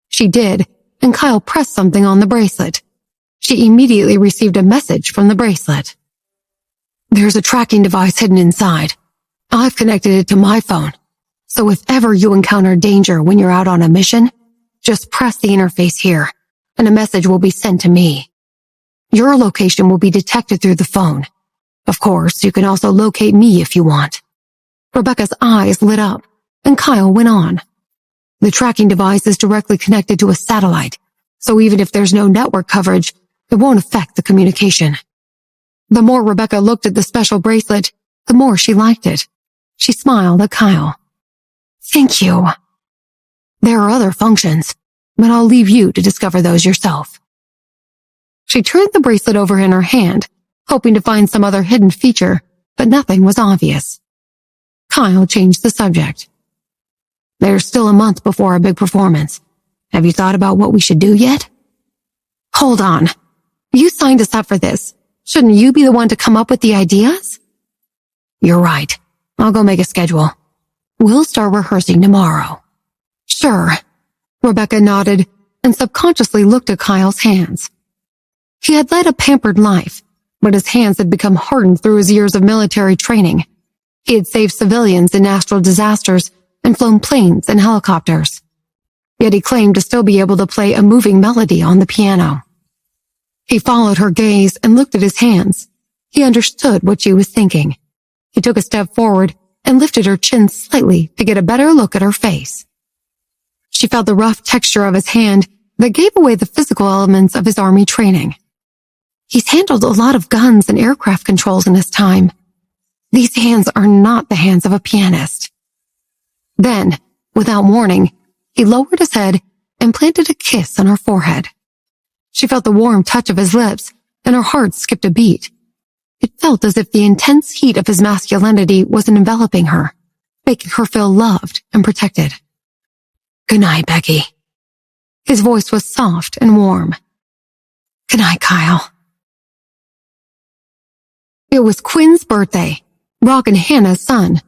She did, and Kyle pressed something on the bracelet. She immediately received a message from the bracelet. There's a tracking device hidden inside. I've connected it to my phone. So if ever you encounter danger when you're out on a mission, just press the interface here, and a message will be sent to me. Your location will be detected through the phone. Of course, you can also locate me if you want. Rebecca's eyes lit up, and Kyle went on. The tracking device is directly connected to a satellite, so even if there's no network coverage, it won't affect the communication. The more Rebecca looked at the special bracelet, the more she liked it. She smiled at Kyle. Thank you. There are other functions, but I'll leave you to discover those yourself. She turned the bracelet over in her hand, hoping to find some other hidden feature, but nothing was obvious. Kyle changed the subject. There's still a month before our big performance. Have you thought about what we should do yet? Hold on. You signed us up for this. Shouldn't you be the one to come up with the ideas? You're right. I'll go make a schedule. We'll start rehearsing tomorrow. Sure. Rebecca nodded and subconsciously looked at Kyle's hands. He had led a pampered life, but his hands had become hardened through his years of military training. He had saved civilians in natural disasters and flown planes and helicopters. Yet he claimed to still be able to play a moving melody on the piano. He followed her gaze and looked at his hands. He understood what she was thinking. He took a step forward and lifted her chin slightly to get a better look at her face. She felt the rough texture of his hand that gave away the physical elements of his army training. He's handled a lot of guns and aircraft controls in his time. These hands are not the hands of a pianist. Then, without warning, he lowered his head and planted a kiss on her forehead. She felt the warm touch of his lips, and her heart skipped a beat. It felt as if the intense heat of his masculinity was enveloping her, making her feel loved and protected. Good night, Becky. His voice was soft and warm. Good night, Kyle. It was Quinn's birthday, Rock and Hannah's son.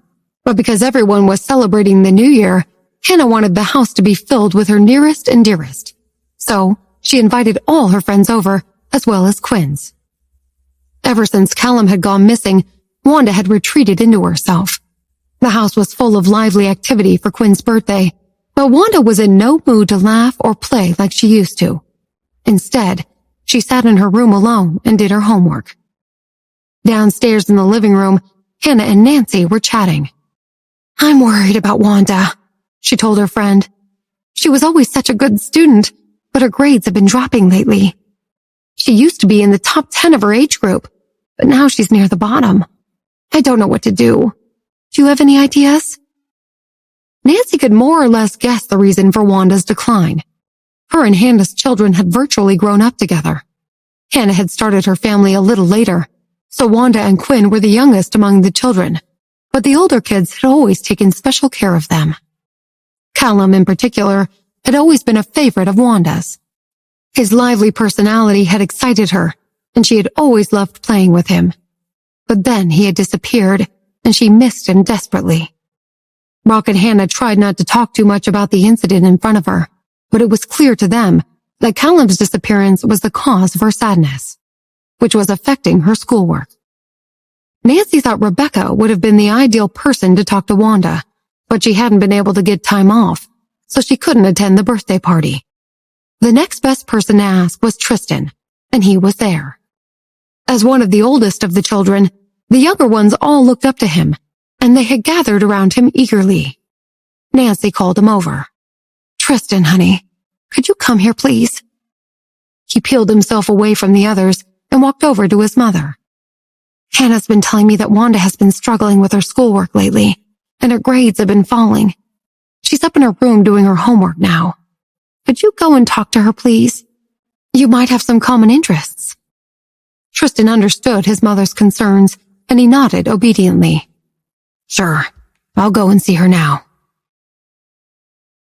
But because everyone was celebrating the new year, Hannah wanted the house to be filled with her nearest and dearest. So she invited all her friends over, as well as Quinn's. Ever since Callum had gone missing, Wanda had retreated into herself. The house was full of lively activity for Quinn's birthday, but Wanda was in no mood to laugh or play like she used to. Instead, she sat in her room alone and did her homework. Downstairs in the living room, Hannah and Nancy were chatting. I'm worried about Wanda, she told her friend. She was always such a good student, but her grades have been dropping lately. She used to be in the top 10 of her age group, but now she's near the bottom. I don't know what to do. Do you have any ideas? Nancy could more or less guess the reason for Wanda's decline. Her and Hannah's children had virtually grown up together. Hannah had started her family a little later, so Wanda and Quinn were the youngest among the children, but the older kids had always taken special care of them. Callum, in particular, had always been a favorite of Wanda's. His lively personality had excited her, and she had always loved playing with him. But then he had disappeared, and she missed him desperately. Rock and Hannah tried not to talk too much about the incident in front of her, but it was clear to them that Callum's disappearance was the cause of her sadness, which was affecting her schoolwork. Nancy thought Rebecca would have been the ideal person to talk to Wanda, but she hadn't been able to get time off, so she couldn't attend the birthday party. The next best person to ask was Tristan, and he was there. As one of the oldest of the children, the younger ones all looked up to him, and they had gathered around him eagerly. Nancy called him over. "Tristan, honey, could you come here, please?" He peeled himself away from the others and walked over to his mother. "Hannah's been telling me that Wanda has been struggling with her schoolwork lately, and her grades have been falling. She's up in her room doing her homework now. Could you go and talk to her, please? You might have some common interests." Tristan understood his mother's concerns, and he nodded obediently. "Sure, I'll go and see her now."